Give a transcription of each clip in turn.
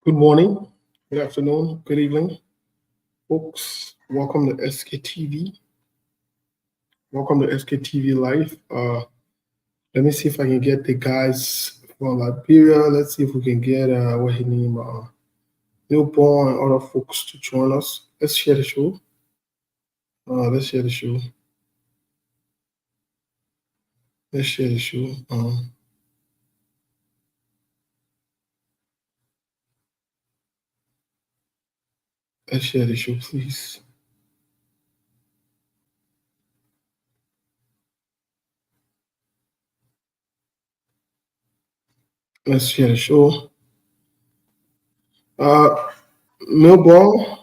Good morning, good afternoon, good evening, folks. Welcome to SKTV. Welcome to SKTV Live. Let me see if I can get the guys from Liberia. Let's see if we can get what his name, Newborn and other folks to join us. Let's share the show. Let's share the show. Let's share the show. Let's share the show, please. Let's share the show. Newborn,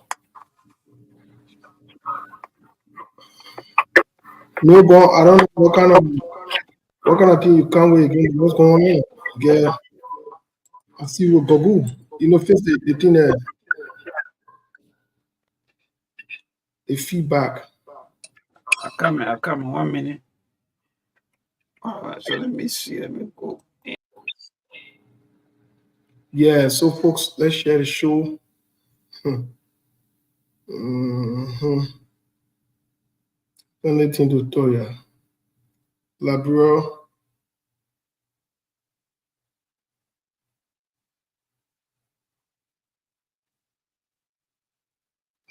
Newborn. I don't know what kind of thing you come with again. What's going on? Yeah, I see what Gogu. Face the thing the feedback. I'll come in 1 minute. All right, so let me see. Let me go. Yeah, so folks, let's share the show. Mm-hmm. Anything tutorial. Liberia.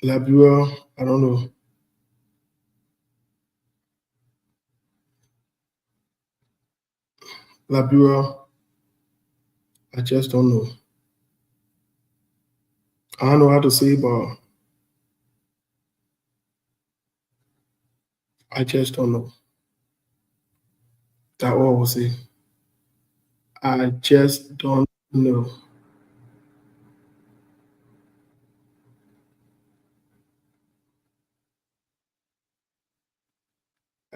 Liberia, I don't know. Liberia, I just don't know. I don't know how to say, but I just don't know. That's all I will say. I just don't know.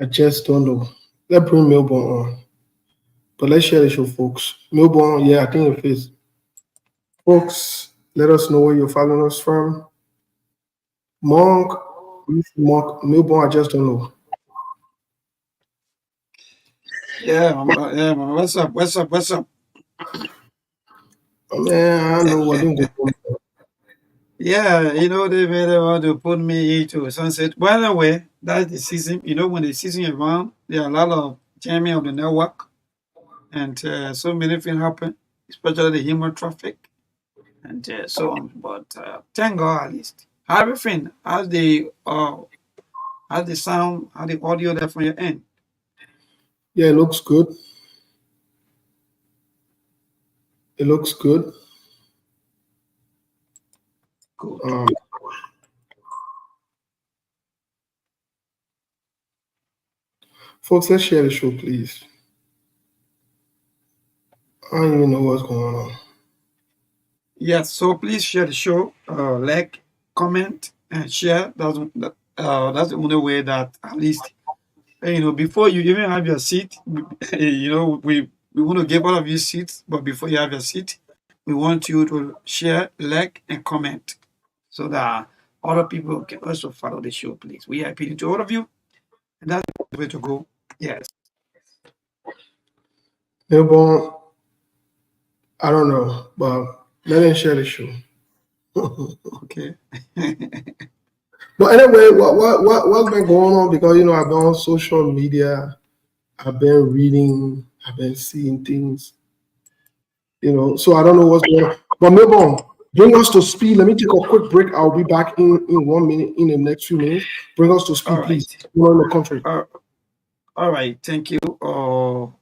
I just don't know. Let's bring Melbourne on. But let's share the show, folks. Melbourne, yeah, I think it is. Folks, let us know where you're following us from. Monk, Melbourne, I just don't know. Yeah, mama. What's up? What's up? What's up? Oh, man, I don't know what I'm going on. Yeah, they want to put me into sunset. By the way, that's the season. When the season is around, there are a lot of jamming of the network, and so many things happen, especially the human traffic and so on. But thank God at least. How everything? How's the sound? How the audio there from your end? Yeah, it looks good. It looks good. Good. Folks, let's share the show, please. I don't even know what's going on. Yes, so please share the show, like, comment, and share. That's the only way that at least before you even have your seat, we want to give all of you seats, but before you have your seat, we want you to share, like, and comment so that other people can also follow the show. Please, we are appealing to all of you, and that's the way to go. Yes. Melbourne, I don't know, but let them share the show. Okay. But anyway, what's been going on? Because I've been on social media, I've been reading, I've been seeing things. So I don't know what's going on. But Melbourne, bring us to speed. Let me take a quick break. I'll be back in 1 minute, in the next few minutes. Bring us to speed, All please. right. We're in the country. All right, thank you,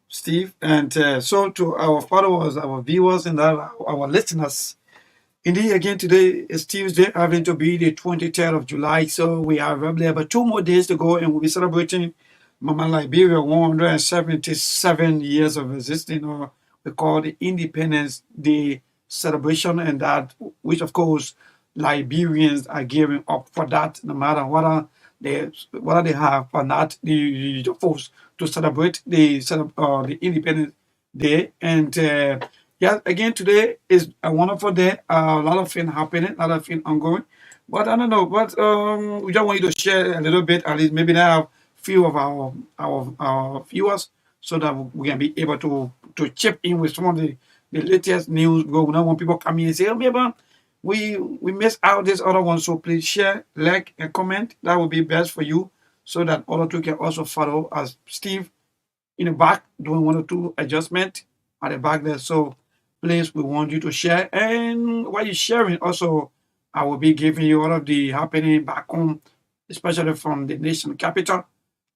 Steve. And so to our followers, our viewers, and our listeners, indeed, again, today is Tuesday, having to be the 23rd of July. So we have roughly about 2 more days to go, and we'll be celebrating Mama Liberia 177 years of existing, or we call the Independence Day celebration, and that, which of course, Liberians are gearing up for that, no matter what they have or not, the force to celebrate the Independence Day. And yeah, again, today is a wonderful day. A lot of things happening, a lot of things ongoing. But I don't know. But we just want you to share a little bit, at least maybe now few of our viewers, so that we can be able to chip in with some of the latest news. We don't want people coming and say, "Oh, maybe we miss out this other one. So please share, like, and comment. That will be best for you, so that other two can also follow. As Steve in the back doing one or two adjustment at the back there. So please, we want you to share. And while you're sharing, also I will be giving you all of the happening back home, especially from the nation capital,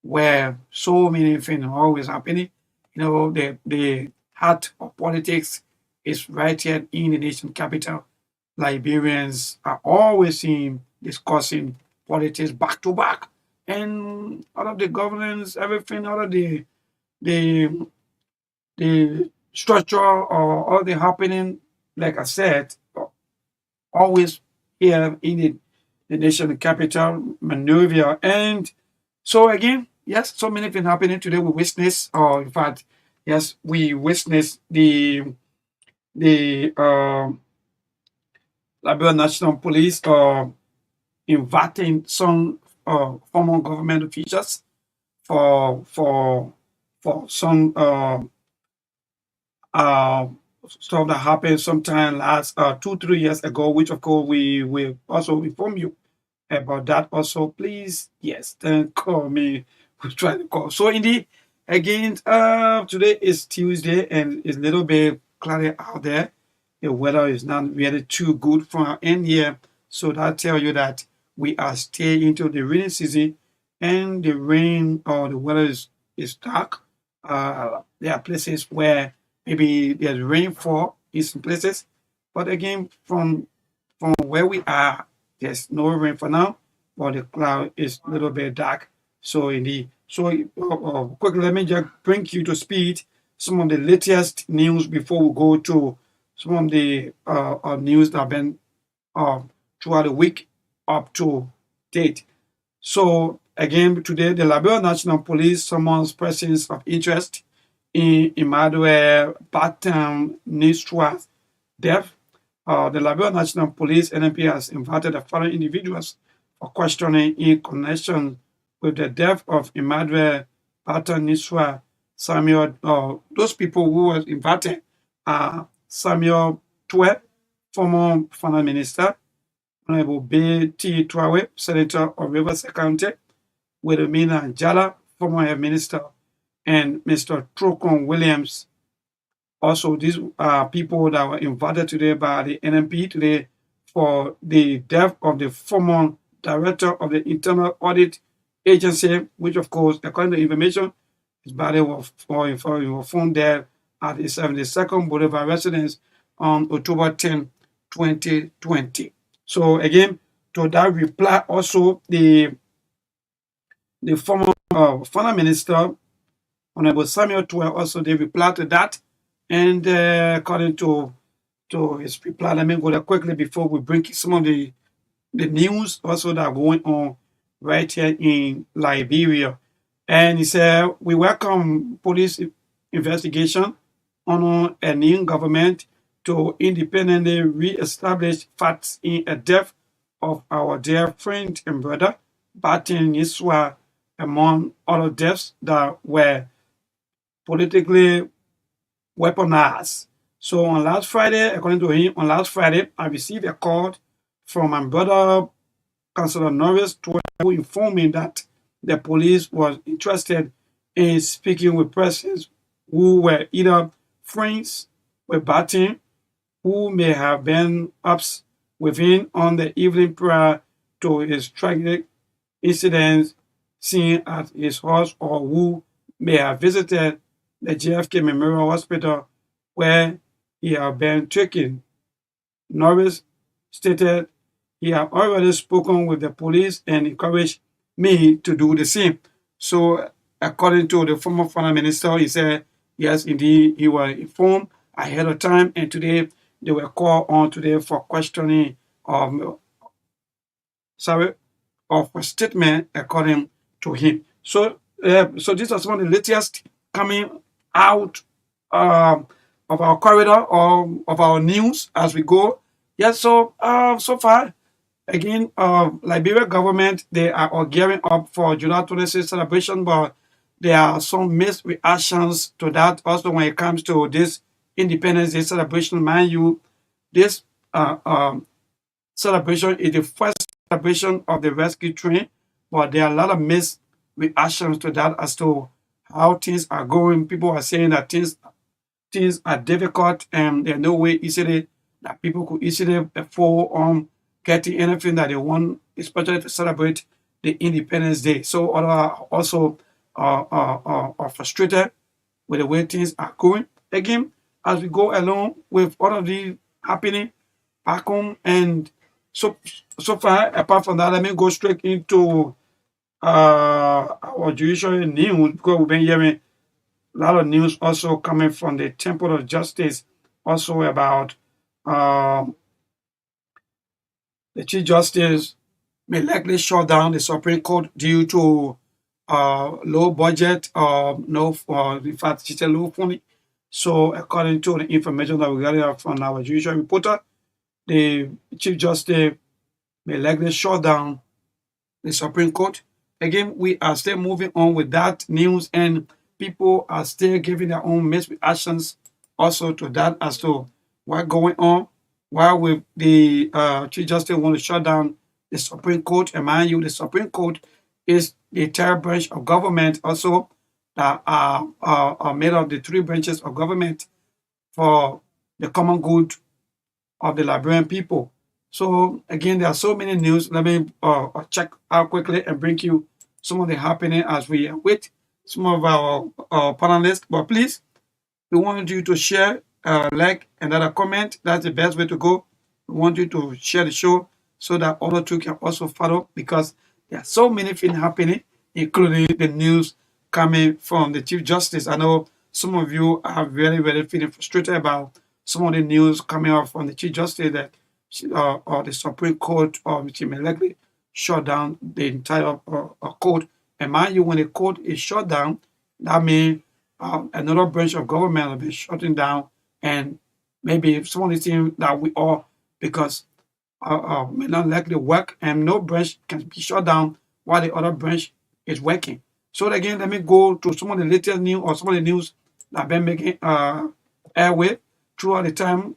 where so many things are always happening. The heart of politics is right here in the nation capital. Liberians are always seen discussing politics back to back. And all of the governance, everything, all of the the structure or all the happening, like I said, always here in the nation capital, Monrovia. And so again, yes, so many things happening today. We witness, or in fact, yes, we witness the Liberian National Police inviting some former government officials for for some uh, stuff that happened sometime last 2 3 years ago, which of course we will also inform you about that also. Please, yes, then call me. We'll try to call. So indeed, again, today is Tuesday and it's a little bit cloudy out there. The weather is not really too good for our end here. So that tell you that we are staying into the rainy season, and the rain or the weather is dark. There are places where maybe there's rainfall in some places, but again, from where we are, there's no rain for now, but the cloud is a little bit dark. So indeed, so quickly, let me just bring you to speed some of the latest news before we go to some of the news that have been uh, throughout the week up to date. So again, today the Liberian National Police summons persons of interest in Emmanuel Batam Nistra's death. The Liberian National Police (NNP) has invited the following individuals for questioning in connection with the death of Emmanuel Batam Nistra Samuel. Those people who were invited are Samuel Twe, former finance minister; Honorable B.T. Trawe, Senator of Riverside County; Wilhelmina Jala, former health minister; and Mr. Trocon Williams. Also, these are people that were invited today by the NMP today for the death of the former director of the Internal Audit Agency, which, of course, according to information, his body was found there at his 72nd Boulevard residence on October 10, 2020. So, again, to that reply, also, the former finance minister, Honorable Samuel Tuel, also they replied to that. And according to his reply, let me go there quickly before we bring some of the news also that are going on right here in Liberia. And he said, we welcome police investigation on a new government to independently re-establish facts in a death of our dear friend and brother, Batin Yiswa, among other deaths that were politically weaponized. So on last Friday, according to him, on last Friday, I received a call from my brother, Councillor Norris, who informed me that the police was interested in speaking with persons who were either friends with Batin, who may have been ups with him on the evening prior to his tragic incident seen at his house, or who may have visited the JFK Memorial Hospital where he had been taken. Norris stated he had already spoken with the police and encouraged me to do the same. So, according to the former finance minister, he said, yes, indeed, he was informed ahead of time, and today they were called on today for questioning of a statement according to him. So these are some of the latest coming out of our corridor or of our news as we go. Yes, so so far, again, Liberia government, they are all gearing up for July 26th celebration, but there are some mixed reactions to that also when it comes to this Independence Day celebration. Mind you, this celebration is the first celebration of the rescue train, but there are a lot of mixed reactions to that as to how things are going. People are saying that things are difficult and there's no way easily that people could easily afford getting anything that they want, especially to celebrate the Independence Day. So others are also are frustrated with the way things are going. Again, as we go along with all of these happening back home, and so so far, apart from that, let me go straight into our judicial news because we've been hearing a lot of news also coming from the Temple of Justice, also about the Chief Justice may likely shut down the Supreme Court due to low budget, no, in fact, she said low funding. So, according to the information that we got from our judicial reporter, the Chief Justice may likely shut down the Supreme Court. Again, we are still moving on with that news, and people are still giving their own mixed reactions also to that as to what's going on. Why will the Chief Justice want to shut down the Supreme Court? And mind you, the Supreme Court is the third branch of government also that are made of the three branches of government for the common good of the Liberian people. So again, there are so many news. Let me check out quickly and bring you some of the happening as we wait some of our panelists. But please, we want you to share, like, and a comment. That's the best way to go. We want you to share the show so that other two can also follow because there are so many things happening, including the news coming from the Chief Justice. I know some of you are very feeling frustrated about some of the news coming out from the Chief Justice that or the Supreme Court which may likely shut down the entire court. And mind you, when the court is shut down, that means another branch of government will be shutting down, and maybe some of the things that we all because may not likely work, and no branch can be shut down while the other branch is working. So again, let me go to some of the latest news or some of the news that have been making airway throughout the time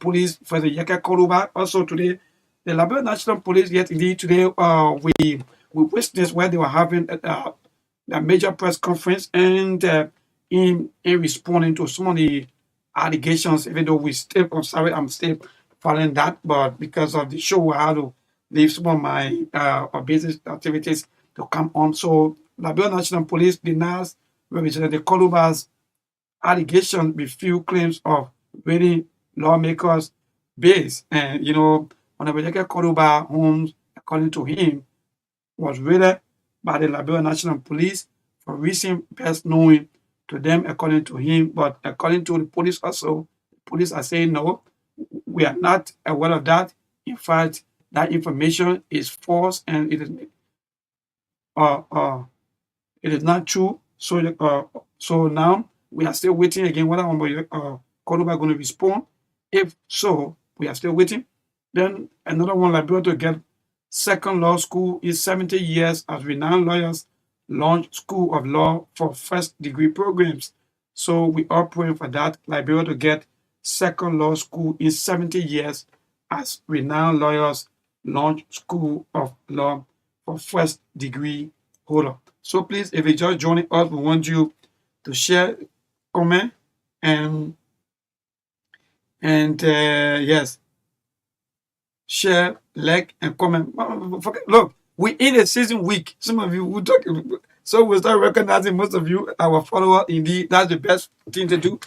police for the Yaka Koruba. Also today, the Liberian National Police, yet indeed today we witnessed where they were having a major press conference and in responding to some of the allegations, even though I'm still following that, but because of the show, I had to leave some of my business activities to come on. So Liberian National Police denies Representative Koluba's allegation with few claims of raiding lawmakers' base. And Honorable Yeke Koluba homes, according to him, was raided by the Liberian National Police for reason best known to them, according to him. But according to the police also, the police are saying no, we are not aware of that. In fact, that information is false and uh, uh, it is not true. So now we are still waiting again whether Cordoba going to respond. If so, we are still waiting. Then another one, Liberia to get second law school in 70 years as renowned lawyers launch school of law for first degree programs. So we are praying for that. Liberia to get second law school in 70 years as renowned lawyers launch school of law for first degree holder. So please, if you're just joining us, we want you to share, comment, and yes, share, like, and comment. Look, we in a season week. Some of you will talk, so we'll start recognizing most of you, our followers. Indeed, that's the best thing to do.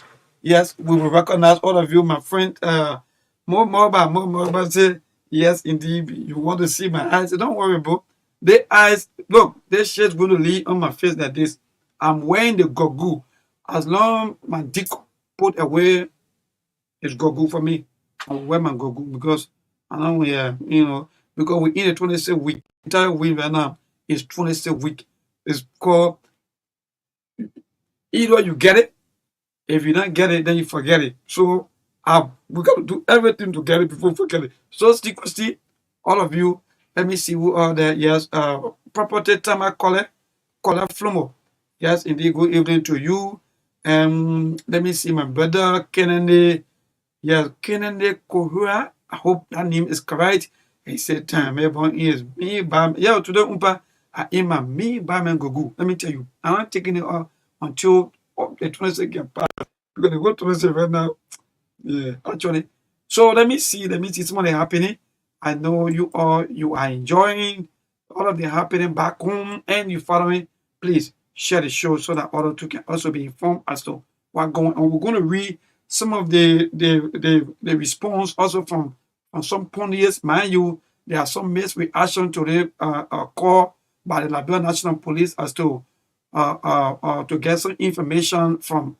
Yes, we will recognize all of you, my friend. More about say, yes, indeed, you want to see my eyes. So don't worry, bro. The eyes, look, this shit's going to leave on my face like this. I'm wearing the goggle. As long my dick put away his goggle for me, I'll wear my goggle because I know, yeah, because we in the 26th week. Entire week right now is 26th week. It's called either you get it. If you don't get it, then you forget it. So we got to do everything to get it before we forget it. So still, all of you, let me see who are there. Yes, property Tama Kole Flomo. Yes, indeed, good evening to you. Let me see my brother Kennedy. Yes, Kennedy Kohura. I hope that name is correct. He said, time, everyone is me, bam. Yeah, today, I am a me, bam, and go. Let me tell you, I'm not taking it off until the 22nd pass. Because they go 22 right now. Yeah, actually. So let me see something happening. I know you are enjoying all of the happening back home and you following. Please share the show so that other two can also be informed as to what's going on. We're going to read some of the response also from some pundits. Mind you, there are some mixed reaction to the call by the Liberian National Police as to get some information from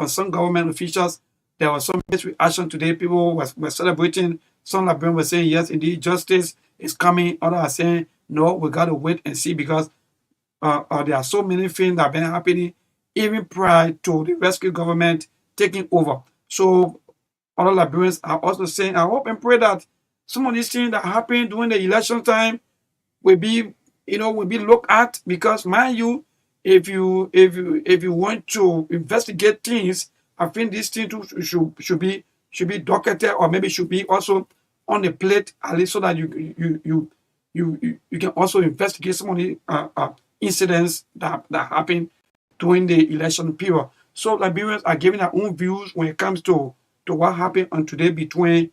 some government officials. There was some reaction today. People were celebrating. Some Liberians were saying, yes, indeed, justice is coming. Others are saying, no, we got to wait and see because there are so many things that have been happening even prior to the rescue government taking over. So other Liberians are also saying, I hope and pray that some of these things that happened during the election time will be looked at, because mind you, if you want to investigate things, I think these things should be docketed, or maybe should be also on the plate, at least so that you can also investigate some of the incidents that happened during the election period. So Liberians are giving their own views when it comes to what happened on today between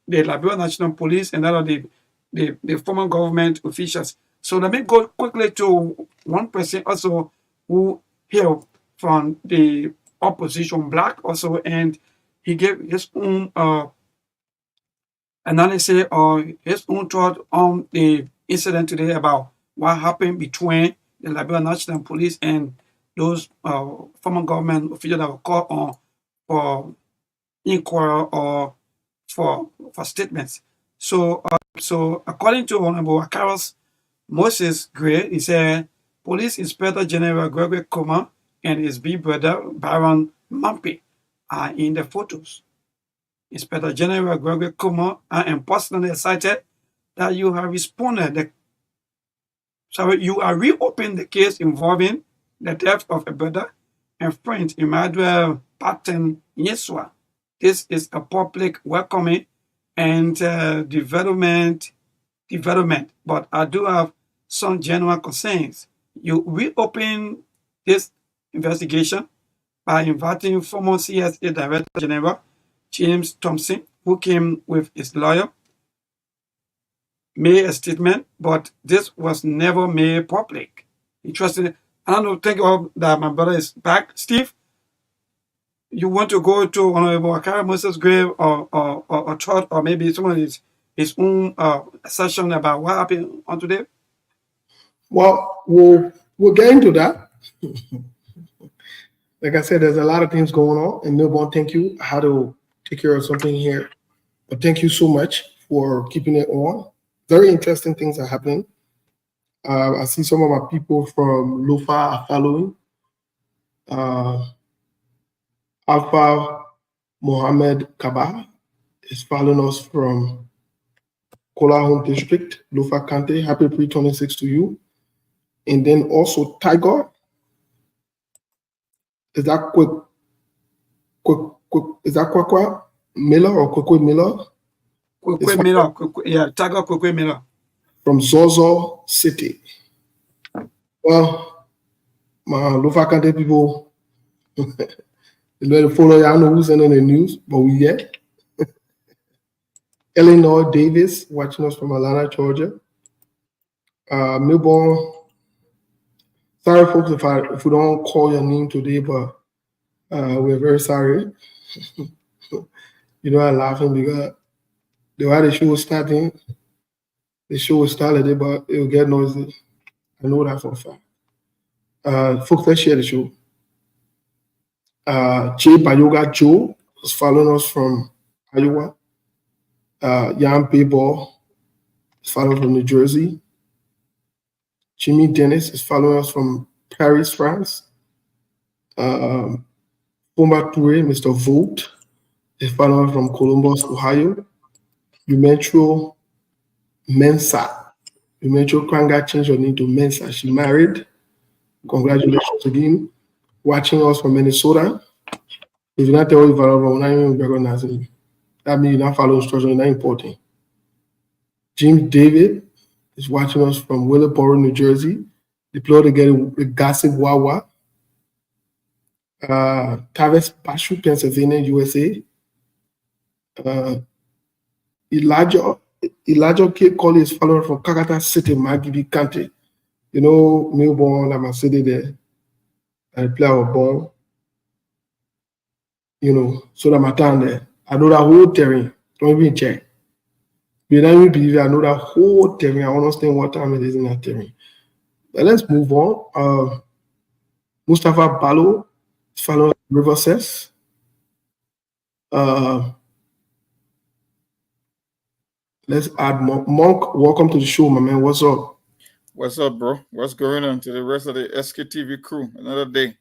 the Liberian National Police and that of the former government officials. So let me go quickly to one person also who hailed from the opposition, black also, and he gave his own analysis or his own thought on the incident today about what happened between the Liberian National Police and those former government officials that were called on for inquiry or for statements. So according to Honorable Akaros Moses Gray, he said Police Inspector General Gregory Kuma and his big brother Baron Mampi are in the photos. Inspector General Gregory Kuma, I am personally excited that you have you are reopening the case involving the death of a brother and friend, Emmanuel Patton Yeswa. This is a public welcoming and development, but I do have some general concerns. You reopen this investigation by inviting former CSA Director General James Thompson, who came with his lawyer, made a statement, but this was never made public. Interesting. I don't know, thank you that my brother is back. Steve, you want to go to Honorable Akara Moses' grave or thought, or maybe some of his own session about what happened on today? Well, we'll get into that. Like I said, there's a lot of things going on. And Milborn, thank you. I had to take care of something here. But thank you so much for keeping it on. Very interesting things are happening. I see some of my people from Lofa are following. Alpha Mohammed Kaba is following us from Kola Home District, Lofa Kante. Happy pre-26 to you. And then also Tiger. Is that Kwekwe Miller or Kwekwe Miller? Kwekwe Miller, yeah, Tiger Kwekwe Miller. From Zozo City. Well, my Lofa Kante people, they follow you. I don't know who's in the news, but we yet. Eleanor Davis watching us from Atlanta, Georgia. Milborn. Sorry, folks, if we don't call your name today, but we're very sorry. I'm laughing because the way the show was starting, the show was started, but it will get noisy. I know that for a fact. Folks, let's share the show. Jay Bayoga Joe is following us from Iowa. Jan Payball is following from New Jersey. Jimmy Dennis is following us from Paris, France. Foma Toure, Mr. Vogt, is following us from Columbus, Ohio. Umetro Mensa. Umetro Kranga changed her name to Mensa. She married. Congratulations again. Watching us from Minnesota. If you're not telling you, we're not even recognizing you. That means you're not following instructions, not important. James David is watching us from Willowboro, New Jersey. Deployed to get a Gossip Wawa. Tavis Pashu, Pennsylvania, USA. Elijah K. Colley is following from Kakata City, Magibi County. You know, Melbourne, I'm a city there. I play our Bong. You know, so that my time there. I know that whole terrain. Don't even check. You don't even believe it. I know that whole terrain. I understand what time it is in that terrain. But let's move on. Mustafa Balo is following River Cess. Let's add Monk. Monk, welcome to the show, my man. What's up? What's up, bro? What's going on to the rest of the SKTV crew? Another day.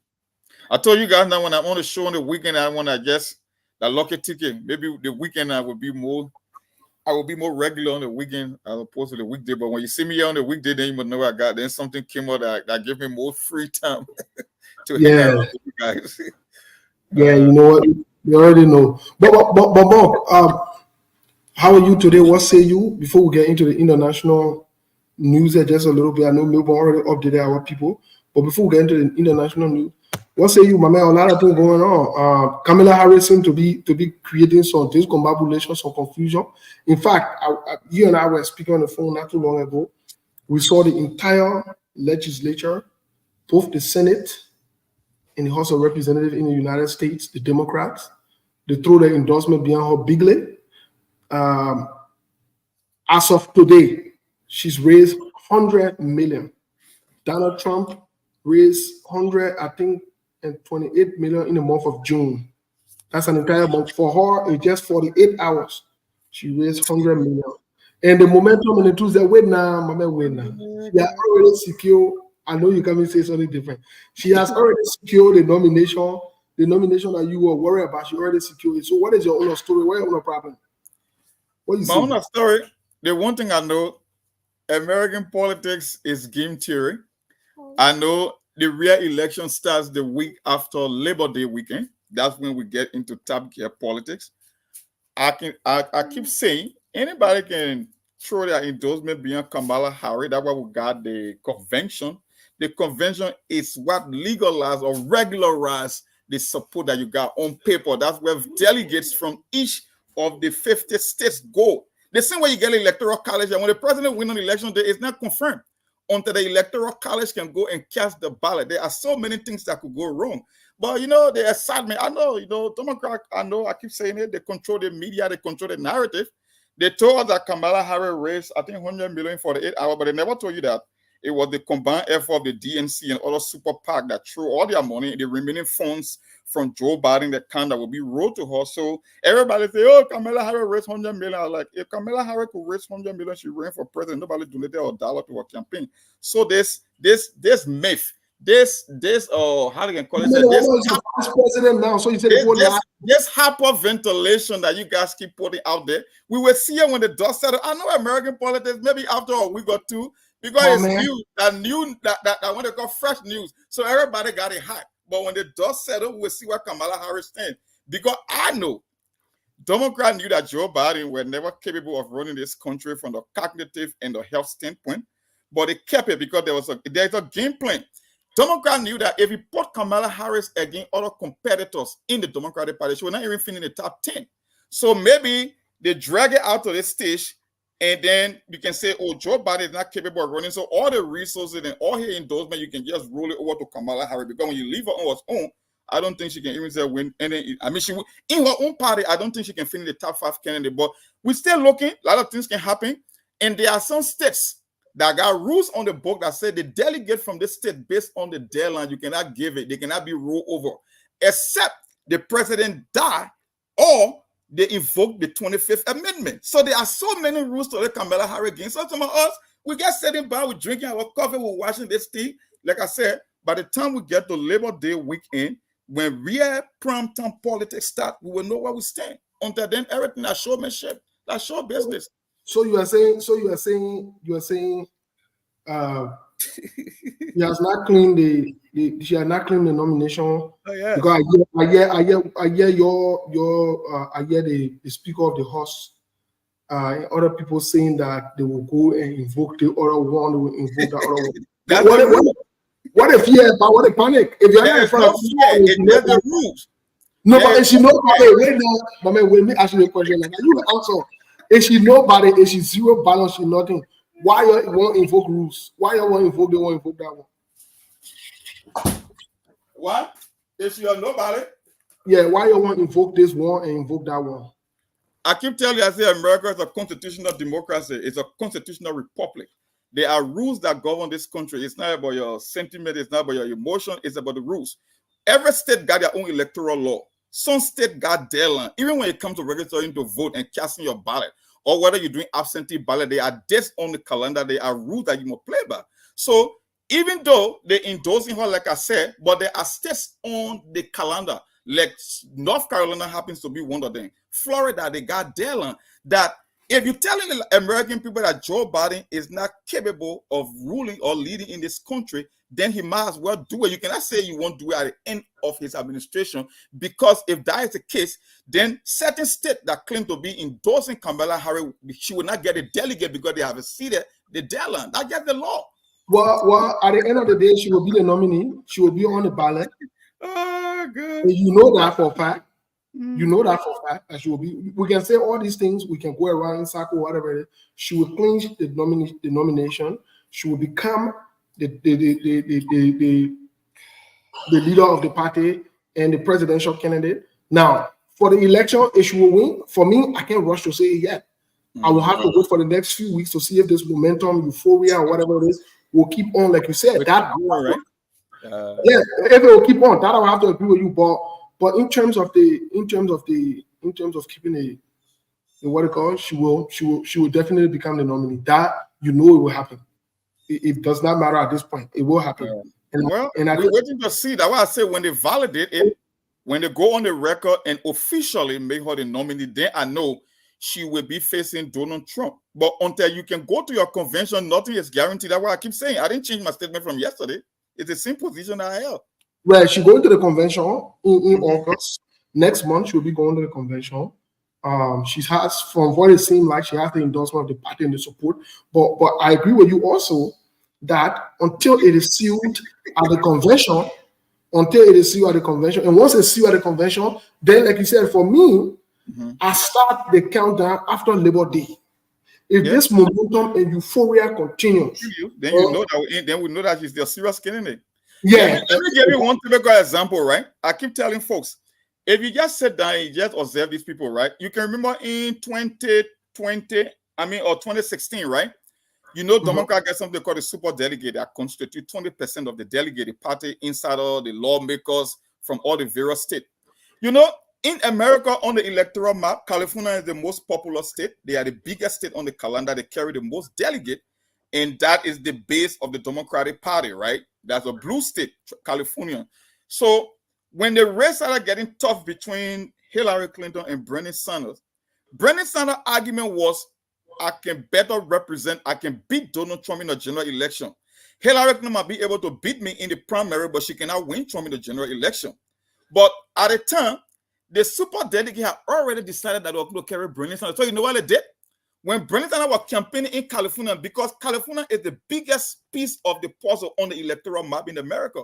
I told you guys now when I'm on the show on the weekend, I want to guess that lucky ticket. Maybe the weekend I will be more regular on the weekend as opposed to the weekday. But when you see me here on the weekday, then you must know I got then something came out that gave me more free time to hang around with you guys. Yeah, you know what? You already know. But how are you today? What say you before we get into the international news just a little bit? I know Melbourne already updated our people, but before we get into the international news, what say you, my man? A lot of things going on. Kamala Harris seems to be creating some discombobulation, some confusion. In fact, you and I were speaking on the phone not too long ago. We saw the entire legislature, both the Senate and the House of Representatives in the United States, the Democrats, they threw their endorsement behind her bigly. As of today, she's raised 100 million. Donald Trump raised 100, I think, and 28 million in the month of June. That's an entire month. For her, in just 48 hours, she raised 100 million. And the momentum in the Tuesday, wait now, my man, wait now. She has already secured, I know you can say something different. She has already secured the nomination that you were worried about. She already secured it. So what is your own story? What is your own problem? What you My own story, the one thing I know, American politics is game theory. I know the real election starts the week after Labor Day weekend. That's when we get into top gear politics. I keep saying anybody can throw their endorsement beyond Kamala Harris. That's why we got the convention. The convention is what legalized or regularized the support that you got on paper. That's where delegates from each of the 50 states go. The same way you get electoral college, and when the president wins on election day, it's not confirmed until the electoral college can go and cast the ballot. There are so many things that could go wrong. But, you know, the excitement, I know, Democrats, I know, I keep saying it, they control the media, they control the narrative. They told us that Kamala Harris raised, I think, 100 million for the 8 hours, but they never told you that it was the combined effort of the DNC and other super PAC that threw all their money, the remaining funds from Joe Biden, the kind that will be rolled to her. So everybody say, oh, Kamala Harris raised 100 million. I was like, if Kamala Harris could raise 100 million, she ran for president. Nobody donated a dollar to her campaign. So this myth, how do you call it? Vice president now. So you said this hyperventilation that you guys keep putting out there. We will see it when the dust settles. I know American politics, maybe after a week or two, because it's new that when they got fresh news. So everybody got it hot. But when the dust settles, we'll see where Kamala Harris stands. Because I know Democrats knew that Joe Biden were never capable of running this country from the cognitive and the health standpoint, but they kept it because there's a game plan. Democrats knew that if you put Kamala Harris against other competitors in the Democratic Party, she will not even finish in the top 10. So maybe they drag it out to this stage, and then you can say, oh, Joe Biden is not capable of running. So all the resources and all her endorsement, you can just roll it over to Kamala Harris. Because when you leave her on her own, I don't think she can even say win. And then, I mean, she will, in her own party, I don't think she can finish the top 5 candidate. But we're still looking. A lot of things can happen. And there are some states that got rules on the book that say the delegate from this state based on the deadline, you cannot give it. They cannot be rolled over, except the president die or they invoke the 25th Amendment. So there are so many rules to let Kamala Harris against. So some of us, we get sitting by, we're drinking our coffee, we're watching this thing. Like I said, by the time we get to Labor Day weekend, when real prime time politics start, we will know where we stand. Until then, everything is showmanship. That's show business. So you are saying he has not claimed she has not claimed the nomination. Oh, yes. Because I hear the Speaker of the House other people saying that they will go and invoke the other one, they will invoke the other one. That's What the if, rule. what if fear, but what if panic? If you're not in There's front no of people, fear. There's the rules. no, There but is if she no nobody, fear. wait now, but man, wait me ask you a question. Like you will answer. If she nobody, if she zero balance, she nothing. Why you won't invoke rules? Why you won't invoke? They won't invoke that one. What? If you are nobody? Yeah, why you won't invoke this one and invoke that one? I keep telling you, I say America is a constitutional democracy. It's a constitutional republic. There are rules that govern this country. It's not about your sentiment. It's not about your emotion. It's about the rules. Every state got their own electoral law. Some state got their land. Even when it comes to registering to vote and casting your ballot, or whether you're doing absentee ballot, there are dates on the calendar. There are rules that you must play by. So even though they're endorsing her, like I said, but there are states on the calendar. Like North Carolina happens to be one of them. Florida, they got their land. That if you're telling the American people that Joe Biden is not capable of ruling or leading in this country, then he might as well do it. You cannot say you won't do it at the end of his administration, because if that is the case, then certain states that claim to be endorsing Kamala Harris, she will not get a delegate because they have exceeded the deadline. That's just the law. Well, at the end of the day, she will be the nominee. She will be on the ballot. Oh, good. And you know that for a fact. You know that for a fact. That she will be. We can say all these things. We can go around in circle, whatever it is. She will clinch the nomination. She will become the leader of the party and the presidential candidate. Now, for the election, if she will win, for me, I can't rush to say it yet. I will have to wait for the next few weeks to see if this momentum, euphoria, or whatever it is, will keep on, like you said. That right? Yeah, if it will keep on, that I will have to agree with you. But in terms of keeping a what it called, she will definitely become the nominee. That you know it will happen. It does not matter at this point. It will happen. We're waiting to see. That's why I say when they validate it, when they go on the record and officially make her the nominee, then I know she will be facing Donald Trump. But until you can go to your convention, nothing is guaranteed. That's why I keep saying I didn't change my statement from yesterday. It's the same position I held. Well, she's going to the convention in August. Next month, she'll be going to the convention. She has, from what it seems like, she has the endorsement of the party and the support. But I agree with you also that until it is sealed at the convention, and once it's sealed at the convention, then, like you said, for me, I start the countdown after Labor Day. If this momentum and euphoria continues, then you know that. Then we know that she's the serious candidate. Yeah. Let me give you one typical example, right? I keep telling folks, if you just sit down and you just observe these people, right? You can remember in 2020, or 2016, right? You know, Democrats get something called a super delegate that constitute 20% of the delegated party inside all the lawmakers from all the various states. You know, in America, on the electoral map, California is the most popular state. They are the biggest state on the calendar. They carry the most delegate, and that is the base of the Democratic Party, right? That's a blue state, California. So when the race started getting tough between Hillary Clinton and Bernie Sanders argument was, I can better represent, I can beat Donald Trump in a general election. Hillary Clinton might be able to beat me in the primary, but she cannot win Trump in the general election. But at the time, the super delegate had already decided that they were going to carry Bernie Sanders. So you know what they did? When Bernie Sanders was campaigning in California, because California is the biggest piece of the puzzle on the electoral map in America.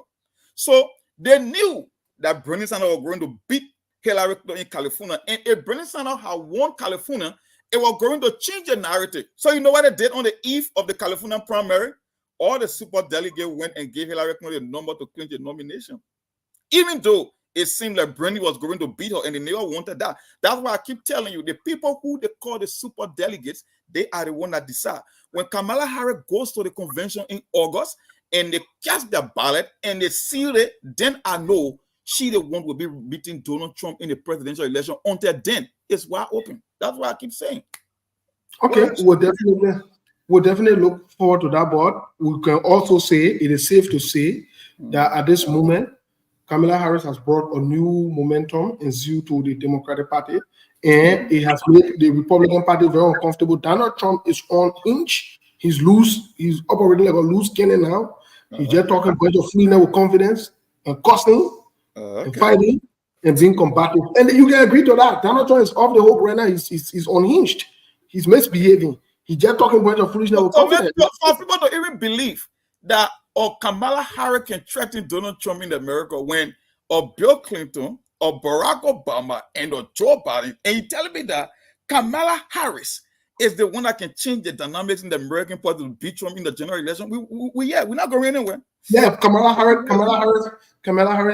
So they knew that Bernie Sanders was going to beat Hillary Clinton in California. And if Bernie Sanders had won California, it was going to change the narrative. So you know what they did on the eve of the California primary? All the super delegates went and gave Hillary Clinton a number to clinch the nomination. Even though it seemed like Bernie was going to beat her and they never wanted that. That's why I keep telling you, the people who they call the super delegates, they are the one that decide. When Kamala Harris goes to the convention in August and they cast their ballot and they seal it, then I know she the one will be beating Donald Trump in the presidential election. Until then, it's wide open. That's what I keep saying. Okay, we'll definitely look forward to that, but we can also say it is safe to say that at this moment, Kamala Harris has brought a new momentum and zeal to the Democratic Party, and it has made the Republican Party very uncomfortable. Donald Trump is on inch. He's loose. He's operating like a loose cannon now. He's just talking a bunch of freedom with confidence and cussing and fighting and being combative. And you can agree to that. Donald Trump is off the hook right now. He's unhinged. He's misbehaving. He's just talking about the foolishness with confidence. For people to even believe that Kamala Harris can threaten Donald Trump in America when Bill Clinton or Barack Obama and Joe Biden, and you telling me that Kamala Harris is the one that can change the dynamics in the American party to beat Trump in the general election? We're not going anywhere. Yeah, Kamala Harris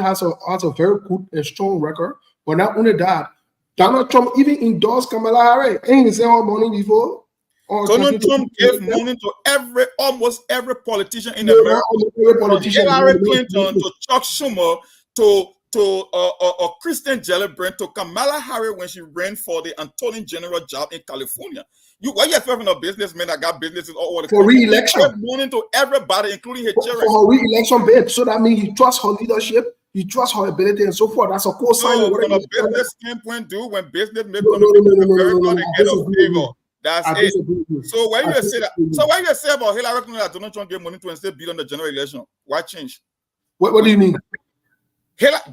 has a very good and strong record. But not only that, Donald Trump even endorsed Kamala Harris. Ain't he said all money before? Donald Trump gave money to almost every politician in America. From Hillary Clinton to Chuck Schumer to Kristen Gillibrand to Kamala Harris when she ran for the Attorney General job in California. You having a businessman that got businesses all over the for re-election. He gave money to everybody, including her children. For her re-election bid. So that means he trusts her leadership, he trusts her ability, and so forth. That's a co-sign. No, from a business standpoint, when business make America, they get a favor. That's it. So why you say that? So why you say about Hillary Clinton that Donald Trump gave money to instead bid on the general election? Why change? What do you mean?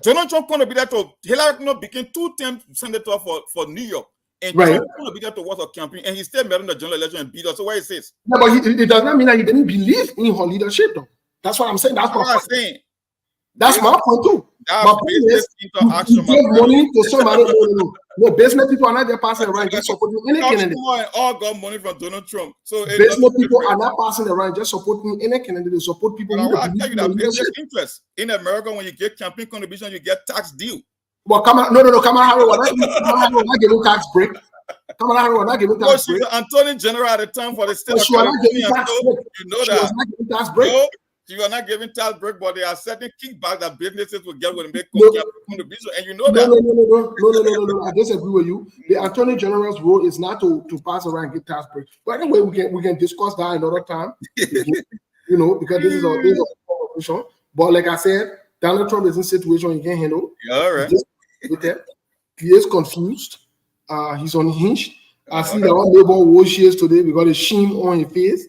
Donald Trump going to be there to Hillary Clinton became 2-term senator for New York, and right. Trump going to be there to watch a campaign, and he still made on the general election and beat us. So why he says? Yeah, but it does not mean that he didn't believe in her leadership, though. That's what I'm saying. That's what I'm saying. That's my point too. My point is, you give money to somebody. No, business people are not just passing around just supporting any candidate. All got money from Donald Trump. So business people are not passing around just supporting any candidate. They support people who I tell you that business interest in America. When you get campaign contribution, you get tax deal. Well, Kamala Harris will not give you tax break. Kamala Harris will not give you tax break. She's the Attorney General at the time for the state of California. You know that. She was not giving tax break. No, you are not giving tax break, but there are certain kickbacks that businesses will get when they make contribution, and you know that. No. I disagree with you. The Attorney General's role is not to pass around and get tax break. But anyway, we can discuss that another time. Because this is a conversation. But like I said, Donald Trump is in a situation he can't handle. All right. He is confused. He's unhinged. I see that one neighbor wore shares today because the shame on his face.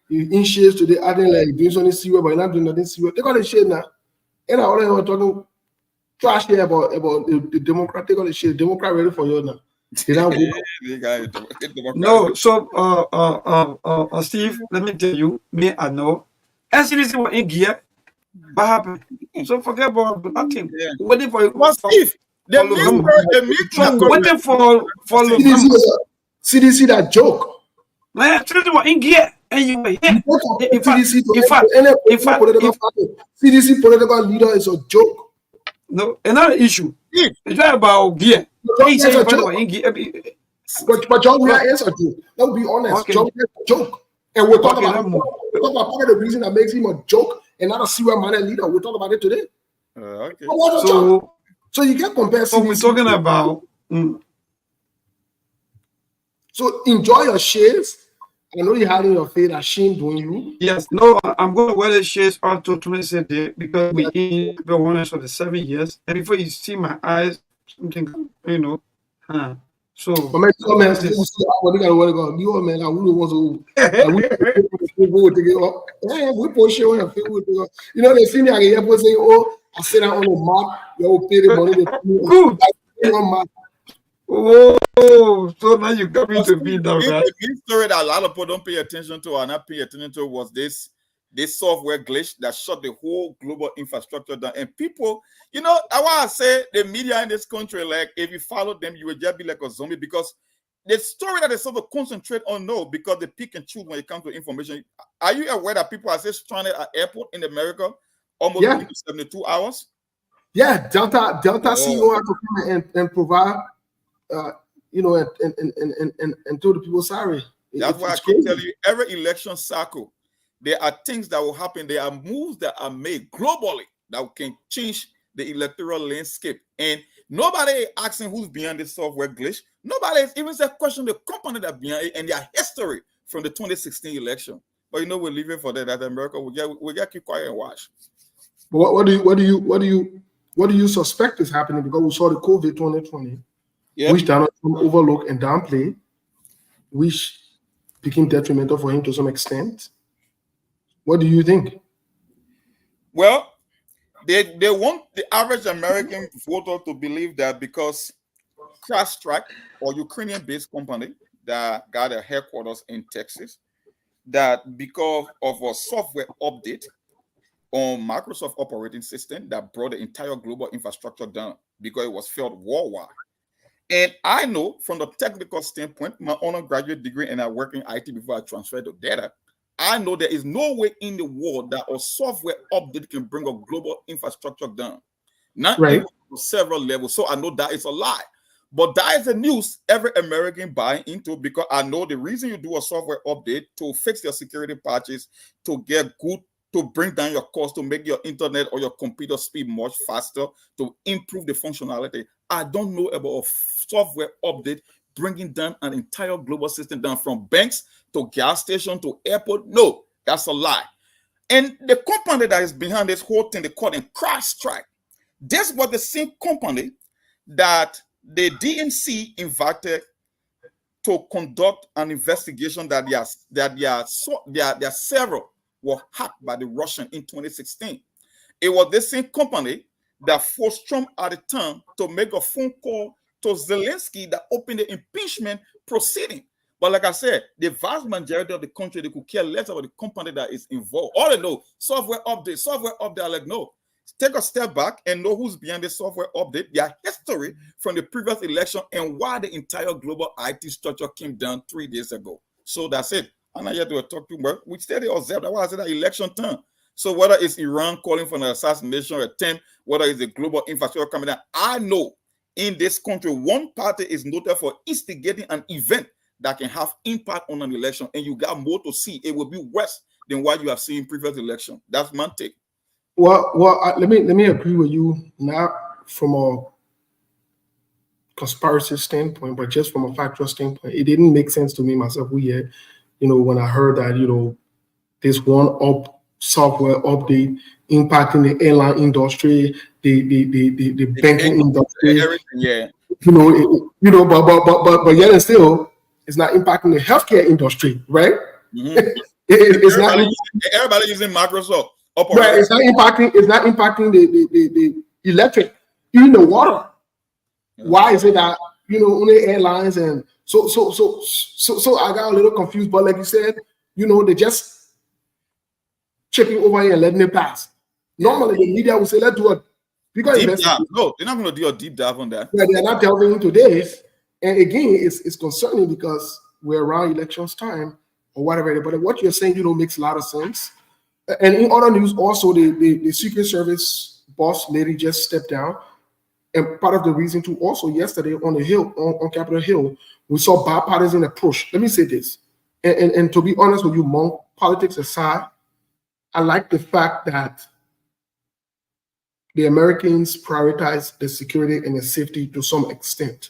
He's in shares today, adding like doing something serious, but not doing nothing serious. They got the shade now. And I already talking trash here about the Democrat. They got the shade. Democrat ready for you now. No, so Steve, let me tell you, me I know. SCDC was in gear. What happened? So forget about nothing. Yeah. Waiting for Steve. Waiting for CDC that joke. SCDC was in gear. And you were here. In fact, CDC political leader is a joke. No, another issue. It's not about gear. But John Greer is a joke. Let's be honest. Okay. John Greer is a joke. And we'll talk about part of the reason that makes him a joke and not a serious-minded leader. We'll talk about it today. Okay. So you can compare. So we're talking about. So enjoy your shares. I know you had in your face that shame doing you. Yes, no, I'm going to wear the shades up to 20 because we in the one for the 7 years. And before you see my eyes, something, So, but man, I wouldn't want to. We take it up. We push it on your face. They see me at the airport saying, "Oh, I sit down on the map. You will pay the money." Good. Oh, so now you coming to be now, right? The story that a lot of people don't pay attention to or not pay attention to was this software glitch that shut the whole global infrastructure down. And people, I want to say the media in this country, like if you follow them, you will just be like a zombie because the story that they sort of concentrate on because they pick and choose when it comes to information. Are you aware that people are still stranded at airport in America almost 72 hours? Yeah, Delta CEO had to come and provide. And told the people sorry. That's why I can tell you, every election cycle, there are things that will happen. There are moves that are made globally that can change the electoral landscape. And nobody is asking who's behind this software glitch. Nobody is even questioning the company that behind it and their history from the 2016 election. But we're leaving for that. At America, we got to keep quiet and watch. But what do you suspect is happening? Because we saw the COVID 2020. Yep. Which Donald Trump overlooked and downplayed, which became detrimental for him to some extent. What do you think? Well, they want the average American voter to believe that because CrowdStrike, or Ukrainian-based company that got a headquarters in Texas, that because of a software update on Microsoft operating system that brought the entire global infrastructure down because it was failed worldwide. And I know from the technical standpoint, my undergraduate degree, and I work in IT before I transferred to data, I know there is no way in the world that a software update can bring a global infrastructure down. Not Right. even on several levels. So I know that is a lie. But that is the news every American buying into, because I know the reason you do a software update to fix your security patches, to get good, to bring down your cost, to make your internet or your computer speed much faster, to improve the functionality. I don't know about a software update bringing down an entire global system down from banks to gas station to airport. No, that's a lie. And the company that is behind this whole thing, they call them CrowdStrike. This was the same company that the DNC invited to conduct an investigation that their server were hacked by the Russians in 2016. It was the same company that forced Trump at the time to make a phone call to Zelensky that opened the impeachment proceeding. But like I said, the vast majority of the country, they could care less about the company that is involved. All they know, software update. Like, no. Take a step back and know who's behind the software update, their history from the previous election, and why the entire global IT structure came down 3 days ago. So that's it. I'm not here to talk too much. We steady observe. That's why I said that election time. So whether it's Iran calling for an assassination attempt, whether it's the global infrastructure coming down, I know in this country, one party is noted for instigating an event that can have impact on an election, and you got more to see. It will be worse than what you have seen in previous election. That's my take. Well, let me agree with you, not from a conspiracy standpoint, but just from a factual standpoint. It didn't make sense to me myself. When I heard that, this software update impacting the airline industry, the banking industry, everything, yeah. But yet and still, it's not impacting the healthcare industry, right? Mm-hmm. Everybody using Microsoft. Right, it's not impacting the electric, even the water. Yeah. Why is it that only airlines and so I got a little confused, but like you said, they just checking over here and letting it pass. Normally the media will say, let's do a bigger investigation. No, they're not going to do a deep dive on that. Yeah, they're not delving into this. And again, it's concerning because we're around elections time or whatever. But what you're saying, makes a lot of sense. And in other news, also, the Secret Service boss lady just stepped down. And part of the reason, too, also yesterday on the Hill, on Capitol Hill, we saw bipartisan approach. Let me say this. And to be honest with you, Monk, politics aside, I like the fact that the Americans prioritize the security and the safety to some extent.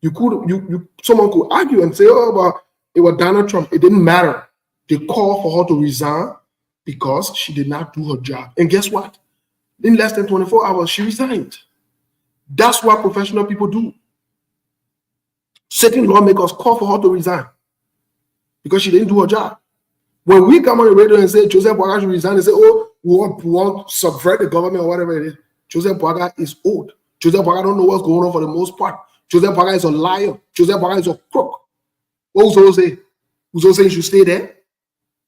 Someone could argue and say, but it was Donald Trump. It didn't matter. They called for her to resign because she did not do her job. And guess what? In less than 24 hours, she resigned. That's what professional people do. Certain lawmakers call for her to resign because she didn't do her job. When we come on the radio and say Joseph Boaga should resign, they say, we want to subvert the government or whatever it is. Joseph Boaga is old. Joseph Boaga don't know what's going on for the most part. Joseph Boaga is a liar. Joseph Boaga is a crook. What Uzo say? Uzo say he should stay there?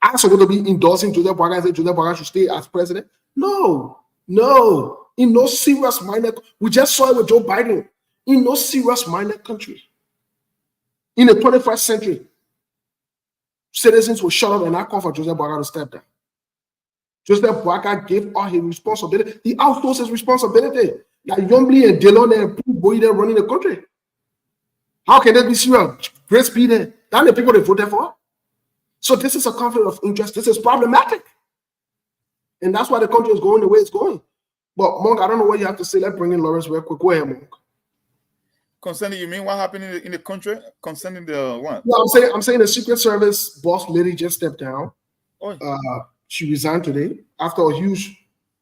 I'm supposed to be endorsing Joseph Boaga and say Joseph Boaga should stay as president? No. In no serious-minded, we just saw it with Joe Biden. In no serious-minded country, in the 21st century, citizens will shut up and not call for Joseph Boaga to step down. Joseph Boaga gave all his responsibility. He outsourced his responsibility. Like Yombly and Delon and Boy there running the country. How can that be serious? Grace be there. That's the people they voted for. So this is a conflict of interest. This is problematic. And that's why the country is going the way it's going. But Monk, I don't know what you have to say. Let's bring in Lawrence real quick. Go ahead, Monk. Concerning, you mean what happened in the country? Concerning the what? Yeah, I'm saying the Secret Service boss lady just stepped down. Oh. She resigned today after a huge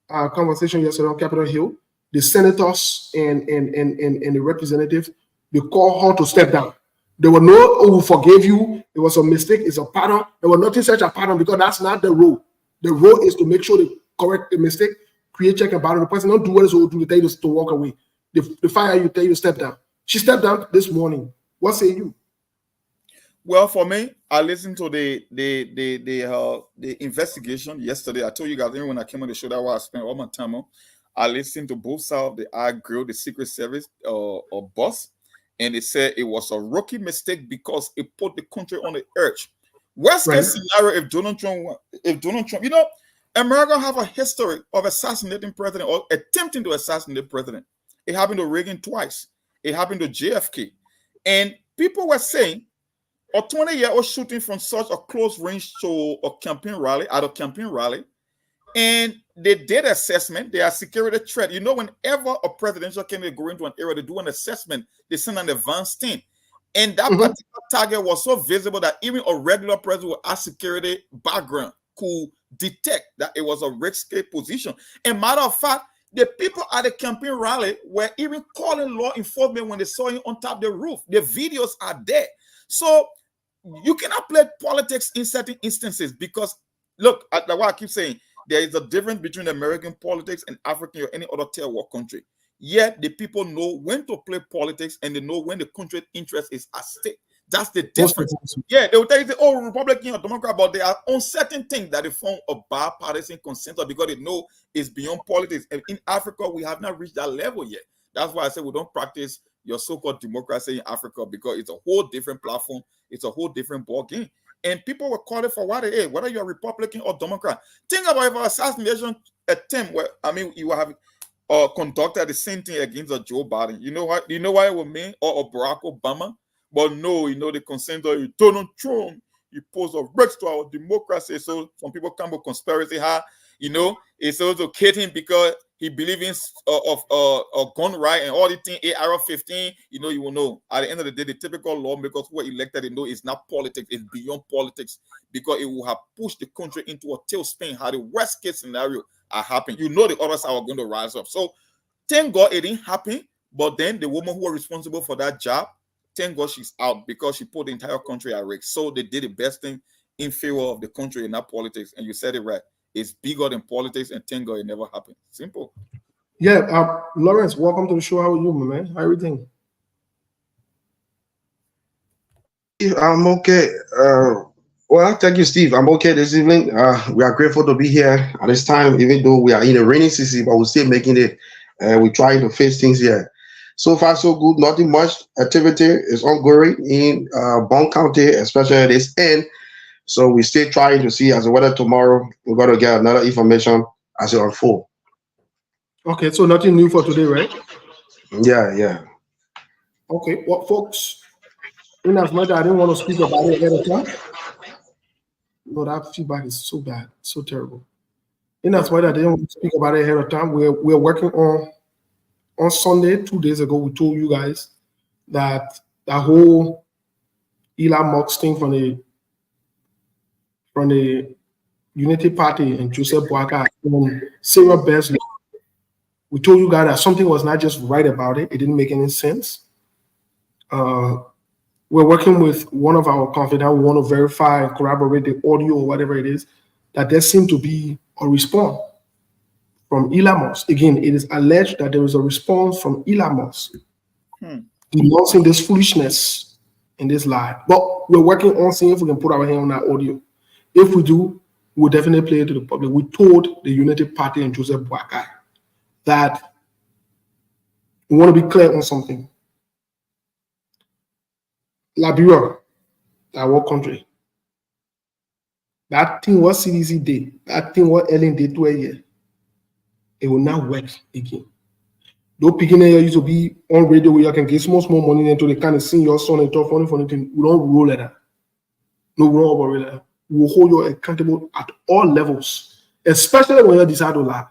conversation yesterday on Capitol Hill. The senators and the representatives, they called her to step down. There were no, oh, we forgave you. It was a mistake. It's a pattern. There was nothing such a pattern because that's not the role. The role is to make sure they correct the mistake, create check and balance. The person don't do what it's supposed to do. They tell you to walk away. They fire you, tell you to step down. She stepped down this morning. What say you? Well, for me, I listened to the investigation yesterday. I told you guys even when I came on the show that I spent all my time on. I listened to both sides of the argument, the Secret Service boss, and they said it was a rookie mistake because it put the country on the edge. Worst case scenario, if Donald Trump, you know, America have a history of assassinating president or attempting to assassinate president. It happened to Reagan twice. It happened to JFK, and people were saying a 20-year-old shooting from such a close range to a campaign rally, at a campaign rally, and they did assessment. They are security threat. You know, whenever a presidential candidate go into an area, they do an assessment. They send an advanced team, and that particular target was so visible that even a regular president with a security background could detect that it was a risky position. And matter of fact, the people at the campaign rally were even calling law enforcement when they saw him on top of the roof. The videos are there. So you cannot play politics in certain instances because, look, like what I keep saying, there is a difference between American politics and African or any other third world country. Yet the people know when to play politics and they know when the country's interest is at stake. That's the difference. Yeah, they will tell you, oh, Republican or Democrat, but there are uncertain things that they form a bipartisan consensus because they know it's beyond politics. And in Africa, we have not reached that level yet. That's why I say we don't practice your so-called democracy in Africa because it's a whole different platform. It's a whole different ball game. And people were calling for what it is, whether you're Republican or Democrat. Think about if an assassination attempt where, I mean, you have conducted the same thing against a Joe Biden. You know what? You know what it would mean? Or Barack Obama? But no, you know, the consensus, Donald Trump, he posed a risk to our democracy. So some people come with conspiracy, you know, it's also kidding because he believes in gun right and all the things, AR-15, you know, you will know. At the end of the day, the typical lawmakers who are elected, they know it's not politics, it's beyond politics because it will have pushed the country into a tailspin, how the worst case scenario are happening. You know the others are going to rise up. So thank God it didn't happen, but then the woman who was responsible for that job, thank God she's out because she put the entire country at risk. So they did the best thing in favor of the country and not politics. And you said it right. It's bigger than politics, and thank God it never happened. Simple. Yeah, Lawrence, welcome to the show. How are you, my man? How everything? I'm okay. Well, thank you, Steve. I'm okay this evening. We are grateful to be here at this time, even though we are in a rainy season, but we're still making it. We're trying to face things here. So far, so good. Nothing much activity is ongoing in Bong County, especially at this end. So we're still trying to see as the weather tomorrow. We're going to get another information as it unfolds. Okay, so nothing new for today, right? Yeah. Okay, well, folks, in as much as I didn't want to speak about it ahead of time, no, that feedback is so bad, so terrible. In as much as I didn't want to speak about it ahead of time, we're working on Sunday, 2 days ago, we told you guys that the whole Elon Musk thing from the Unity Party and Joseph Boakai and Sarah Besley. We told you guys that something was not just right about it. It didn't make any sense. We're working with one of our confidants. We want to verify and corroborate the audio or whatever it is, that there seemed to be a response from Elon Musk. Again, it is alleged that there is a response from Elon Musk denouncing this foolishness and this lie. But we're working on seeing if we can put our hand on that audio. If we do, we'll definitely play it to the public. We told the Unity Party and Joseph Boakai that we want to be clear on something. Liberia, our country, that thing what CDC did, that thing what Ellen did to a year, it will not work again. Though picking here used to be on radio where you can get small money into the kind of sing your son and talk funny thing. We don't roll like that. No, we don't roll like that. We will hold you accountable at all levels, especially when you decide to lie.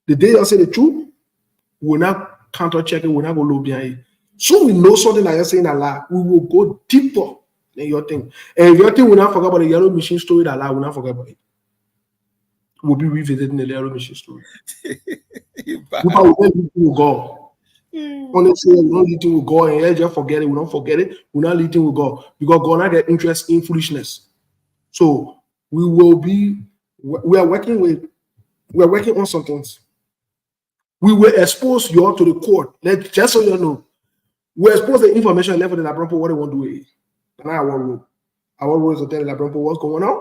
The day you say the truth, we'll not counter check it, we'll not go low behind it. So we know something like you're saying a lie, we will go deeper than your thing. And if your thing will not forget about the yellow machine story that lie, we'll not forget about it. We'll be revisiting the yellow machine story. We will go. Honestly, we don't lead with God and just forget it. We don't forget it. We're not leading with God because God not get interest in foolishness. So we are working on some things. We will expose you all to the court. Just so you know, We expose the information level in Labrampo what they want to do. And our role. Our role is to tell Labrampo what's going on.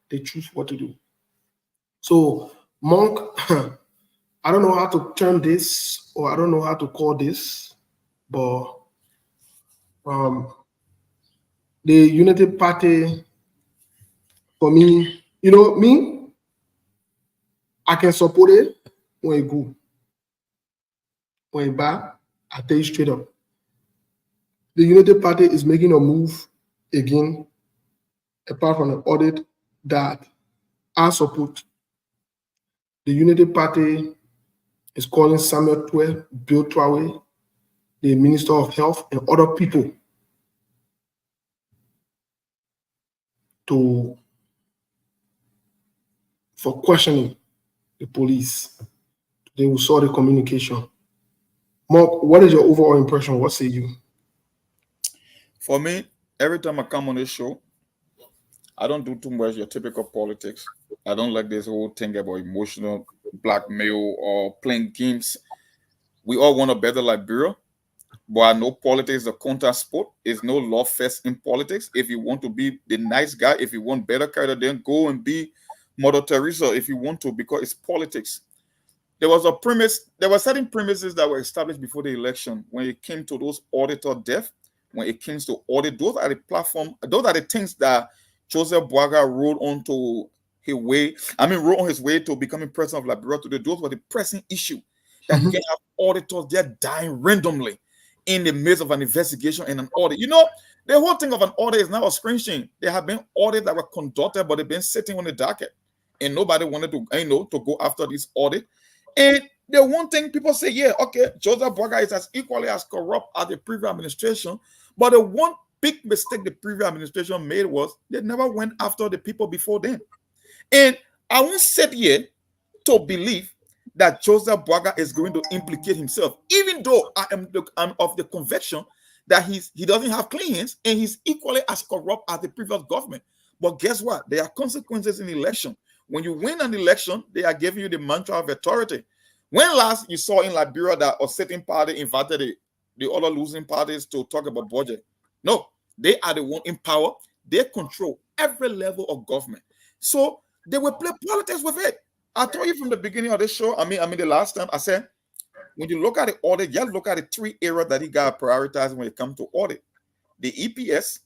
They choose what to do. So Monk, I don't know how to term this, or I don't know how to call this, but the Unity Party, for me, me, I can support it when it good. When it bad, I tell you straight up. The Unity Party is making a move again, apart from the audit that I support. The Unity Party is calling Samuel Twe, Bill Trawe, the Minister of Health, and other people for questioning the police. They will saw the communication. Mark, what is your overall impression? What say you? For me, every time I come on this show, I don't do too much your typical politics. I don't like this whole thing about emotional blackmail or playing games. We all want a better Liberia, but I know politics is a contact sport. It's no love fest in politics. If you want to be the nice guy, if you want better character, then go and be Mother Teresa if you want to, because it's politics. There was a premise, there were certain premises that were established before the election when it came to those auditor death, when it came to audit. Those are the platform, those are the things that Joseph Boaga wrote on his way to becoming president of Liberia today. Those were the pressing issue that you can have auditors there dying randomly in the midst of an investigation and an audit. The whole thing of an audit is now a screen shame. There have been audits that were conducted, but they've been sitting on the docket, and nobody wanted to go after this audit. And the one thing people say, yeah, okay, Joseph Boaga is as equally as corrupt as the previous administration, but the one big mistake the previous administration made was they never went after the people before them. And I won't sit here to believe that Joseph Boaga is going to implicate himself, even though I'm of the conviction that he doesn't have clean hands and he's equally as corrupt as the previous government. But guess what? There are consequences in election. When you win an election, they are giving you the mantra of authority. When last you saw in Liberia that a certain party invited the other losing parties to talk about budget? No, they are the one in power. They control every level of government. So they will play politics with it. I told you from the beginning of this show, the last time, I said, when you look at the audit, you look at the three areas that he got prioritized when it comes to audit: the EPS,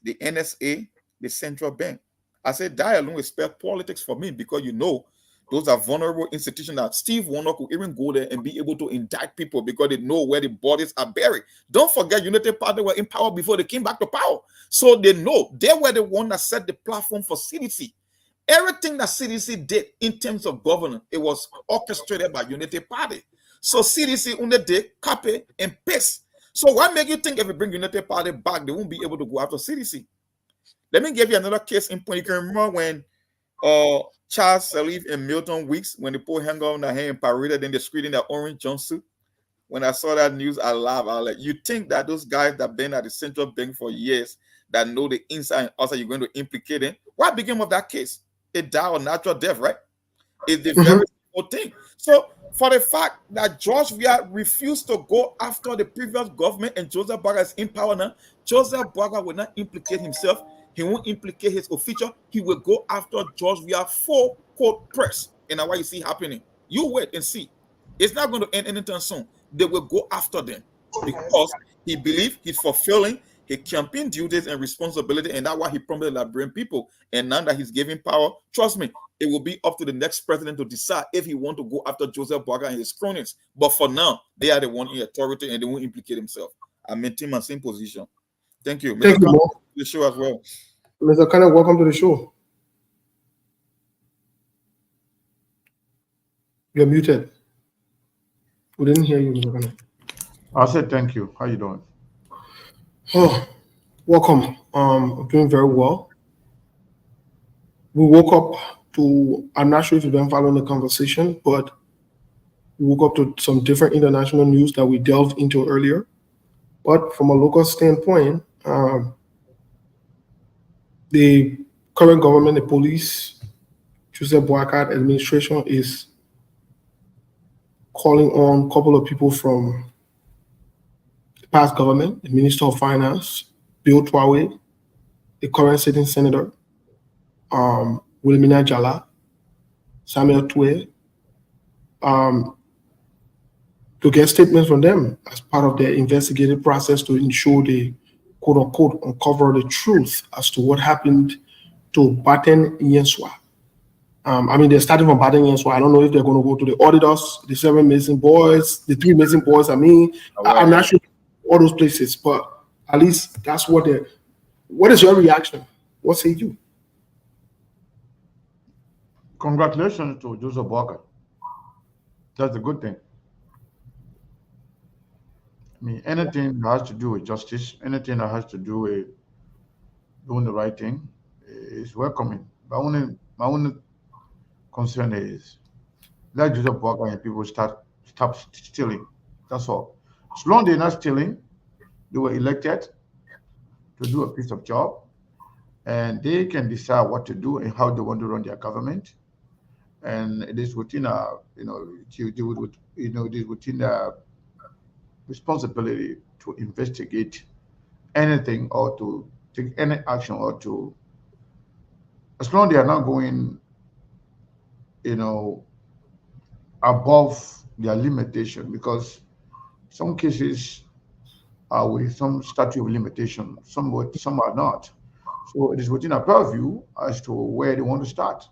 the NSA, the central bank. I said that alone is spell politics for me, because those are vulnerable institutions that Steve Warnock could even go there and be able to indict people because they know where the bodies are buried. Don't forget, Unity Party were in power before they came back to power. So they know they were the one that set the platform for CDC. Everything that CDC did in terms of governance, it was orchestrated by Unity Party. So CDC only did copy and paste. So what make you think if we bring Unity Party back, they won't be able to go after CDC? Let me give you another case in point. You can remember when Charles Sirleaf and Milton Weeks, when they put hang on their hand and paraded, then they screened in their orange jumpsuit. When I saw that news, I laughed. I was like, you think that those guys that been at the central bank for years, that know the inside and outside, you're going to implicate them? What became of that case? It died a natural death, right? It's the very simple thing. So for the fact that George Weah refused to go after the previous government and Joseph Boaga is in power now, Joseph Boaga will not implicate himself. He won't implicate his official. He will go after George Weah full court press. And that's what you see happening. You wait and see. It's not going to end anytime soon. They will go after them because he believes he's fulfilling his campaign duties and responsibility, and that's why he promised the Liberian people. And now that he's giving power, trust me, it will be up to the next president to decide if he wants to go after Joseph Boaga and his cronies. But for now, they are the one in authority and they won't implicate himself. I maintain my same position. Thank you. Thank you, Mark. The show as well. Mr. Kenneth, welcome to the show. You're muted. We didn't hear you, Mr. Kenneth. I said thank you. How you doing? Oh, welcome. I'm doing very well. We woke up to, I'm not sure if you've been following the conversation, but we woke up to some different international news that we delved into earlier. But from a local standpoint, the current government, the police, Joseph Boaga administration is calling on a couple of people from past government, the Minister of Finance, Bill Twawe, the current sitting senator, Wilmina Jala, Samuel Tue, to get statements from them as part of their investigative process to ensure they, quote unquote, uncover the truth as to what happened to Baten Yenswa. I mean, they're starting from Baten Yenswa. I don't know if they're going to go to the auditors, the 7 missing boys, the 3 missing boys. I mean, I'm not sure all those places, but at least that's what they're. What is your reaction? What say you? Congratulations to Joseph Walker. That's a good thing. I mean, anything that has to do with justice, anything that has to do with doing the right thing is welcoming. But my only concern is let Joseph Walker and people stop stealing. That's all. As long as they're not stealing, they were elected to do a piece of job, and they can decide what to do and how they want to run their government. And it is within it is within their responsibility to investigate anything or to take any action or to, as long as they are not going, above their limitation, because some cases are with some statute of limitation, some are not. So it is within our purview as to where they want to start.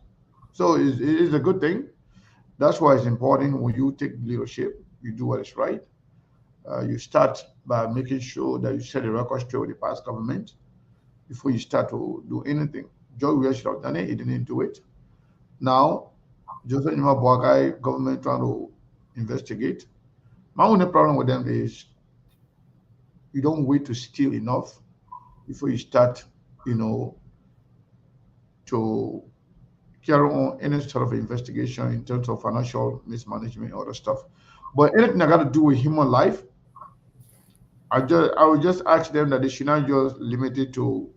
So it is a good thing. That's why it's important when you take leadership, you do what is right. You start by making sure that you set a record straight with the past government before you start to do anything. George Weah should have done it. He didn't do it. Now, Joseph Nima Boakai government trying to investigate. My only problem with them is you don't wait to steal enough before you start, to carry on any sort of investigation in terms of financial mismanagement or other stuff. But anything that got to do with human life, I would just ask them that they should not just limit it to,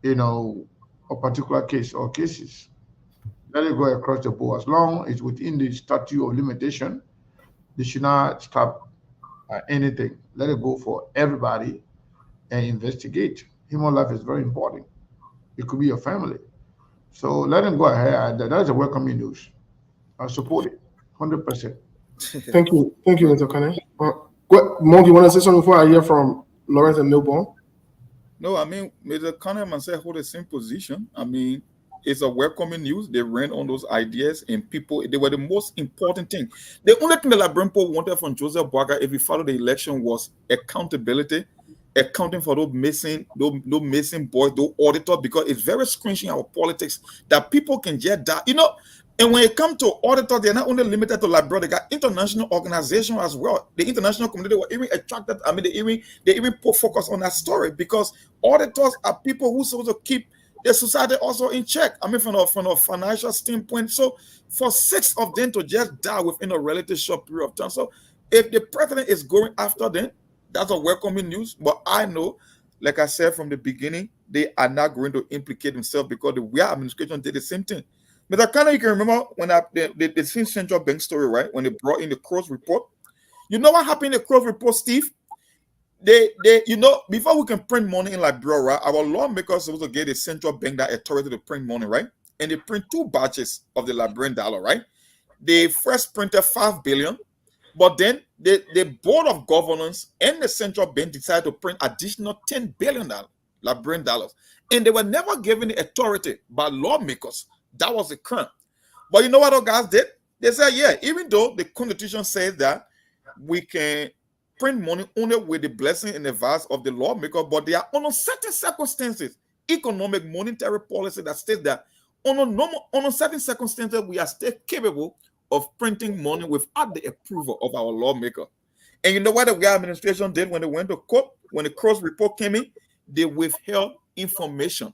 a particular case or cases. Let it go across the board. As long as it's within the statute of limitation, they should not stop anything. Let it go for everybody and investigate. Human life is very important. It could be your family. So let them go ahead. That's a welcoming news. I support it 100%. Thank you, Mr. Kane. Monk, you want to say something before I hear from Lawrence and Milburn? No, I mean, Mr. Kahneman said hold the same position. I mean, it's a welcoming news. They ran on those ideas and people, they were the most important thing. The only thing the Liberian people wanted from Joseph Boakai, if he followed the election, was accountability, accounting for those missing boys, those auditors, because it's very strange in our politics that people can just die. And when it comes to auditors, they're not only limited to Liberia, they got international organizations as well. The international community were even attracted. I mean, they even put focus on that story because auditors are people who supposed to keep the society also in check. I mean, from a financial standpoint. So for 6 of them to just die within a relatively short period of time. So if the president is going after them, that's a welcoming news. But I know, like I said from the beginning, they are not going to implicate themselves because the Weah administration did the same thing. But you can remember when the central bank story, right? When they brought in the Cross report. You know what happened in the Cross report, Steve? They before we can print money in Liberia, right? Our lawmakers supposed to get the central bank that authority to print money, right? And they print 2 batches of the Liberian dollar, right? They first printed 5 billion, but then the board of governors and the central bank decided to print additional 10 billion Liberian dollars, and they were never given the authority by lawmakers. That was the crime. But you know what those guys did? They said, yeah, even though the Constitution says that we can print money only with the blessing and advice of the lawmaker, but there are under certain circumstances, economic monetary policy that states that under certain circumstances, we are still capable of printing money without the approval of our lawmaker. And you know what the Weah administration did when they went to court? When the Cross report came in, they withheld information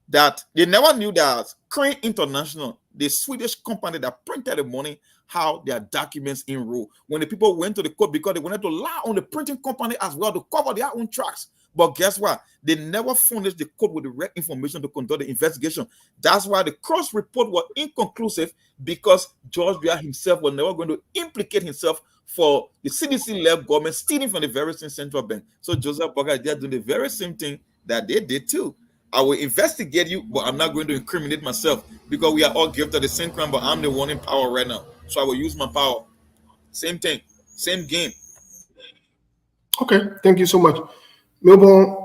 that they never knew that Crane International, the Swedish company that printed the money, how their documents enroll. When the people went to the court because they wanted to lie on the printing company as well to cover their own tracks. But guess what? They never furnished the court with the right information to conduct the investigation. That's why the Cross report was inconclusive, because George Weah himself was never going to implicate himself for the CDC-led government stealing from the very same central bank. So Joseph Boga, they are doing the very same thing that they did too. I will investigate you, but I'm not going to incriminate myself because we are all guilty of the same crime, but I'm the one in power right now. So I will use my power. Same thing, same game. Okay, thank you so much. Melbourne,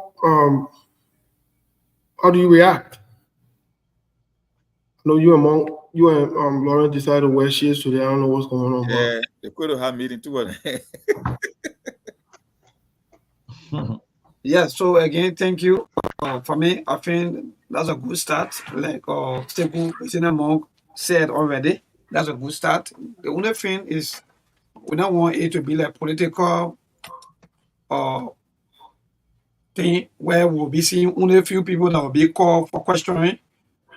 how do you react? I know you and Lauren decided where she is today. I don't know what's going on. Yeah, they could have had meeting too. Yeah, so again, thank you. For me, I think that's a good start. Like Stable Monk said already, that's a good start. The only thing is we don't want it to be like political thing where we'll be seeing only a few people that will be called for questioning,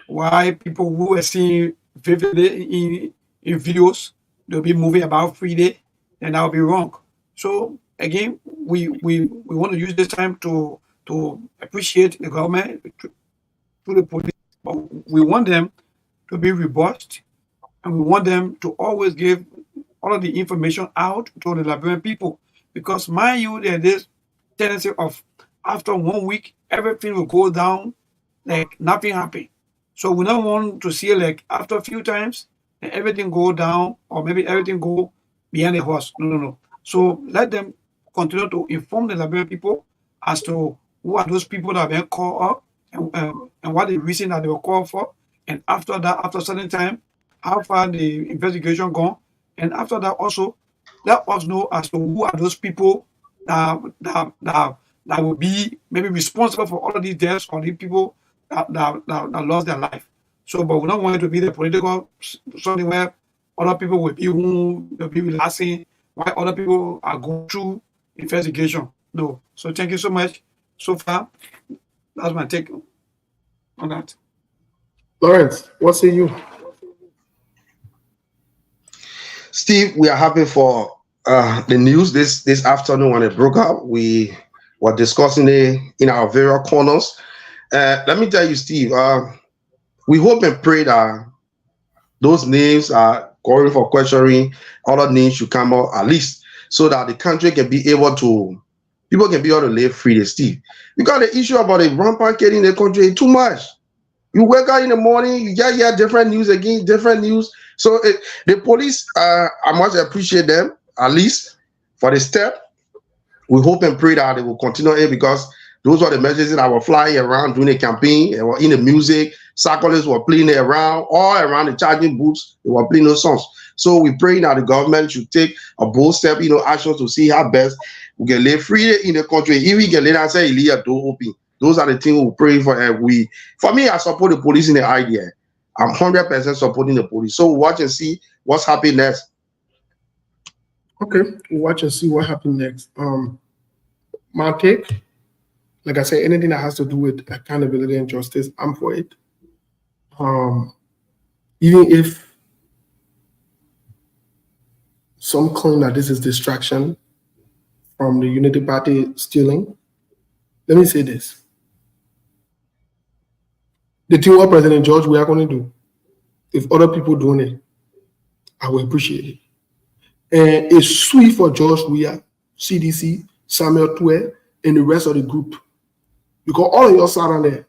why people who are seeing vividly in videos, they'll be moving about freely, and that will be wrong. So again, we want to use this time to appreciate the government to the police, but we want them to be robust, and we want them to always give all of the information out to the Liberian people. Because mind you, there's this tendency of after 1 week, everything will go down like nothing happened. So we don't want to see like after a few times and everything go down or maybe everything go behind the horse. No. So let them continue to inform the Liberian people as to who are those people that have been called up and what the reason that they were called for. And after that, after a certain time, how far the investigation gone. And after that also, let us know as to who are those people that will be maybe responsible for all of these deaths or the people that lost their life. So, but we don't want it to be the political something where other people will be relaxing while other people are going through investigation. No. So thank you so much. So far, that's my take on that. Lawrence, what say you? Steve, we are happy for the news this afternoon when it broke up. We were discussing it in our various corners. Let me tell you, Steve, we hope and pray that those names are calling for questioning, other names should come out at least so that the country can be able to, people can be able to live freely, Steve. Because the issue about the rampant killing in the country is too much. You wake up in the morning, you get different news again, different news. So the police, I must appreciate them, at least for the step. We hope and pray that they will continue it because those were the messages that were flying around during the campaign. They were in the music. Cyclists were playing it around, all around the charging booths. They were playing those songs. So we pray that the government should take a bold step, actions to see how best we can live free in the country. If we can let us say, door open. Those are the things we pray for. For me, I support the police in the idea. I'm 100% supporting the police. So watch and see what's happening next. Okay, we'll watch and see what happens next. My take, like I said, anything that has to do with accountability and justice, I'm for it. Even if some claim that this is distraction from the Unity Party stealing, let me say this. The thing what President George we are going to do, if other people doing it, I will appreciate it. And it's sweet for George Weah, CDC, Samuel Tue, and the rest of the group. Because all of y'all sat on there.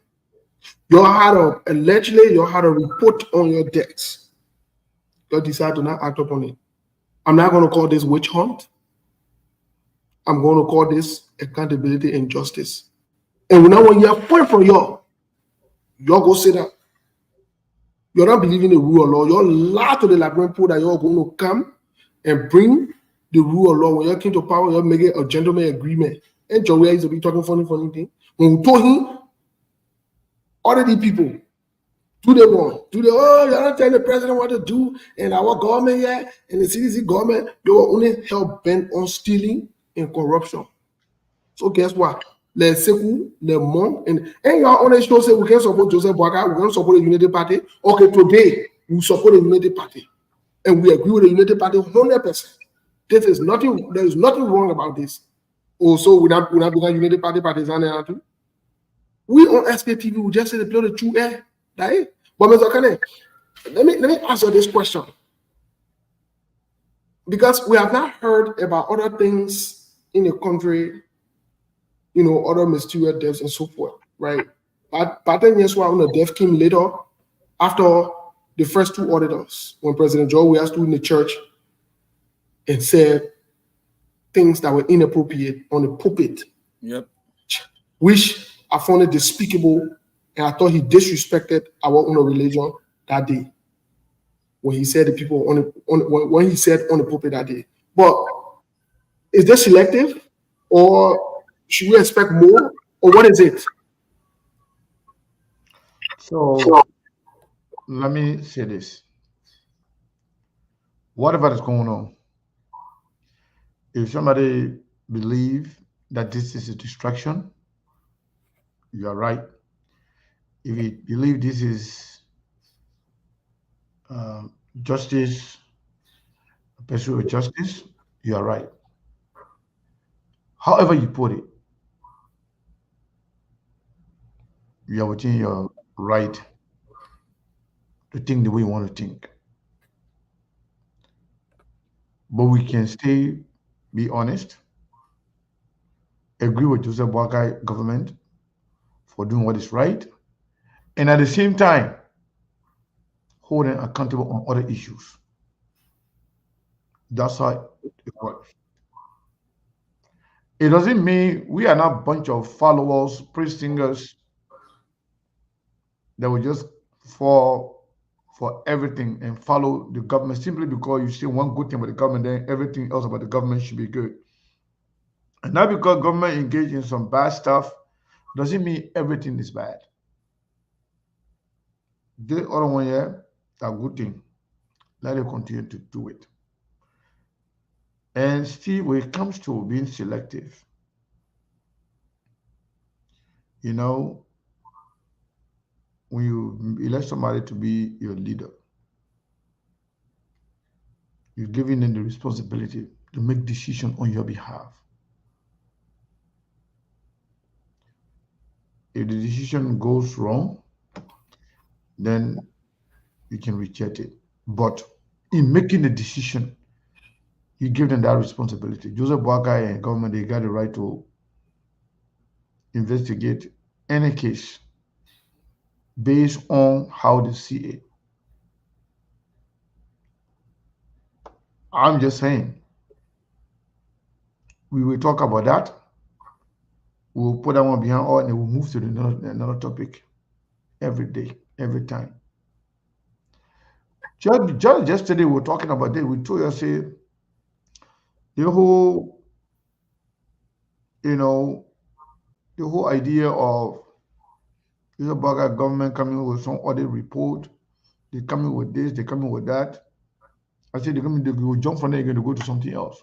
Allegedly, you had a report on your debts. You decide to not act upon it. I'm not going to call this witch hunt. I'm going to call this accountability and justice. And when you have point from y'all go say that. You're not believing the rule of law. You're lie to the Liberian people that you're going to come and bring the rule of law. When you came to power, you're making a gentleman agreement. And John Weah used to be talking funny thing. When we told him, all of these people, you're not telling the president what to do, and our government and the CDC government, they were only hell bent on stealing and corruption. So guess what? Let's say and your honest show say we can support Joseph Boakai, we can support the Unity Party. Okay, today we support the Unity Party. And we agree with the Unity Party 100%. There is nothing wrong about this. Also, we're not become Unity Party partisan. We on SKTV, we just say the play the true air. Right? But Mr. Kane, let me answer this question. because we have not heard about other things in the country, other mysterious deaths and so forth, right? But then yes, when the death came later after the first two auditors, when President Joe Weah stood in the church and said things that were inappropriate on the pulpit, Yep. which I found it despicable, and I thought he disrespected our own religion that day when he said the people when he said on the pulpit that day. But is this selective, or should we expect more, or what is it? So let me say this. Whatever is going on, if somebody believe that this is a distraction, you are right. If you believe this is justice, pursuit of justice, you are right. However you put it, you are within your right to think the way you want to think. But we can still be honest, agree with Joseph Boakai government for doing what is right, and at the same time, hold them accountable on other issues. That's how it works. It doesn't mean we are not a bunch of followers, praise singers that will just fall for everything and follow the government simply because you say one good thing about the government, then everything else about the government should be good. And not because government engaged in some bad stuff doesn't mean everything is bad. The other one here, a good thing. Let it continue to do it. And Steve, when it comes to being selective, when you elect somebody to be your leader, you're giving them the responsibility to make decisions on your behalf. If the decision goes wrong, then you can reject it. But in making the decision, you give them that responsibility. Joseph Boakai and government, they got the right to investigate any case based on how they see it. I'm just saying, we will talk about that. We'll put that one behind all and we'll move to another topic every day, every time. Just yesterday, we were talking about this. We told you, say, the whole, the whole idea of this about government coming with some audit report, they coming with this, they coming with that. I said they will jump from there, you're going to go to something else,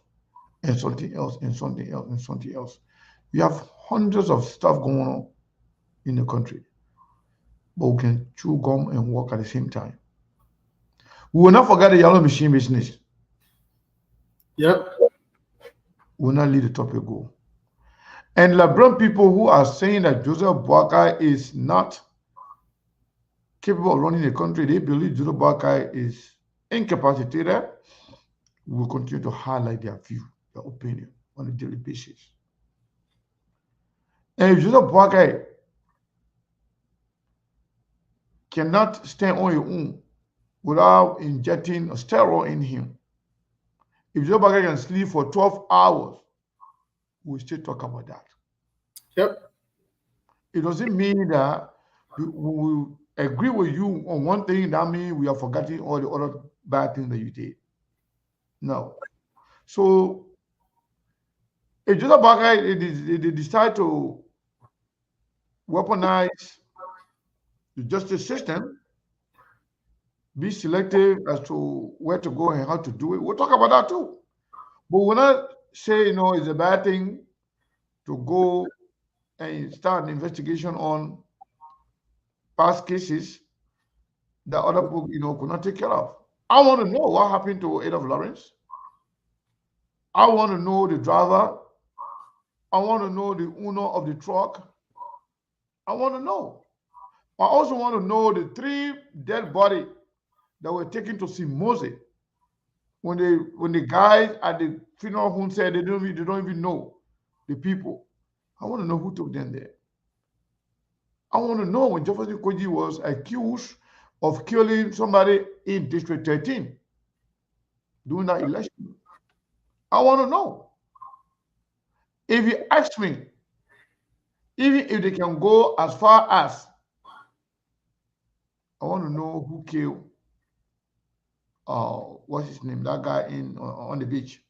and something else, and something else, and something else. We have hundreds of stuff going on in the country, but we can chew gum and walk at the same time. We will not forget the yellow machine business. Yep. We will not let the topic go. And Liberian people who are saying that Joseph Boakai is not capable of running the country, they believe Joseph Boakai is incapacitated, we will continue to highlight their view, their opinion on a daily basis. And if Joseph Boakai cannot stand on his own without injecting a steroid in him, if Joseph Boakai can sleep for 12 hours, we'll still talk about that. Yep. It doesn't mean that we will agree with you on one thing, that means we are forgetting all the other bad things that you did. No. So if Joseph Boakai they decide to weaponize the justice system, be selective as to where to go and how to do it, we'll talk about that too. But we'll not say, it's a bad thing to go and start an investigation on past cases that other people, could not take care of. I want to know what happened to Adolph Lawrence. I want to know the driver. I want to know the owner of the truck. I want to know. I also want to know the 3 dead bodies that were taken to see Moses when the guys at the funeral home said they don't even know the people, I want to know who took them there. I want to know when Jefferson Koji was accused of killing somebody in District 13 during that election. I want to know. If you ask me, even if they can go as far as, I want to know who killed, what's his name? That guy on the beach.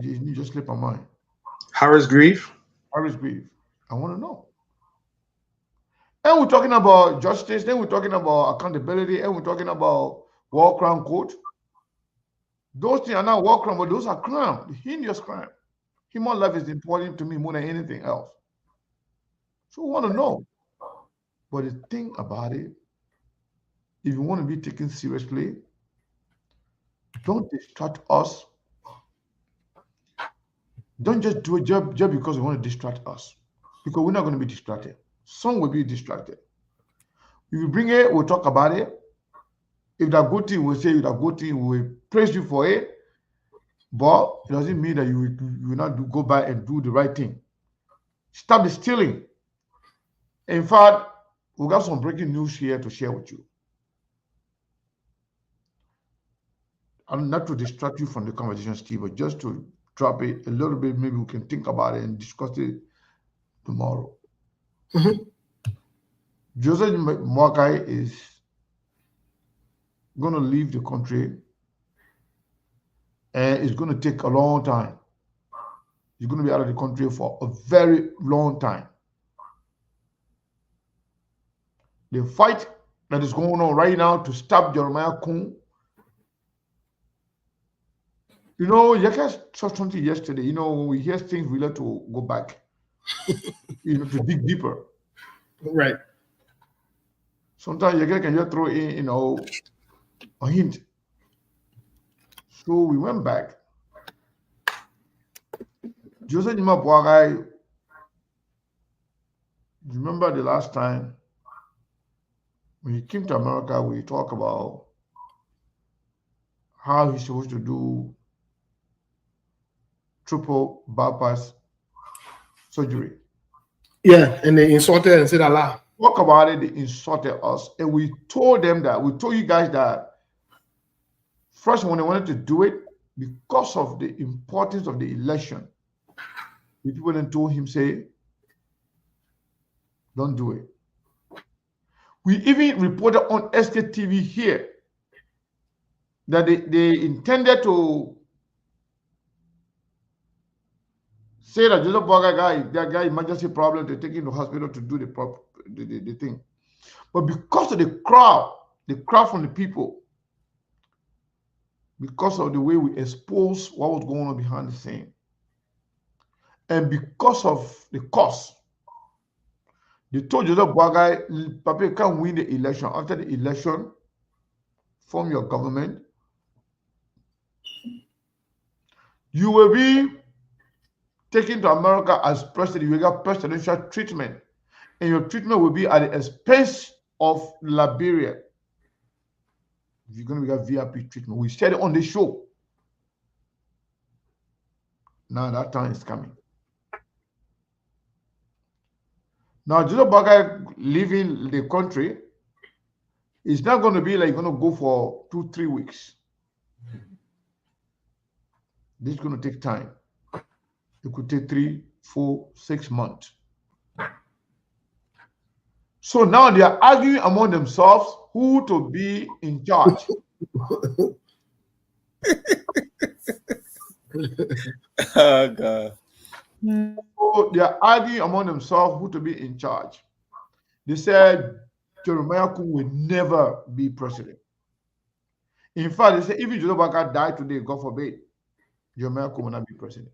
You just slipped my mind. Harris Grieve. Harris Grieve. I want to know. And we're talking about justice, then we're talking about accountability, and we're talking about war crime code. Those things are not war crime, but those are crime, the heinous crime. Human life is important to me more than anything else. So we want to know. But the thing about it, if you want to be taken seriously, don't distract us. Don't just do it just because you want to distract us. Because we're not going to be distracted. Some will be distracted. If you bring it, we'll talk about it. If that good thing, we'll say that good thing, we'll praise you for it. But it doesn't mean that you will not go back and do the right thing. Stop the stealing. In fact, we got some breaking news here to share with you. And not to distract you from the conversation, Steve, but just to drop it a little bit. Maybe we can think about it and discuss it tomorrow. Joseph Mwakai is going to leave the country, and it's going to take a long time. He's going to be out of the country for a very long time. The fight that is going on right now to stop Jeremiah Kun. You know, Yaka saw something yesterday. You know, when we hear things, we like to go back, to dig deeper. Right. Sometimes Yaka can just throw in, a hint. So we went back. Joseph Nima Bwagai, remember the last time when he came to America, we talked about how he's supposed to do triple bypass surgery. Yeah, and they insulted and said Allah. Talk about it, they insulted us. And we told you guys that first when they wanted to do it, because of the importance of the election, the people then told him, say, don't do it. We even reported on SKTV here that they intended to say that Joseph Boga that guy emergency problem, to take him to hospital to do the thing. But because of the crowd from the people, because of the way we expose what was going on behind the scene, and because of the cost, they told Joseph Boga, Papa, you can't win the election. After the election, form your government. You will be taken to America as president. You will get presidential treatment, and your treatment will be at the expense of Liberia. You're going to get VIP treatment. We said it on the show. Now that time is coming. Now, Joseph Boga leaving the country is not going to be like going to go for 2-3 weeks. This is going to take time. It could take 3, 4, 6 months. So now they are arguing among themselves who to be in charge. Oh, God. So they are arguing among themselves who to be in charge. They said Jeremiah Kun will never be president. In fact, they said if Joseph Boga died today, God forbid, Jeremiah Kun will not be president.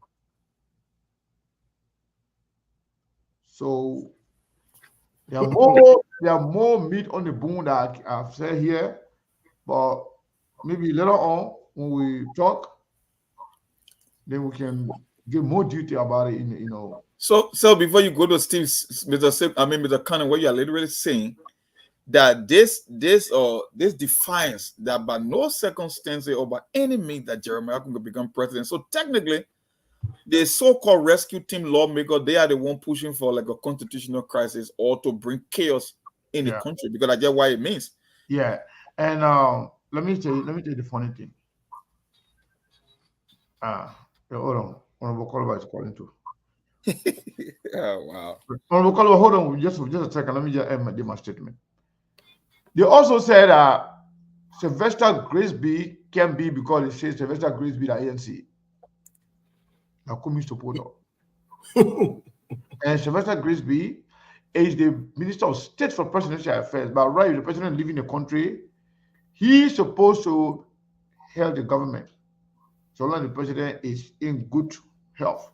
So there are more meat on the bone that I've said here, but maybe later on when we talk, then we can give more detail about it. So before you go to Steve, Mr. Cannon, what you are literally saying that this defines that by no circumstance or by any means that Jeremiah can become president. So technically, the so-called rescue team lawmaker, they are the one pushing for like a constitutional crisis or to bring chaos in the country, because I get what it means. Yeah, and let me tell you the funny thing. Hold on, Honorable Kolba is calling too. Oh wow. Honorable Kolba, hold on just a second. Let me just end my statement. They also said Sylvester Grisby can be, because it says Sylvester Grisby the ANC. Now come support. And Sylvester Grisby is the Minister of State for Presidential Affairs. But right, the president leaving the country, he's supposed to help the government so long the president is in good health.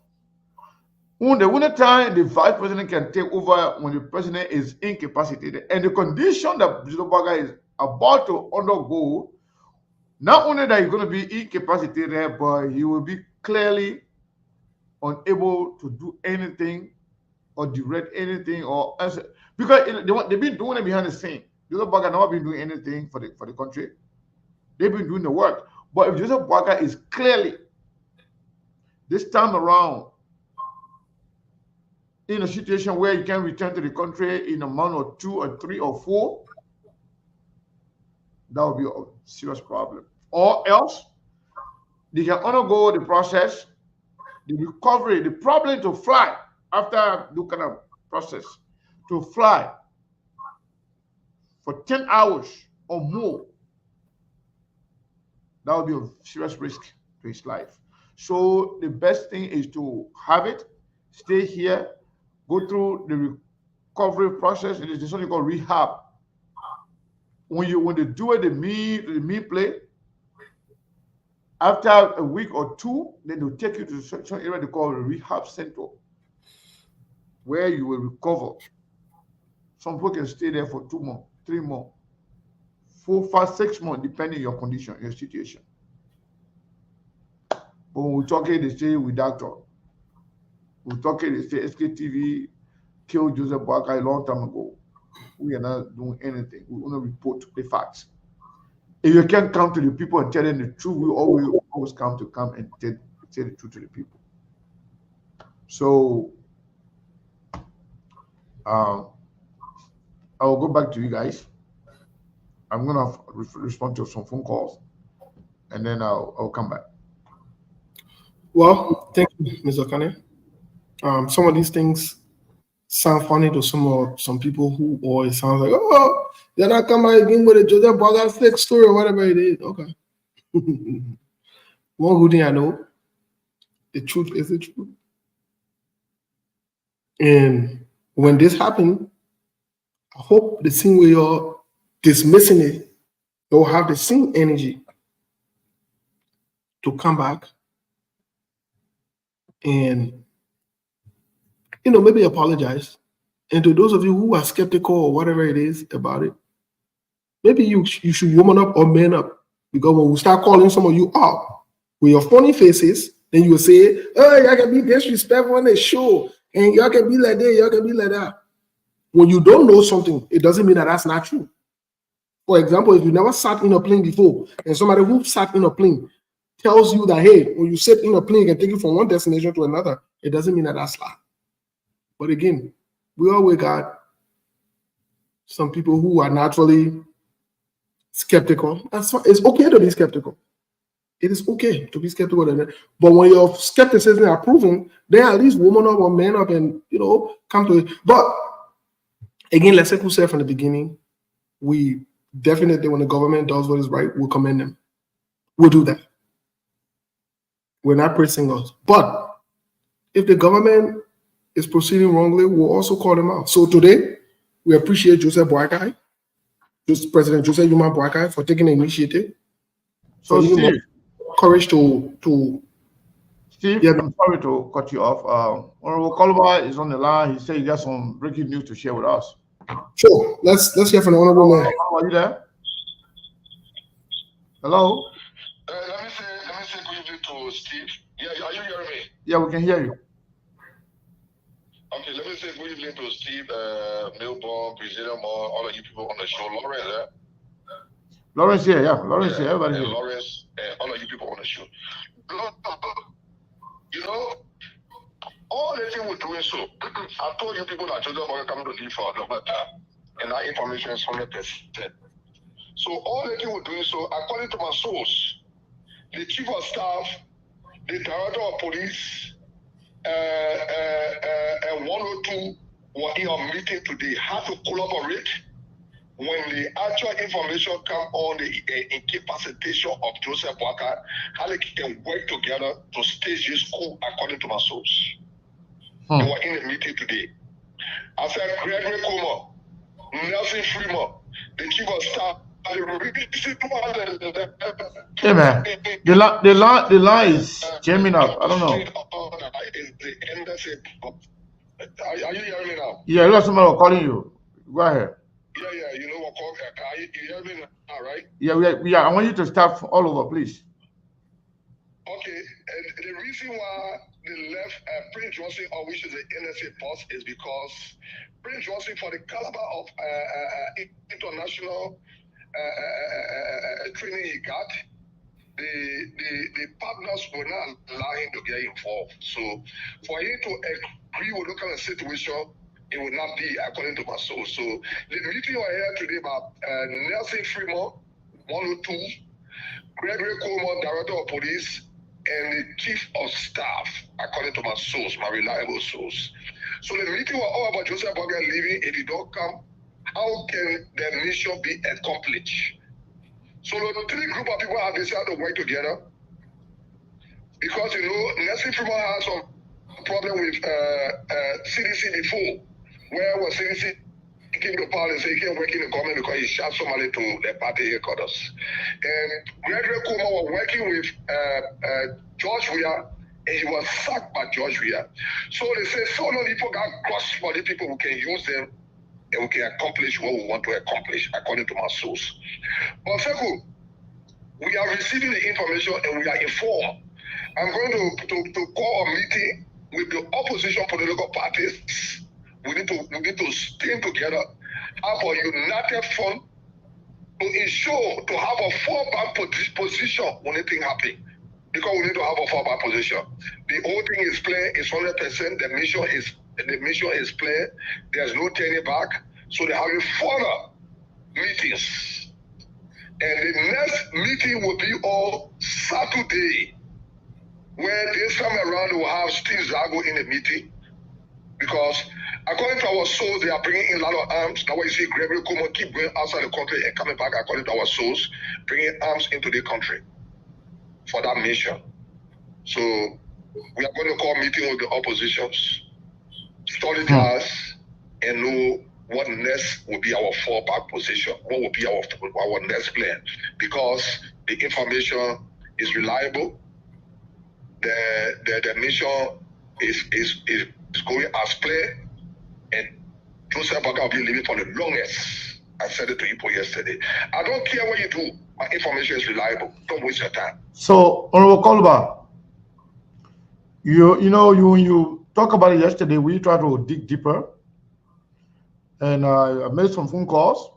When the winter time, the vice president can take over when the president is incapacitated. And the condition that Joseph Baga is about to undergo, not only that he's going to be incapacitated, but he will be clearly unable to do anything or direct anything, or answer, because they've been doing it behind the scene. Joseph Baga never been doing anything for the country. They've been doing the work. But if Joseph Baga is clearly this time around in a situation where you can return to the country in a month or 2 or 3 or 4, that would be a serious problem. Or else they can undergo the process, the recovery, the problem to fly after the kind of process, to fly for 10 hours or more. That would be a serious risk to his life. So the best thing is to have it, stay here, go through the recovery process. It is something called rehab. When they do it, the me play, after a week or 2, then they'll take you to some area they call a rehab center, where you will recover. Some people can stay there for 2 months, 3 months, 4, 5, 6 months, depending on your condition, your situation. But when we talk here, they say we doctor. We talk here, they say SKTV killed Joseph Boakai a long time ago. We are not doing anything. We want to report the facts. If you can't come to the people and tell them the truth, we always come and say the truth to the people. So I will go back to you guys. I'm gonna respond to some phone calls, and then I'll come back. Well, thank you, Mr. Kane. Some of these things sound funny to some people who, or it sounds like, oh, they're not coming again with a Joseph Boga fake story or whatever it is. Okay. One good thing I know, the truth is the truth. And when this happened, I hope the same way you're dismissing it, you'll have the same energy to come back and, maybe apologize. And to those of you who are skeptical or whatever it is about it, maybe you should woman up or man up. Because when we start calling some of you out with your funny faces, then you will say, oh, y'all can be disrespectful on the show, and y'all can be like that, y'all can be like that. When you don't know something, it doesn't mean that that's not true. For example, if you never sat in a plane before, and somebody who sat in a plane tells you that, hey, when you sit in a plane, it can take you from one destination to another, it doesn't mean that that's lie. But again, we always got some people who are naturally skeptical. That's fine. It's okay to be skeptical. It is okay to be skeptical. But when your skepticism are proven, then at least woman up or man up and, come to it. But again, let's say who said from the beginning, we definitely, when the government does what is right, we'll commend them. We'll do that. We're not praising us. But if the government is proceeding wrongly, we'll also call them out. So today, we appreciate Joseph Boakai, President Joseph Yuma Boakai, for taking the initiative. So Steve, courage to Steve, yeah. I'm sorry to cut you off. Honorable Kolba is on the line. He said he got some breaking news to share with us. Sure. Let's hear from the honorable man. Are you there? Hello? Let me say good evening to Steve. Yeah, are you hearing me? Yeah, we can hear you. Okay, let me me say good evening to Steve, Bong, Brazilian, all of you people on the show. Lawrence, Lawrence here, yeah. Lawrence here, everybody and here. Lawrence, and all of you people on the show. You know, all the thing we're doing so, I told you people that Joseph Bong coming to leave for a longer time, and that information is 100%. So all the thing we're doing so, according to my source, the chief of staff, the director of police, and 102 were in a meeting today, how to collaborate when the actual information come on the incapacitation of Joseph Walker, how they can work together to stage this coup according to my source. They were in a meeting today. I said Gregory Kuma, Nelson Freeman, the chief of staff. Hey man, the line is jamming up. I don't know. Are you hearing me now? Yeah, lots of somebody calling you. Go ahead. Yeah, you know what call? You hear me now, right? Yeah. I want you to start all over, please. Okay, and the reason why they left Prince Johnson, or which is the NSA boss, is because Prince Johnson, for the caliber of international training he got, the partners were not allowing him to get involved. So for him to agree with the kind of situation, it would not be according to my source. So the meeting we're here today about Nelson Freeman, 102, Gregory Coleman, Director of Police, and the Chief of Staff, according to my source, my reliable source. So the meeting was all about Joseph Boga leaving. If he don't come, how can the mission be accomplished? So the three group of people have decided to work together because, Nelson Freeman has some problem with CDC before, where was CDC came to power and said he can't work in the government because he shot somebody to the party headquarters. And Gregory Kuma was working with George Weah, and he was sacked by George Weah. So they say so many people got crossed for the people who can use them and we can accomplish what we want to accomplish according to my source. But second, we are receiving the information and we are informed. I'm going to call a meeting with the opposition political parties. We need to stand together, have a united front to ensure to have a fallback position when anything happens. Because we need to have a fallback position. The whole thing is clear. It's 100%. The mission is clear. There's no turning back. So they're having further meetings. And the next meeting will be on Saturday, where this time around we'll have Steve Zago in the meeting. Because according to our source, they are bringing in a lot of arms. Now you see Gregory Como keep going outside the country and coming back according to our source, bringing arms into the country for that mission. So we are going to call a meeting with the oppositions, study theirs, and know what next will be our fallback position, what will be our next plan. Because the information is reliable, the mission is going as planned, and Joseph Boga will be living for the longest. I said it to you yesterday. I don't care what you do. My information is reliable. Don't waste your time. So, Honorable Kolba, when you talk about it yesterday, we try to dig deeper, and I made some phone calls,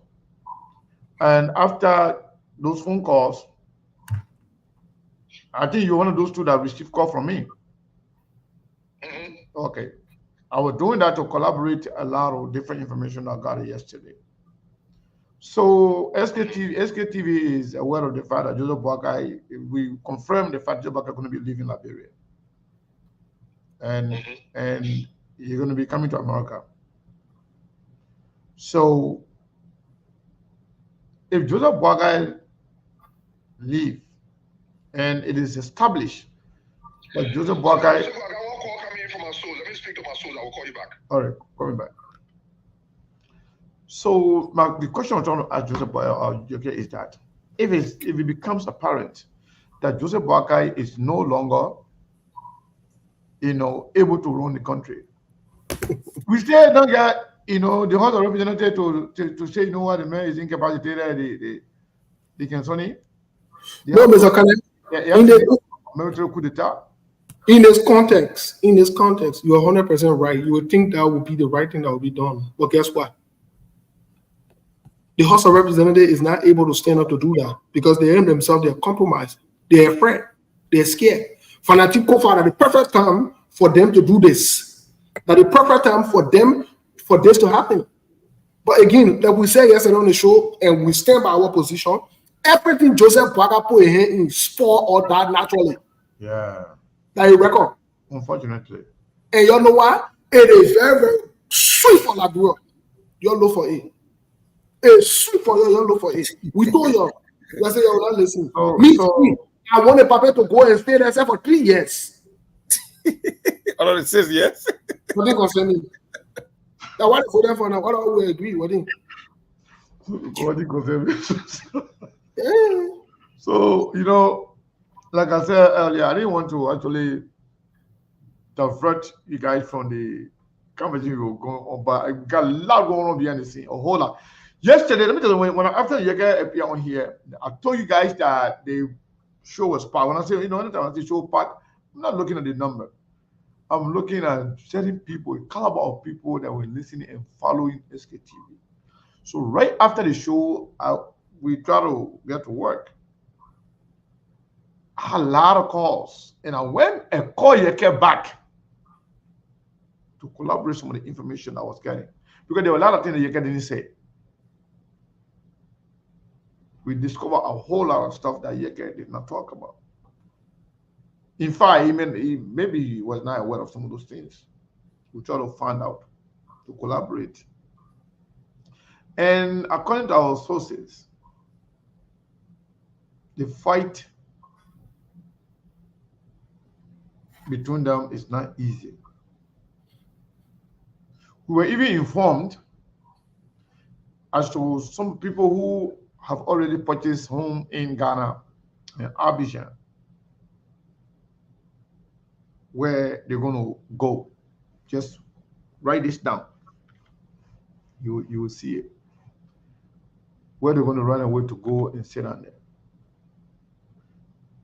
and after those phone calls, I think you're one of those two that received call from me. Mm-hmm. Okay. I was doing that to collaborate a lot of different information I got yesterday. So SKTV is aware of the fact that Joseph Boakai, we confirmed the fact Joseph Boakai is going to be leaving Liberia. And he's going to be coming to America. So if Joseph Boakai leave and it is established that Joseph Boakai... Let me speak to my source. I will call you back. All right, call me back. So the question I'm trying to ask Joseph Boakai is that if it becomes apparent that Joseph Boakai is no longer, able to run the country, we still don't get, the House of Representatives to say, what, the man is incapacitated, they can Sonny. No, Mr. Kane. Military coup d'etat. In this context, you're 100% right. You would think that would be the right thing that would be done. But guess what? The House of Representatives is not able to stand up to do that because they themselves, they're compromised. They're afraid. They're scared. Fanatic Kofa, the perfect time for them to do this. That the perfect time for this to happen. But again, like we said yesterday on the show, and we stand by our position, everything Joseph Boakai put in sport or that naturally. Yeah. That you record. Unfortunately. And you know what? It is very, very sweet for Liberia. You look for it. It's sweet for you look for it. We told you. You say you're not listening. I want a papa to go and stay there for 3 years. Although it says yes. What concern me? Now what for them for now? What do we agree? What do So, you know, like I said earlier, I didn't want to actually divert you guys from the conversation we were going on, but I got a lot going on behind the scene, a whole lot. Yesterday, let me tell you, when after you get appear on here, I told you guys that the show was part. When I say, you know, anytime I say show part, I'm not looking at the number. I'm looking at certain people, a caliber of people that were listening and following SKTV. So right after the show, we try to get to work. I had a lot of calls, and I went and called Yeke back to collaborate some of the information I was getting, because there were a lot of things that Yeke didn't say. We discovered a whole lot of stuff that Yeke did not talk about. In fact, maybe he was not aware of some of those things. We try to find out, to collaborate. And according to our sources, the fight between them is not easy. We were even informed as to some people who have already purchased home in Ghana, in Abidjan, where they're going to go. Just write this down. You will see it. Where they're going to run away to go and sit down there.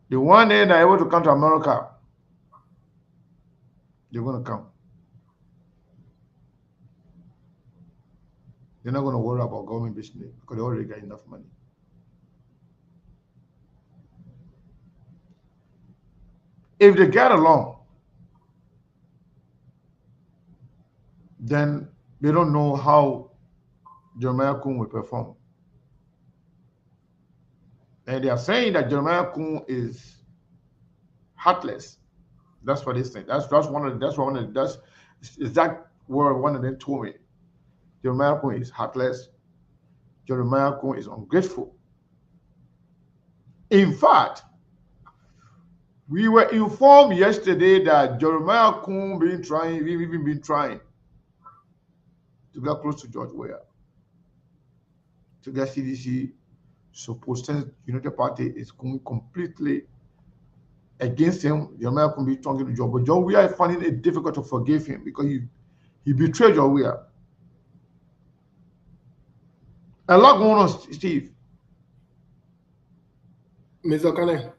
The one day they're able to come to America, they're going to come. They're not going to worry about government business because they already got enough money. If they get along, then they don't know how Jeremiah Kun will perform. And they are saying that Jeremiah Kun is heartless. That's what they say. That's exact word one of them told me. Jeremiah Kun is heartless. Jeremiah Kun is ungrateful. In fact, we were informed yesterday that Jeremiah Kun been trying to get close to George Weah, to get CDC supposed United Party is going completely against him. Jeremiah Kun be talking to George, but George Weah is finding it difficult to forgive him because he betrayed George Weah. A lot going on, Steve. Mr. Kane.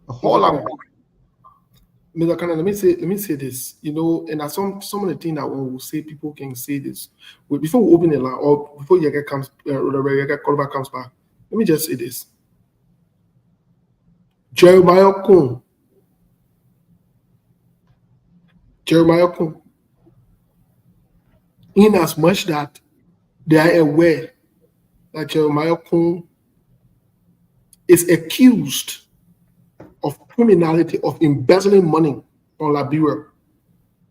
A whole lot. Mr. Kane, let me say this. You know, and some of the things that when we say, people can say this. Before we open the line, or before Yeke comes, Yeke comes back, let me just say this. Jeremiah Kun, in as much that they are aware that Jeremiah Kun is accused of criminality, of embezzling money from Liberia,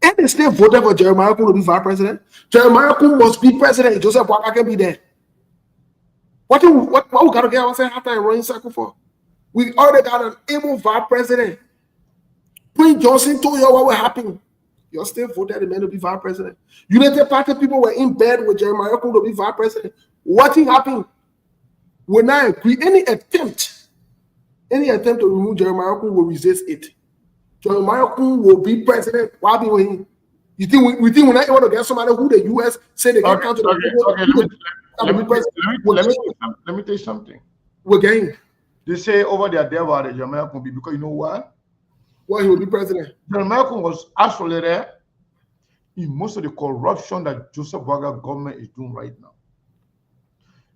and they still voted for Jeremiah Kun to be vice president. Jeremiah Kun must be president. Joseph Boakai can be there. What we got to get ourselves after a running cycle for? We already got an able vice president. Prince Johnson told you what will happen. You still voted the man to be vice president. United Party people were in bed with Jeremiah Kun to be vice president. What happened? When I agree, any attempt to remove Jeremiah Kun will resist it. Jeremiah Kun will be president. Why be with him? You think we think we're not able to get somebody who the US say they can't come to the Let me tell you something. We're getting. They say over there, because you know what? Well, he will be president. Jeremiah was isolated in most of the corruption that Joseph Boaga government is doing right now.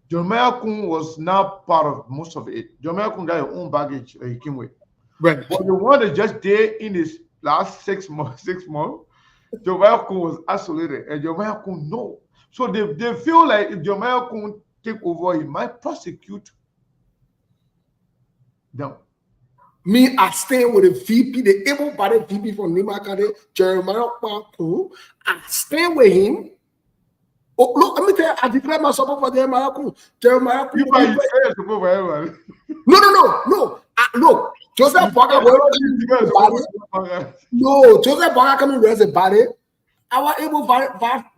Jeremiah was not part of most of it. Jeremiah got his own baggage that he came with. Right. But the one that just did in his last 6 months, Jeremiah was isolated, and Jeremiah no. So they feel like if Jeremiah take over, he might prosecute them. Me, I stand with the VP, the able-bodied VP from Lima County, Jeremiah Kun. I stand with him. Oh, look, let me tell you, I declare my support for Jeremiah Kun. Jeremiah Kun. No. Look, Joseph Boaga Joseph Boaga coming raise a body. Our able vice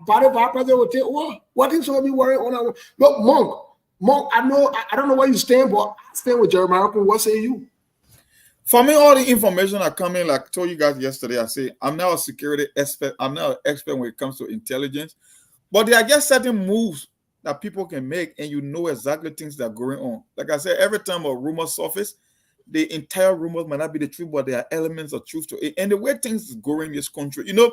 president will take over. What is going to be worrying on? Look, Monk, I don't know where you stand, but I stand with Jeremiah Kun. What say you? For me, all the information are coming, like I told you guys yesterday, I say, I'm now a security expert. I'm now an expert when it comes to intelligence. But there are just certain moves that people can make, and you know exactly things that are going on. Like I said, every time a rumor surfaces, the entire rumors might not be the truth, but there are elements of truth to it. And the way things is going in this country, you know,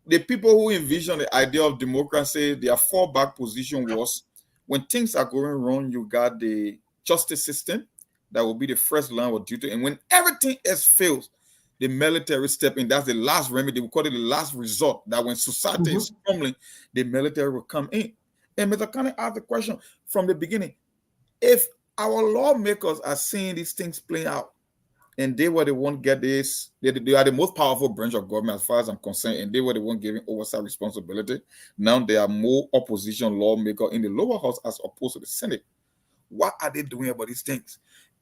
the people who envision the idea of democracy, their fallback position was when things are going wrong, you got the justice system that will be the first line of duty. And when everything else fails, the military step in. That's the last remedy. We call it the last resort. That when society is crumbling, the military will come in. And Mr. Kane asked the question from the beginning: if our lawmakers are seeing these things playing out, and they were the one get this, they are the most powerful branch of government as far as I'm concerned, and they were the one giving oversight responsibility. Now there are more opposition lawmakers in the lower house as opposed to the Senate. What are they doing about these things?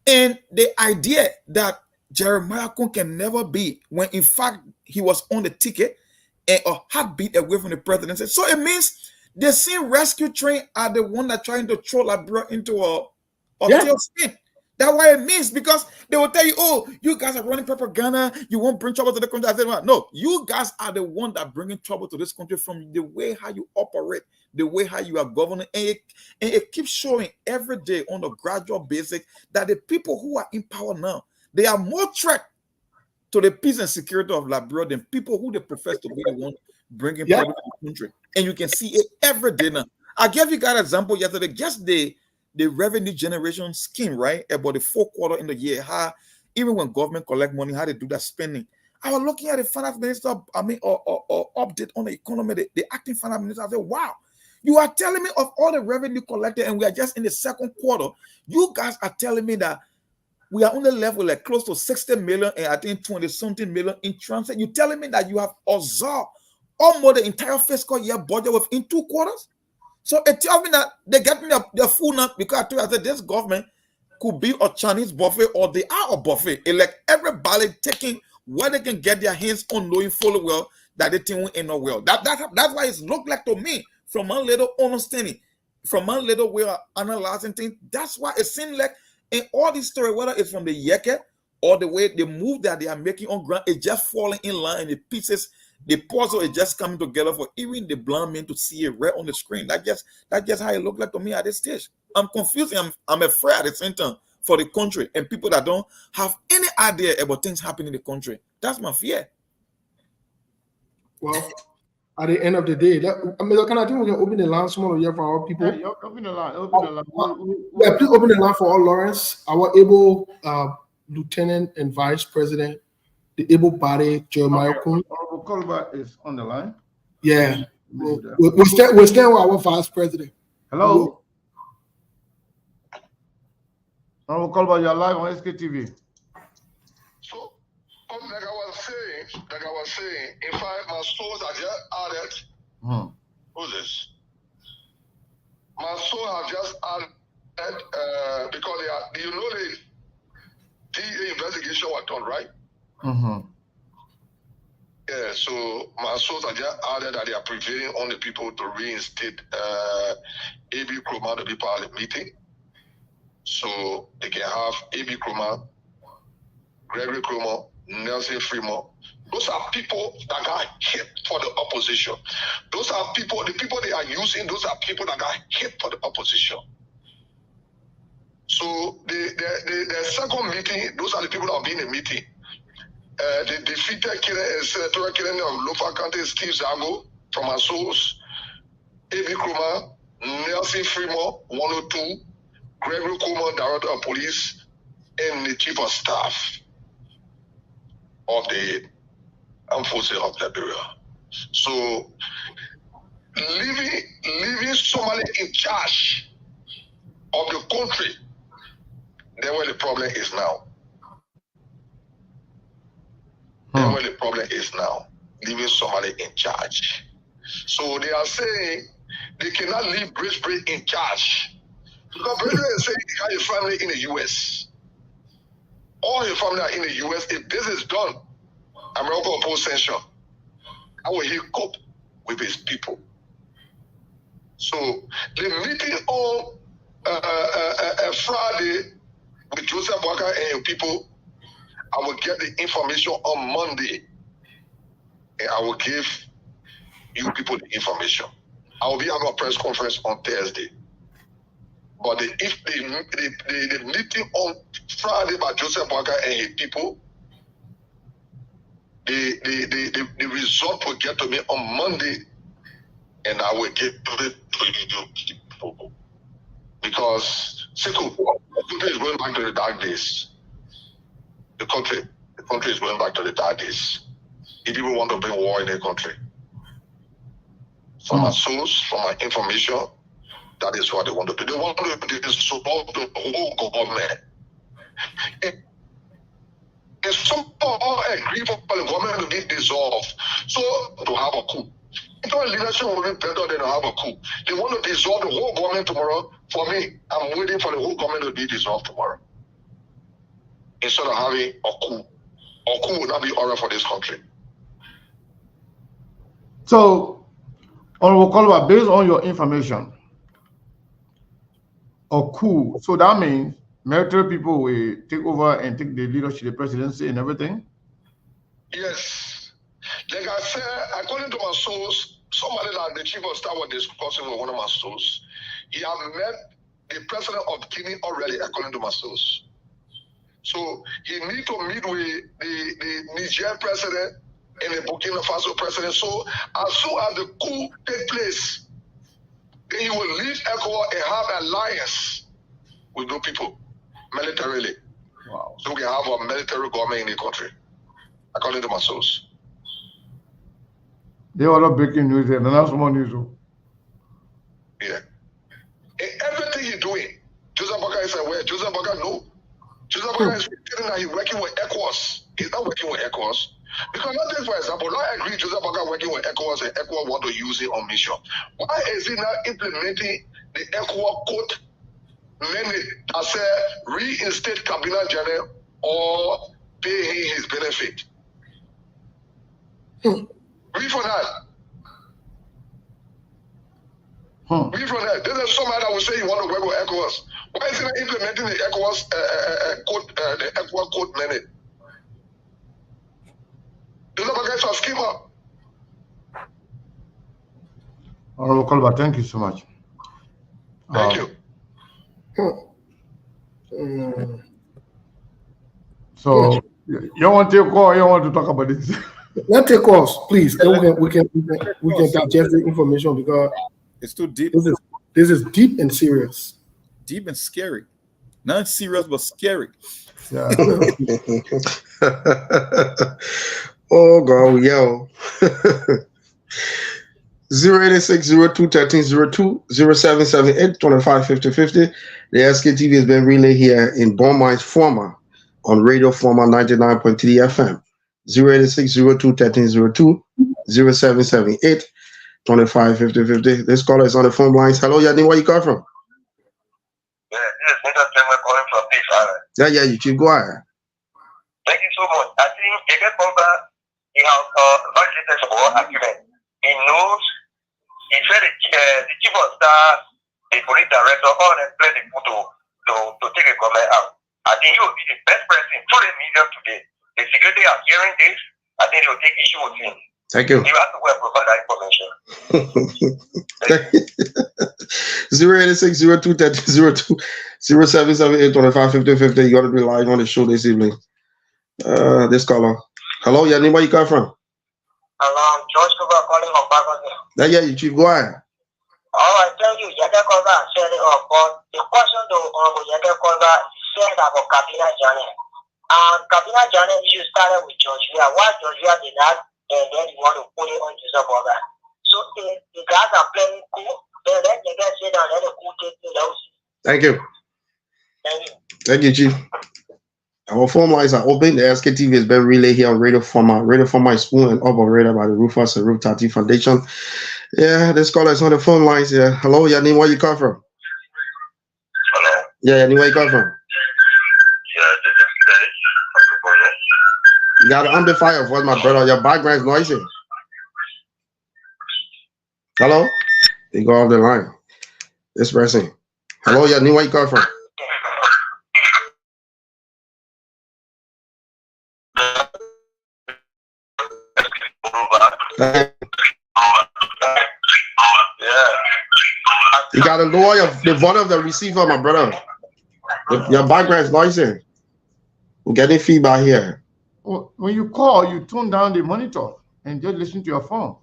And the idea that Jeremiah Kun can never be, when in fact he was on the ticket and a heartbeat away from the presidency. So it means the same rescue train are the one that trying to throw Liberia into a tailspin. That's why it means, because they will tell you, oh, you guys are running propaganda, you won't bring trouble to the country. I said, well, no, you guys are the one that bringing trouble to this country from the way how you operate, the way how you are governing, and it keeps showing every day on a gradual basis that the people who are in power now, they are more threat to the peace and security of Liberia than people who they profess to be the one bringing trouble to the country. And you can see it every day now. I gave you guys an example yesterday, just the revenue generation scheme, right? About the 4th quarter in the year, how even when government collect money, how they do that spending. I was looking at the finance minister, or update on the economy, the acting finance minister. I said, wow, you are telling me of all the revenue collected, and we are just in the 2nd quarter. You guys are telling me that we are on the level like close to 60 million and I think 20-something million in transit. You're telling me that you have absorbed almost the entire fiscal year budget within 2 quarters? So it tells me that they get me their food now, because I said this government could be a Chinese buffet, or they are a buffet. It's like everybody taking what they can get their hands on, knowing fully well that they think we ain't no well. That's why it looked like to me, from my little understanding, from my little way of analyzing things, that's why it seemed like in all this story, whether it's from the Yeke or the way the move that they are making on ground, it's just falling in line, and the pieces, the puzzle is just coming together for even the blind man to see it right on the screen. That's just how it looked like to me at this stage. I'm confused. I'm afraid at the same time for the country and people that don't have any idea about things happening in the country. That's my fear. Well, at the end of the day, can I think we can open the line some here for our people? Yeah, open the line. Please open the line for all Lawrence, our able lieutenant and vice president, the able-bodied Jeremiah Kun. Honorable Colbert is on the line. Yeah, we'll stand with our vice president. Hello. Honorable Colbert, you're live on SKTV. So, like I was saying, in fact, my source are just added. Who's this? My source have just added because they are, the DA investigation was done, right? Yeah, so my source are just added that they are prevailing on the people to reinstate A.B. Kroma to be part of the meeting. So they can have A.B. Kroma, Gregory Kroma, Nelson Fremont. Those are people that got hit for the opposition. Those are people, the people they are using, those are people that got hit for the opposition. So the second meeting, those are the people that will be in the meeting. the defeated senatorial candidate of Lofa County, Steve Zago, from our source, A.B. Kruma, Nelson Fremont, 102, Gregory Coleman, Director of Police, and the Chief of Staff of the Armed Forces of Liberia. So, leaving Somalia in charge of the country, that's where the problem is now. That's where the problem is now, leaving Somalia in charge. So they are saying they cannot leave Brisbane in charge. Because Brisbane is saying he has a family in the US. All his family are in the US. If this is done, America will impose sanction. How will he cope with his people? So the meeting on Friday with Joseph Walker and people, I will get the information on Monday, and I will give you people the information. I will be having a press conference on Thursday. But if the meeting on Friday by Joseph Walker and his people, the result will get to me on Monday, and I will give it to you people. Because the country is going back to the dark days. The country is going back to the dark days. If people want to bring war in the country. From my source, from my information, that is what they want to do. They want to dissolve the whole government. If some all agree for the government to be dissolved, so to have a coup. If our leadership will be better than to have a coup. They want to dissolve the whole government tomorrow. For me, I'm waiting for the whole government to be dissolved tomorrow. Instead of having a coup. A coup would not be order for this country. So, Honorable Kolba, based on your information, a coup, so that means military people will take over and take the leadership, the presidency and everything? Yes. Like I said, according to my source, somebody like the chief of staff was discussing with one of my sources. He have met the president of Guinea already, according to my source. So he need to meet with the Nigerian president and the Burkina Faso president. So as soon as the coup take place, then he will leave ECOWAS and have alliance with those people militarily. Wow. So we can have a military government in the country, according to my source. They are not breaking news and that's more news. Yeah. And everything he's doing, Joseph Baka is aware. Joseph Baka no. Joseph Baka is telling that he's working with ECOWAS. He's not working with ECOWAS. Because let's take for example, I agree Joseph Baka working with ECOWAS and ECOWAS want to use it on mission. Why is he not implementing the ECOWAS code mandate that said reinstate Cabinet General or pay him his benefit? Read for that. Read from that. This is somebody that will say you want to work with ECOWAS. Why is he not implementing the ECOWAS code, the ECOWAS code mandate? Those are guys are schema. Honorable Kolba, thank you so much. Thank you. So you want to take call? You want to talk about this? Let's take calls, please. Then we can digest the information because it's too deep. This is deep and serious. Deep and scary. Not serious, but scary. Yeah. Oh God, yo. 086021302 0778 255050. The SKTV has been relayed here in Bong Former on Radio Former 99.3 FM. 086021302 0778 255050. This caller is on the phone lines. Hello, Yanni, where you call from? Yeah, this is Mr. Trevor calling from Peace Island. Yeah, you keep going. Thank you so much. I think Ege Bomba, he has validated for argument. He knows, he said the chief of staff, the police director, all explain the people to take a comment out. I think he will be the best person for the media today. The security are hearing this, I think they will take issue with him. Thank you. You have to go and provide that information. 086021302 0778 255050. You got to be live on the show this evening. This caller. Hello, your name, where you come from? Hello, I'm George Kuba calling from Pakistan. Yeah, you chief, go ahead. I tell you, Yaka Koba said it all, but the question to Yaka Koba said about Kabila Janet. Kabila Janet issue started with Georgia. Why Georgia did not, and then you want to put it on Joseph Boga. So the guys are playing cool, then let the guys sit down, let the cool take the lows. Thank you. Thank you. Thank you, Chief. Our phone lines are open. The SKTV has been relayed here on Radio Forma School and operated by the Rufus and Ruth Tati Foundation. Yeah, this caller is on the phone lines here. Hello, your name, where you come from? Hello. Yeah, your name, where you come from? Yeah, this is Terry. You got to amplify your voice, my brother. Your background is noisy. Hello? You go off the line. This person. Hello, your name, where you come from? You got to lower the volume of the receiver, my brother. Your background is noisy. We're getting feedback here. When you call, you tune down the monitor and just listen to your phone.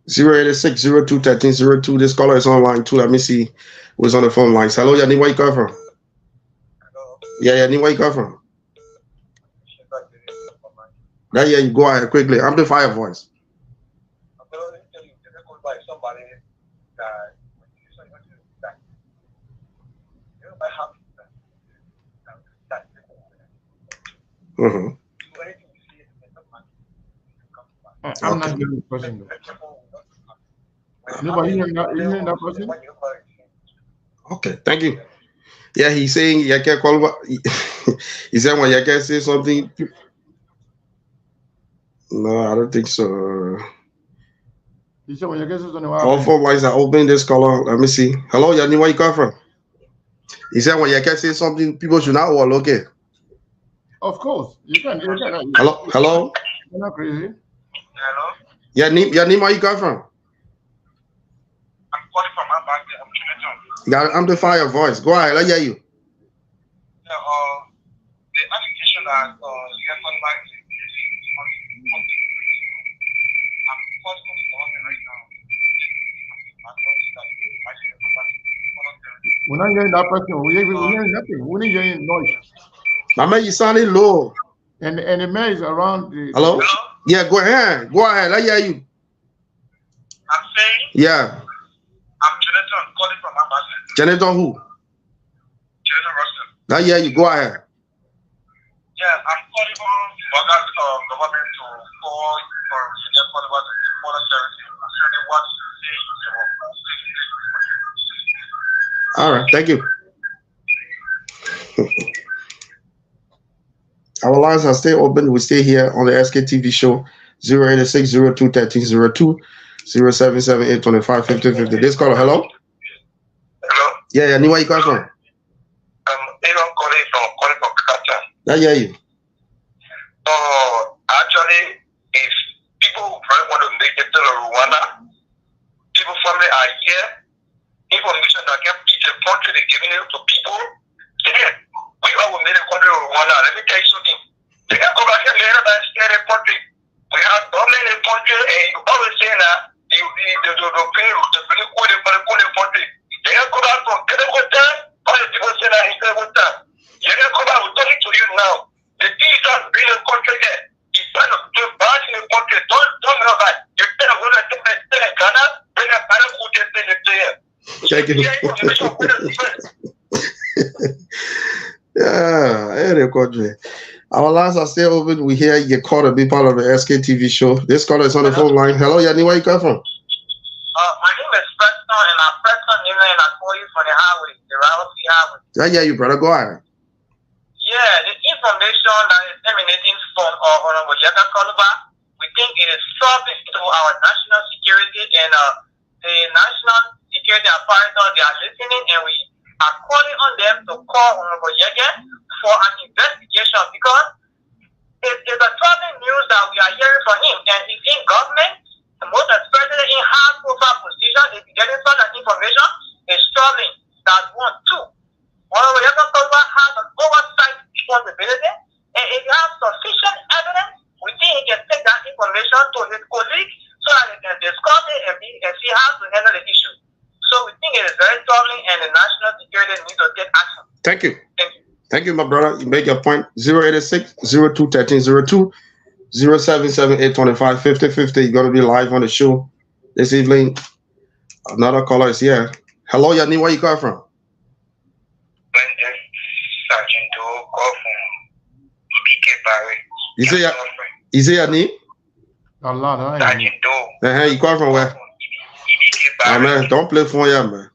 086-02-1302. This caller is online too. Let me see who's on the phone lines. Hello, your name, where you come from? Hello. Yeah, your name, where you come from? Yeah, you go ahead quickly. Amplify your voice. Mm-hmm. I'm not hearing the person though. Nobody hearing that person? Okay, thank you. Yeah, he's saying Yaka call. He said when Yaka say something. No, I don't think so. He said when Yaka says something. All phone lines are open. This caller. Let me see. Hello, your name, where you come from? He said when Yaka say something, people should not overlook it. Of course, you can. Hello. You're not crazy. Hello. Your name, where you come from? I'm calling from my back there. I'm Jonathan. You got to amplify your voice. Go ahead. Let hear you. Yeah, the application that you are calling back is I'm calling from the government right now. We're not hearing that person. We're hearing nothing. We're not hearing noise. My man, you sounding low. And the man is around the. Hello? Yeah, go ahead. Go ahead. Let hear you. I'm saying. Yeah. I'm Jonathan calling from my back. Jonathan who? Jonathan Russell. Let hear you. Go ahead. Yeah, I'm calling from government to call for the charity. All right, thank you. Our lines are still open. We stay here on the SKTV show 086-02-1302, 0778-25-5050. This caller, hello? Hello? Yeah, I knew where you come from. Aaron calling from Kata. I hear you. Actually, if people really want to make it to Rwanda, people family are here, information that can be the country they're giving it to people. Then we all made a country of Rwanda. Let me tell you something. They can go back and later and stay in the country. We have government in the country, and you always say that the country. They can go back from Kerebuta, all the people say that in Kerebuta. They can go back, we're talking to you now. The things that bring the country there. It's kind of too bad in the country. Don't know that. You tell them what I think they say in Ghana, bring a better food in the player. Thank you. Yeah, hey, country. Our lines are still open. We hear you call to be part of the SKTV show. This caller is on the phone line. Hello, Yanni, where you come from? My name is Preston, and I'm Preston, and I call you for the highway, the Riley Highway. Yeah, you brother, go ahead. Yeah, the information that is emanating from Honorable Yaka Koluba, we think it is serving to our national security, and the national security apparatus, they are listening, and we are calling on them to call Honorable Yaka for an investigation, because it is a troubling news that we are hearing from him, and he's in government, most especially in high-profile position. If you getting some information, it's troubling. That's 1. 2. Honorable Yaka Koluba has an oversight responsibility, and if you have sufficient evidence it is very troubling, and the national security needs to take action. Thank you. Thank you, my brother. You make your point. 086 02 13 02 0778 25 50 50. You're going to be live on the show this evening. Another caller is here. Hello, Yanni. Where you come from? You say your name? You come from where? Oh, man, don't play for you, man.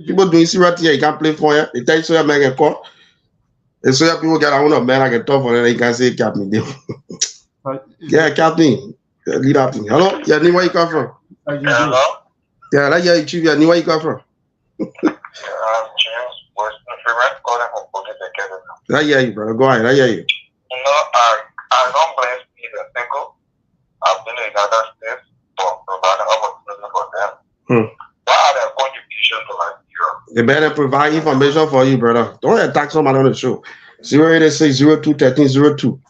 People doing see right here, you can't play for you. They tell you so you make a call. And so people get on a man, I can talk for them, you can say Captain. Yeah, Captain. Lead up thing. Hello? Yeah, where you come from? Hello? Yeah, like you chief, yeah, where you come from? I hear you, brother. Go ahead, I hear you. You know, I don't blame Steve and Single. I've been in other states for providing opportunity for them. What are their contributions to Nigeria? They better provide information for you, brother. Don't attack somebody on the show. 086 02 13 02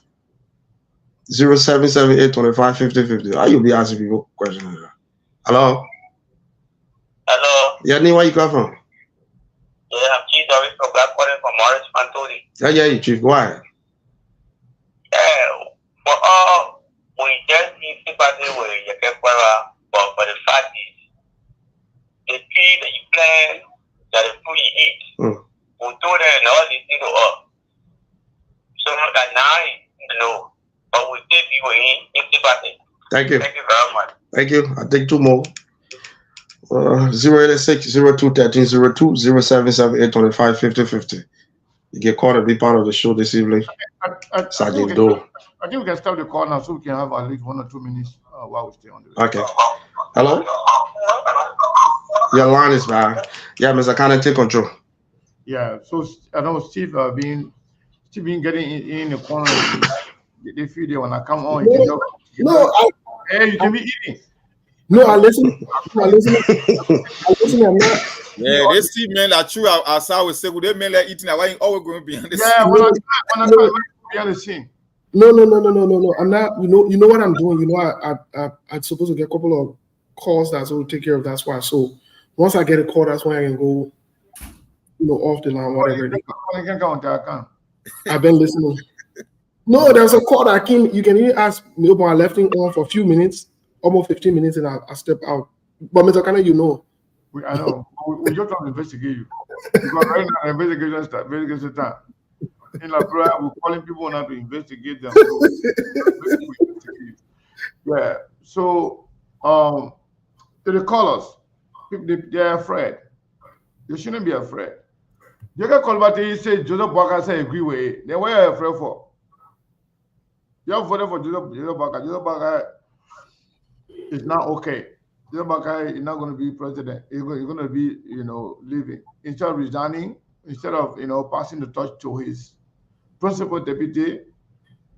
0778 25 50 50. How you be asking people questions? Hello? Hello? Yeah, where you come from? Yeah, I'm Chief Doris from Black calling from Morris Fantoni. I hear you, chief. Go ahead. We just need sympathy with Yakepara, but for the fact is, the tree that you plant, that the food you eat, we told them all this thing to us. So that now, you know, but we still be in sympathy. Thank you. Thank you very much. Thank you. I'll take two more. 086 02 13 02 0778 25 50 50. You get called to be part of the show this evening. Sergeant Doe. I think we can stop the call now so we can have at least 1 or 2 minutes while we stay on the radio. Okay. Hello? Your line is bad. Yeah, Mr. Kane, take control. Yeah, so I know Steve being getting in the corner. They feel they want to come on. Hey, you can be eating. No, I listen. I'm not. Yeah, they see men that true as I would say, would they men like eating? Why always going behind the scene? Yeah, when I behind the scene. No. I'm not. You know what I'm doing. You know, I'm supposed to get a couple of calls that's will take care of. That's why. So once I get a call, that's when I can go, off the line, whatever. I've been listening. No, there's a call that came. You can even ask me, but I left him on for a few minutes, almost 15 minutes, and I step out. But Mr. Kana, I know. We just want to investigate you. Because right now, investigation time. In Liberia, we're calling people now to investigate them. Yeah. So, to the callers, they're afraid. They shouldn't be afraid. You can call back and say Joseph Baka say agree with it. Then what are you afraid for? You have voted for Joseph Baka. Joseph Baka is not okay. Joseph Baka is not going to be president. He's going to be, leaving. Instead of resigning, instead of, passing the torch to his principal deputy,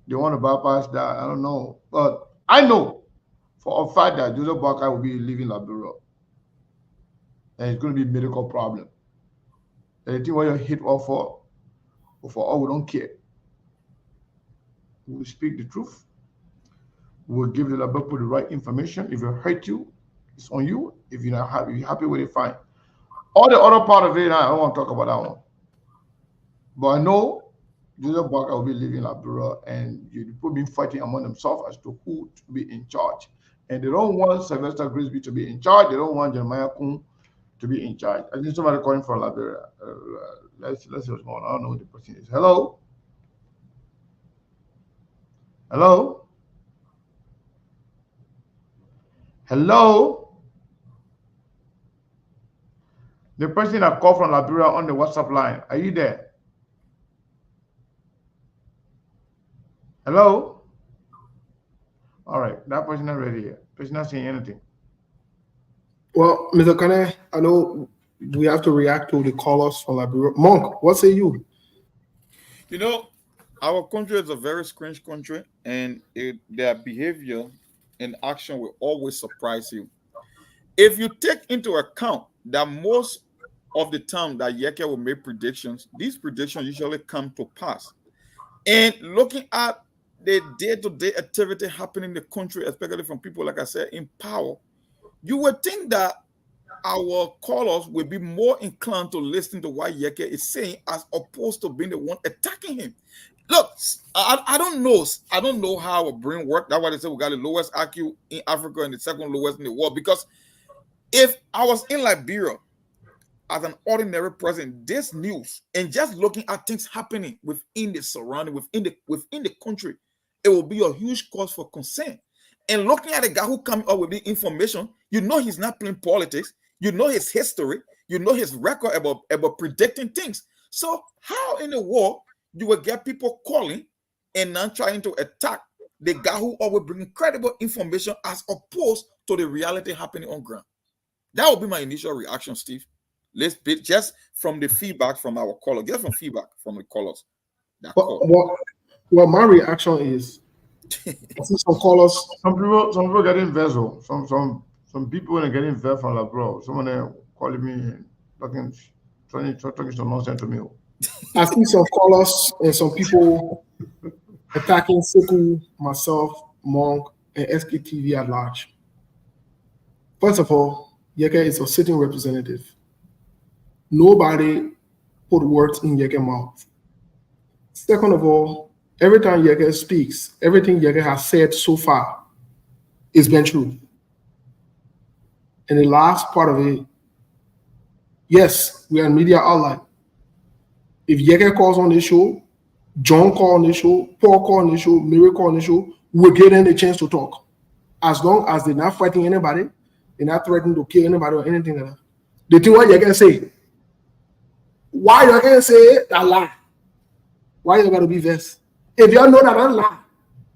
they want to bypass that. I don't know. But I know for a fact that Joseph Baka will be leaving Liberia. And it's going to be a medical problem. And the thing what you hit off for all, we don't care. We will speak the truth. We will give the Liberia the right information. If it hurt you, it's on you. If you're not happy, you're happy with it, fine. All the other part of it, I don't want to talk about that one. But I know Joseph Baka will be leaving Liberia, and people been fighting among themselves as to who to be in charge. And they don't want Sylvester Grisby to be in charge. They don't want Jeremiah Kun to be in charge. I think somebody calling from Liberia. Let's see what's going on. I don't know who the person is. Hello? Hello? Hello? The person that called from Liberia on the WhatsApp line. Are you there? Hello? All right. That person not ready yet. Person not saying anything. Well, Mr. Kane, I know we have to react to the callers from Liberia. Monk, what say you? Our country is a very strange country, and their behavior and action will always surprise you. If you take into account that most of the time that Yeke will make predictions, these predictions usually come to pass. And looking at the day-to-day activity happening in the country, especially from people, like I said, in power, you would think that our callers will be more inclined to listen to what Yeke is saying as opposed to being the one attacking him. Look, I don't know. I don't know how our brain works. That's why they say we got the lowest IQ in Africa and the second lowest in the world. Because if I was in Liberia as an ordinary person, this news and just looking at things happening within the surrounding, within the country, it will be a huge cause for concern. And looking at the guy who comes up with the information, you know he's not playing politics. You know his history. You know his record about predicting things. So how in the world you will get people calling and not trying to attack the guy who always brings credible information as opposed to the reality happening on ground? That would be my initial reaction, Steve. Let's be just from the feedback from our callers. Get some feedback from the callers. Well, my reaction is some callers. Some people getting vessel. Some people are getting vessel from Labro. Someone there calling me talking some nonsense to me. I see some callers and some people attacking Sekou, myself, Monk, and SKTV at large. First of all, Yeke is a sitting representative. Nobody put words in Yeke's mouth. Second of all, every time Yeke speaks, everything Yeke has said so far is been true. And the last part of it, yes, we are media outlet. If Yeke calls on this show, John calls on this show, Paul calls on this show, Mary calls on this show, we'll give them a chance to talk. As long as they're not fighting anybody, they're not threatening to kill anybody or anything like that. The thing what Yeke say, why you gonna say that lie? Why you gotta be vexed? If y'all know that I lie,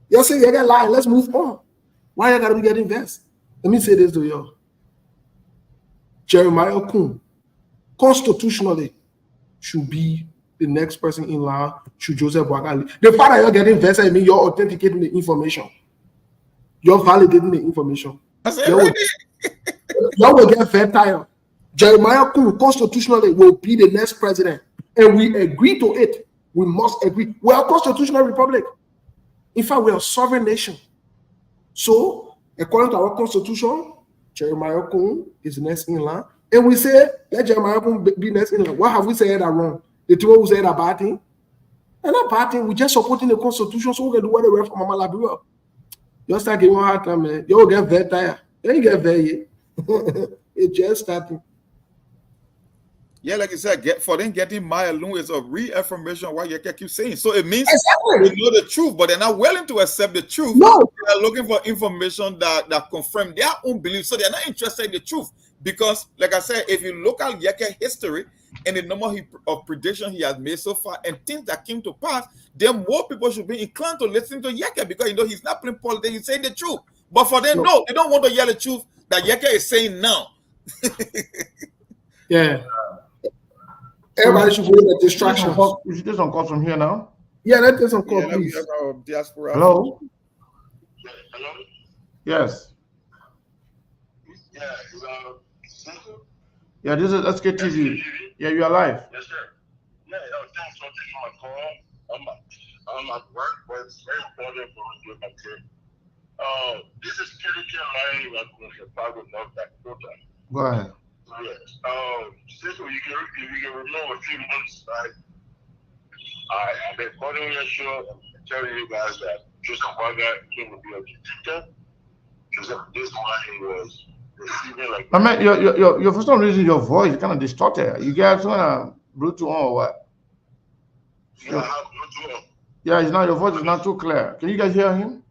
you say you gotta lie, let's move on. Why you gotta be getting vexed? Let me say this to you. Jeremiah Kun, constitutionally, should be the next person in line, should Joseph Boakai. The fact that you're getting vexed, I mean you're authenticating the information. You're validating the information. Y'all will get very tired. Jeremiah Kun constitutionally will be the next president. And we agree to it. We must agree. We are a constitutional republic. In fact, we are a sovereign nation. So, according to our constitution, Jeremiah Kun is next in line. And we say, let Jeremiah Kun be next in line. What have we said that wrong? The two who said a bad thing? And not bad thing. We're just supporting the constitution so we can do whatever from Mama Liberia. You start getting one hard time, man. You will get very tired. Then you get very. It's just starting. Yeah, like I said, for them getting Maya alone is a reaffirmation of what Yeke keeps saying. So it means exactly. they know the truth, but they're not willing to accept the truth. No. They're looking for information that confirm their own beliefs. So they're not interested in the truth. Because, like I said, if you look at Yeke's history and the number of predictions he has made so far and things that came to pass, then more people should be inclined to listen to Yeke because you know he's not playing politics, he's saying the truth. But for them, no, they don't want to hear the truth that Yeke is saying now. Yeah. Everybody should go with the distractions. We should do some calls from here now. Yeah, let's do some calls, please. Diaspora. Hello? Hello? Yes. Yeah, Yeah, this is SKTV. Yeah, you are live. yes, sir. Yeah, thanks for taking my call. I'm at work, but it's very important for me to get my kid. This is Kelly Line with Chicago, North Dakota. Go ahead. Yes. Since if you can remember a few months back, I've been following your show and telling you guys that Joseph Boakai came to be a dictator. This one he was receiving like. I mean, your for some reason your voice is kind of distorted. You guys want to Bluetooth on or what? Yeah, I have Bluetooth on. Yeah, it's not, your voice is not too clear. Can you guys hear him?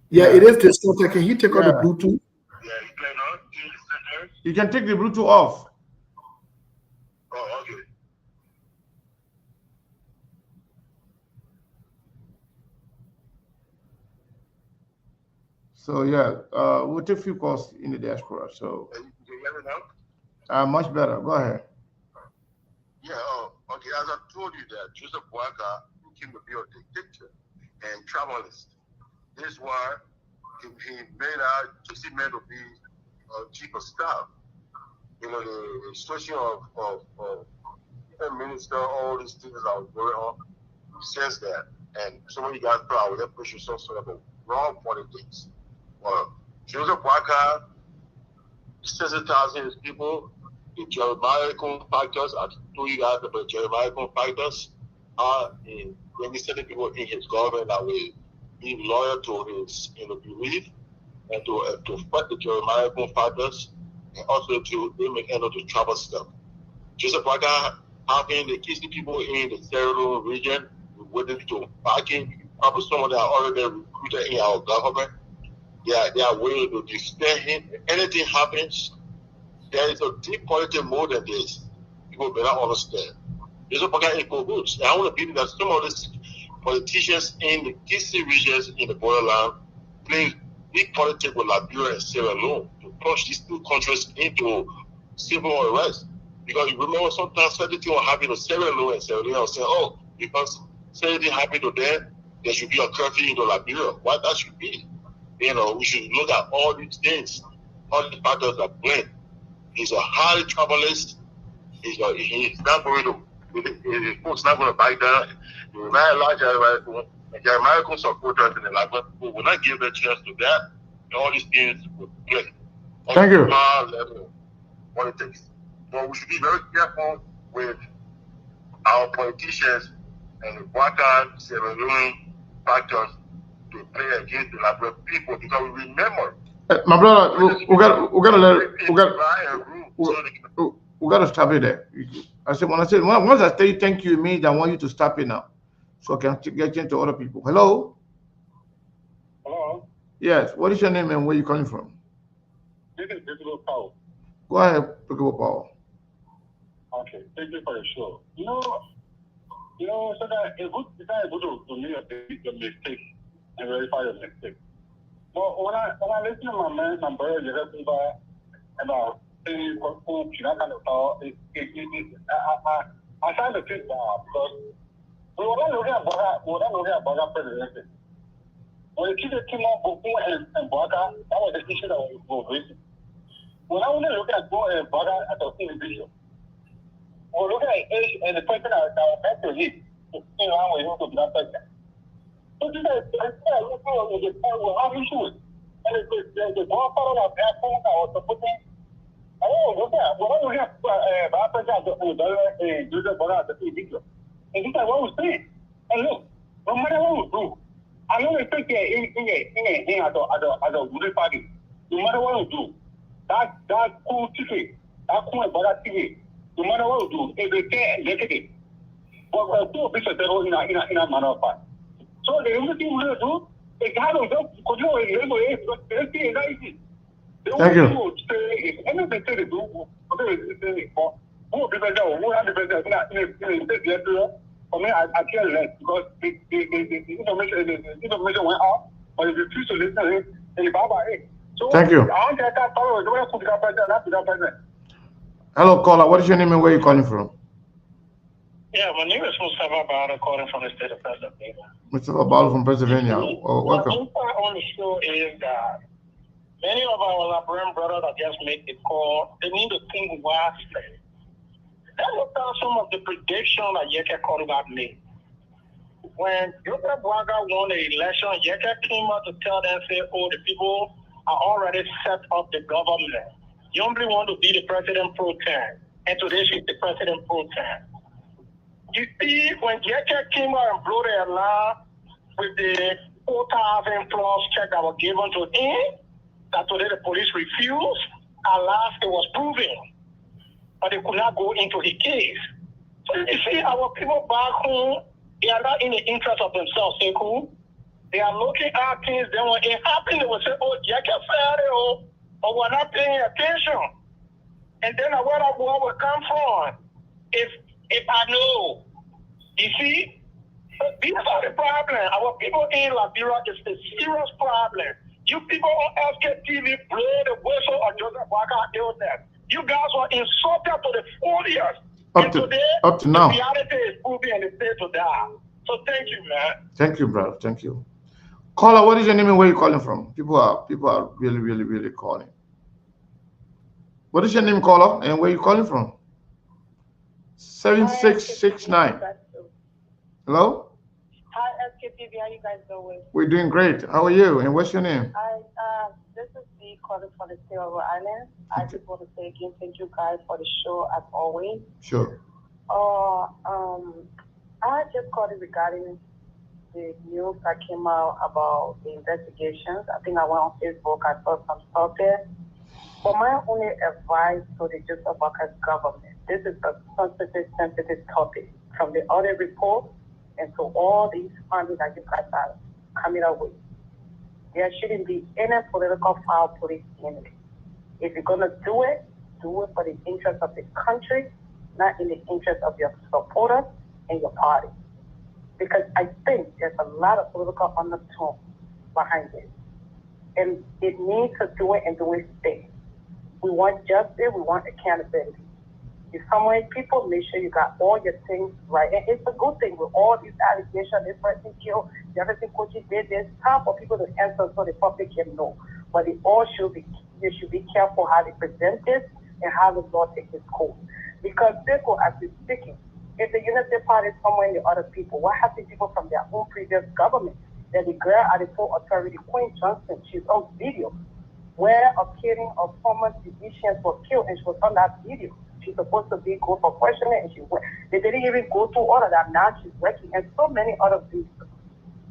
Yeah, it is distorted. Can you take out the Bluetooth? Yeah, you can on. You can take the Bluetooth off. Oh, okay. So yeah, we'll take a few calls in the diaspora. So Can you hear me now? much better. Go ahead. Yeah, okay. As I told you that Joseph Boakai came to be a dictator and travelist. This is why he made out to see men to be chief of staff. You know, the situation of prime minister, all these things that are going on, he says that. And so when you guys thought, they're pushing some sort of a wrong politics. Well, Joseph Boakai sensitizing people. The Jeremiah factors, I told you guys about Jeremiah factors are in sending people in his government that will be loyal to his belief and to fight the Jeremiah factors and also to make end of the travel stuff. Joseph Waka having the key people in the Sierra Leone region willing to backing probably someone that are already recruited in our government. They are willing to defend him. If anything happens, there is a deep political mode in this. People better understand. There's a program in cahoots. I want to believe that some of these politicians in the DC regions in the borderland play big politics with Liberia and Sierra Leone to push these two countries into civil unrest. Because you remember sometimes certain things will happen to Sierra Leone and Sierra Leone say, oh, because something happened to them, there should be a curfew into Liberia. Why that should be? We should look at all these things, all the factors that play. He's a highly travelist. He's not going to, his folks not going to back down. He will not allow Jeremiah supporters in the Liberia who will not give a chance to that. And all these things will play. Thank you. High level politics. So we should be very careful with our politicians and the Waka, Sierra Leone factors to play against the Liberian people because we remember. My brother, we gotta stop it there. Once I say thank you, it means I want you to stop it now, so I can get into other people. Hello. Hello. Yes. What is your name and where you calling from? This is Bigelow Powell. Go ahead, Bigelow Powell. Okay. Thank you for the show. So that it's not able to make your mistake and verify your mistake. But when I listen to my man, my brother, about saying what you kind of thought, I try to think that because we were not looking at Baga presidency. When you came up Bong and Baga, that was the issue that was raising. When I only look at Baga as an individual, we're looking at age and the person that was meant to lead, to see how we're able to be that person. So this is we'll have issues. And the godfather of that phone that was supporting, we're not looking at that person as a Joseph Bora as an individual. And this is what we're saying. And look, no matter what we do, I know they think in as a ruling party. No matter what we do, that cool ticket, that cool Bora ticket, no matter what we do, if they say executive, but we're still a bit of devil in a manner of fact. So the only thing we're going to do is have them control it. Thank you. Anything they do, who will be better, who have the better, for me, I care less because the information went out, but if you refuse to listen to it, then you bye. So thank you. I want to follow the president. Hello, caller. What is your name and where are you calling from? Yeah, my name is Mustafa Bala, calling from the state of Pennsylvania. Mustafa Bala from Pennsylvania. Oh, welcome. The point on the show is that many of our Liberian brothers that just made the call, they need to think wisely. Let's look at some of the predictions that Yeke Koruga made. When Joseph Waga won the election, Yeke came out to tell them, say, oh, the people are already set up the government. You only want to be the president pro tem, and today she's the president pro tem. You see, when Yeke came out and blew the alarm with the 4,000 plus check that was given to him, that today the police refused, at last it was proven. But they could not go into the case. So you see, our people back home, they are not in the interest of themselves, Sekou. They are looking at things, then when it happens, they will say, oh, Yeke fair, or we're not paying attention. And then where that war will come from? If I know, you see, these are the problem. Our people in Liberia is a serious problem. You people on SKTV blow the whistle of Joseph Waka illness. You guys were insulted to the full years. Up to now. The reality is moving and it's there to die. So thank you, man. Thank you, brother. Thank you. Caller, what is your name and where are you calling from? People are really calling. What is your name, caller, and where are you calling from? 7669. Hello? Hi, SKTV. How you guys doing? We're doing great. How are you? And what's your name? This is the calling from the state of Rhode Island. I just want to say again, thank you guys for the show as always. Sure. I just called it regarding the news that came out about the investigations. I think I went on Facebook, I saw some stuff there. For my only advice to the Joseph Walker's government, this is a sensitive topic. From the audit report and to all these findings that you guys are coming up with, there shouldn't be any political foul play in it. If you're going to do it for the interest of the country, not in the interest of your supporters and your party. Because I think there's a lot of political undertone behind it. And it needs to do it and do it big. We want justice, we want accountability. If somewhere people make sure you got all your things right. And it's a good thing with all these allegations, this person killed, the other thing coach did. There's time for people to answer so the public can know. But it all should be, you should be careful how they present this and how the law takes its course. Because people, as we're speaking, if the Unity Party is somewhere in the other people, what happened to people from their own previous government? That the girl at the full authority, Queen Johnson, she's on video, where a killing of former physicians was killed, and she was on that video. She's supposed to be go for questioning, and she went. They didn't even go through all of that. Now she's working, and so many other things.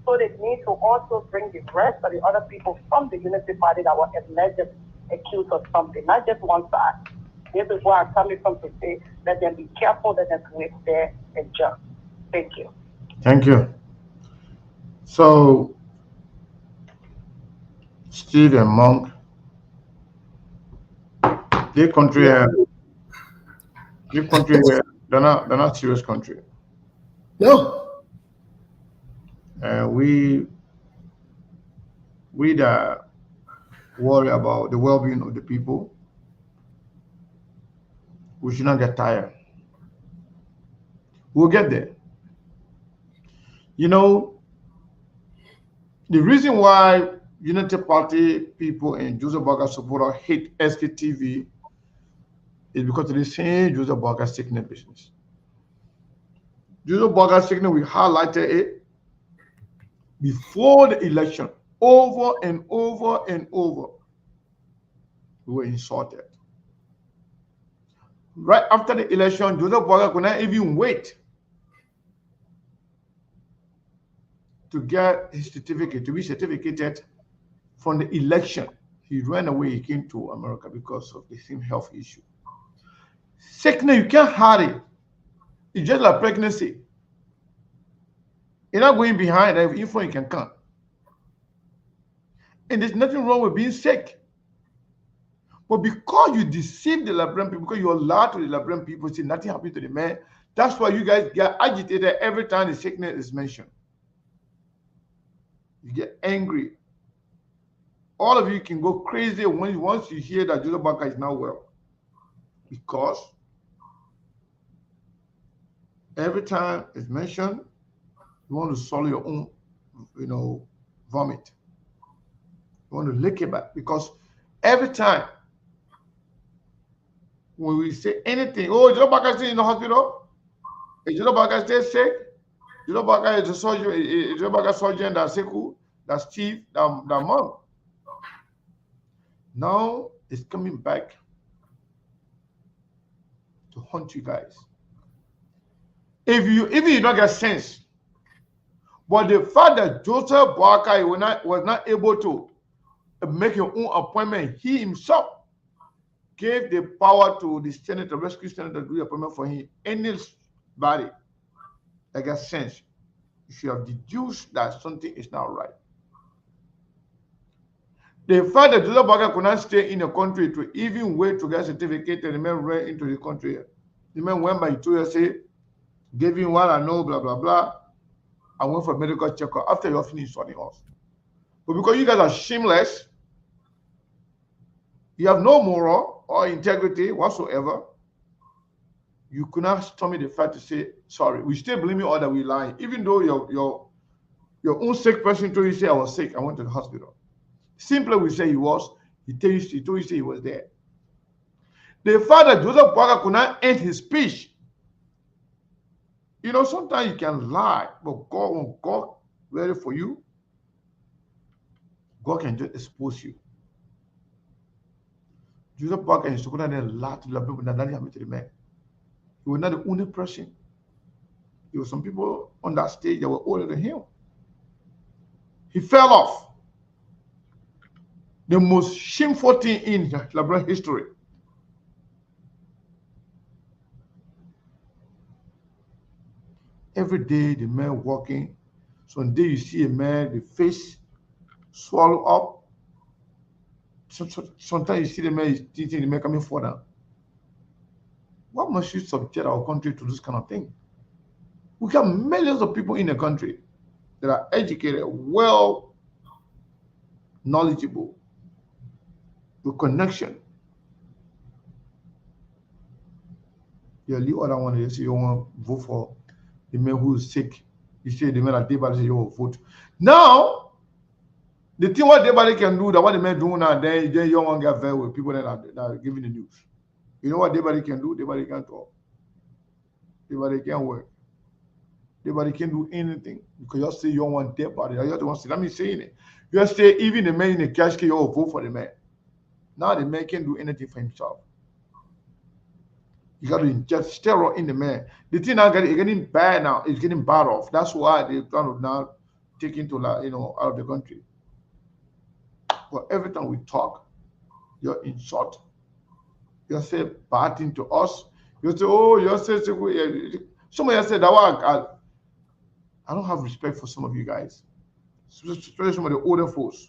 So they need to also bring the rest of the other people from the Unity Party that were allegedly accused of something, not just one side. This is where I'm coming from to say, let them be careful, let them do it fair and just. Thank you. Thank you. So, Steve and Monk, their country, they're not serious country. No. We that worry about the well-being of the people, we should not get tired. We'll get there. You know, the reason why Unity Party people and Joseph Barker supporters hate SKTV is because of the same Joseph Barker sickness business. Joseph Barker sickness, we highlighted it before the election, over and over and over. We were insulted. Right after the election, Joseph Barker could not even wait to get his certificate, to be certificated from the election. He ran away, he came to America because of the same health issue. Sickness, you can't hide it. It's just like pregnancy. You're not going behind every info you can come. And there's nothing wrong with being sick. But because you deceive the Liberian people, because you allowed to the Liberian people say nothing happened to the man, that's why you guys get agitated every time the sickness is mentioned. You get angry. All of you can go crazy once you hear that Joseph Barker is not well. Because every time it's mentioned, you want to swallow your own, vomit. You want to lick it back. Because every time when we say anything, oh, Joseph Barker is in the hospital, is Joseph Barker still sick? Joseph Barker is a surgeon, Joseph Barker surgeon that's Sekou, that's Steve, that Mom. Now it's coming back to haunt you guys. Even you don't get sense, but the fact that Joseph Barker was not able to make his own appointment, he himself gave the power to the senator, rescue senator, to do the appointment for him. Anybody that gets sense, you should have deduced that something is not right. The fact that Joseph Barker could not stay in the country to even wait to get certificate and the man ran into the country. The man went by to say, gave him what I know, blah, blah, blah. I went for a medical checkup after you finished something else. But because you guys are shameless, you have no moral or integrity whatsoever, you could not stomach the fact to say, sorry, we still blame you all that we lying. Even though your own sick person told you, say, I was sick, I went to the hospital. Simply we say he was, he told you say he was there. The fact that Joseph Barker could not end his speech. Sometimes you can lie, but God ready for you, God can just expose you. Joseph Parker is talking a lot to the people that happened to the man. He was not the only person. There were some people on that stage that were older than him. He fell off. The most shameful thing in Liberian history. Every day the man walking. Some day you see a man, the face swallow up. Sometimes you see the man is teaching the man coming further. What must you subject our country to this kind of thing? We have millions of people in the country that are educated, well knowledgeable, with connection. You leave other one, you say you want to vote for the man who is sick. You say the man at Debali say you want to vote. Now, the thing what Debali can do, that what the man doing now, then you don't want to get very with people that are giving the news. You know what Debali can do? Debali can't talk. Debali can't work. Nobody can do anything because you say you don't want dead body. You don't want to say, let me saying it. You say even the man in the casket, you vote for the man. Now the man can't do anything for himself. You got to inject steroid in the man. The thing now is getting bad now. It's getting bad off. That's why they're trying to now take him to out of the country. But every time we talk, you're insult. You say bad thing to us. You say, oh, you say somebody said that I don't have respect for some of you guys, especially some of the older folks.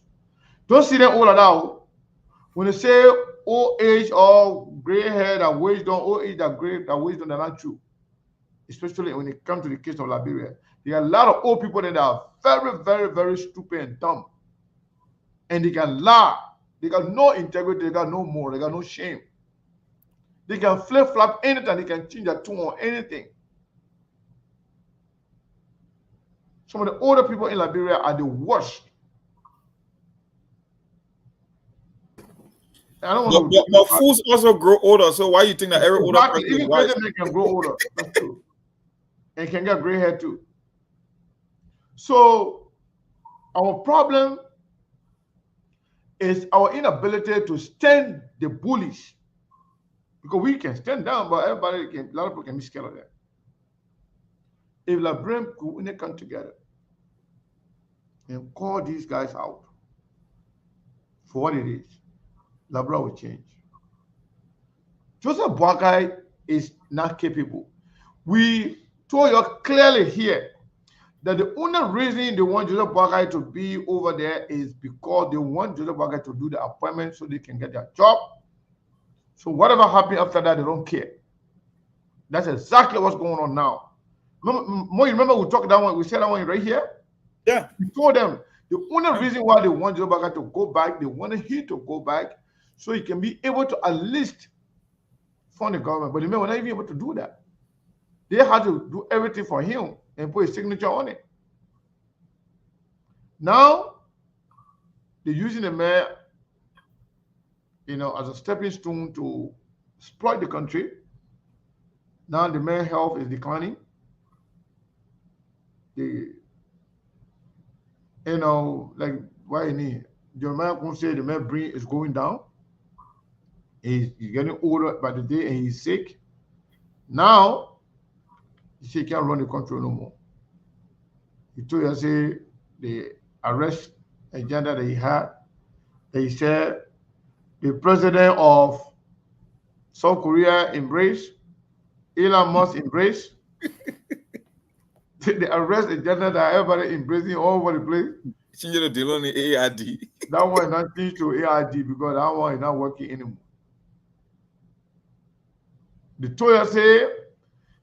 Don't see them older now. When they say old age or gray hair that weighs down, old age that weighs down, they're not true. Especially when it comes to the case of Liberia. There are a lot of old people that are very, very, very stupid and dumb. And they can lie. They got no integrity, they got no more, they got no shame. They can flip-flop anything, they can change their tune on anything. Some of the older people in Liberia are the worst. I don't want to. But fools also grow older. So why do you think that every older person even president can grow older? That's true. And can get gray hair too. So our problem is our inability to stand the bullies. Because we can stand down, but a lot of people can be scared of that. If Liberian could come together and call these guys out for what it is, Liberia will change. Joseph Boakai is not capable. We told you clearly here that the only reason they want Joseph Boakai to be over there is because they want Joseph Boakai to do the appointment so they can get their job. So whatever happens after that, they don't care. That's exactly what's going on now. Remember we talked that one, we said that one right here? Yeah. We told them the only reason why they want Joseph Boakai to go back, they wanted him to go back so he can be able to at least fund the government. But the men were not even able to do that. They had to do everything for him and put a signature on it. Now, they're using the man, as a stepping stone to exploit the country. Now the man's health is declining. Like why the man can say the man's brain is going down. He's getting older by the day and he's sick. Now, he can't run the country no more. He told us the arrest agenda that he had. He said the president of South Korea embraced, Elon Musk embraced. The arrest agenda that everybody embracing all over the place. Change the deal on the AID. That one is not changed to AID because that one is not working anymore. The Toya say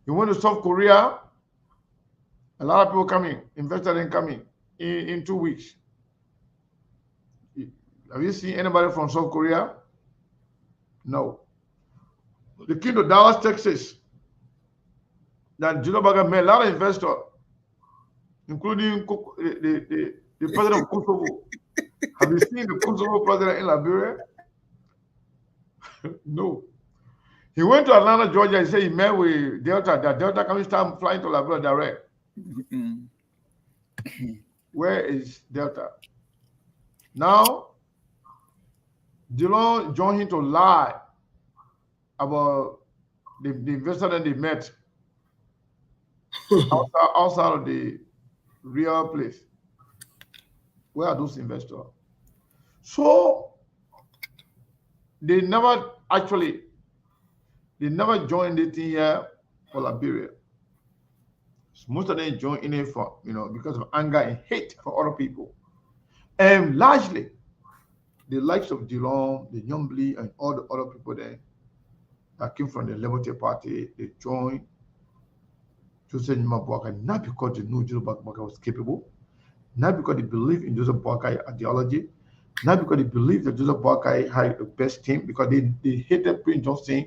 he went to South Korea. A lot of people coming, investors in coming in 2 weeks. Have you seen anybody from South Korea? No. The king of Dallas, Texas, that Joseph Boakai met a lot of investors, including the president of Kosovo. Have you seen the Kosovo president in Liberia? No. He went to Atlanta, Georgia. He said he met with Delta. That Delta can start flying to Liberia direct. Where is Delta? Now, Dillon joined him to lie about the investor that they met outside of the real place. Where are those investors? So they never joined the thing here for Liberia. So most of them joined in it for, because of anger and hate for other people. And largely, the likes of Dillon, the Nyombli, and all the other people there that came from the Liberty Party, they joined Joseph Boakai, not because they knew Joseph Boakai was capable, not because they believed in Joseph Boakai ideology, not because they believed that Joseph Boakai had the best team, because they hated Prince Johnson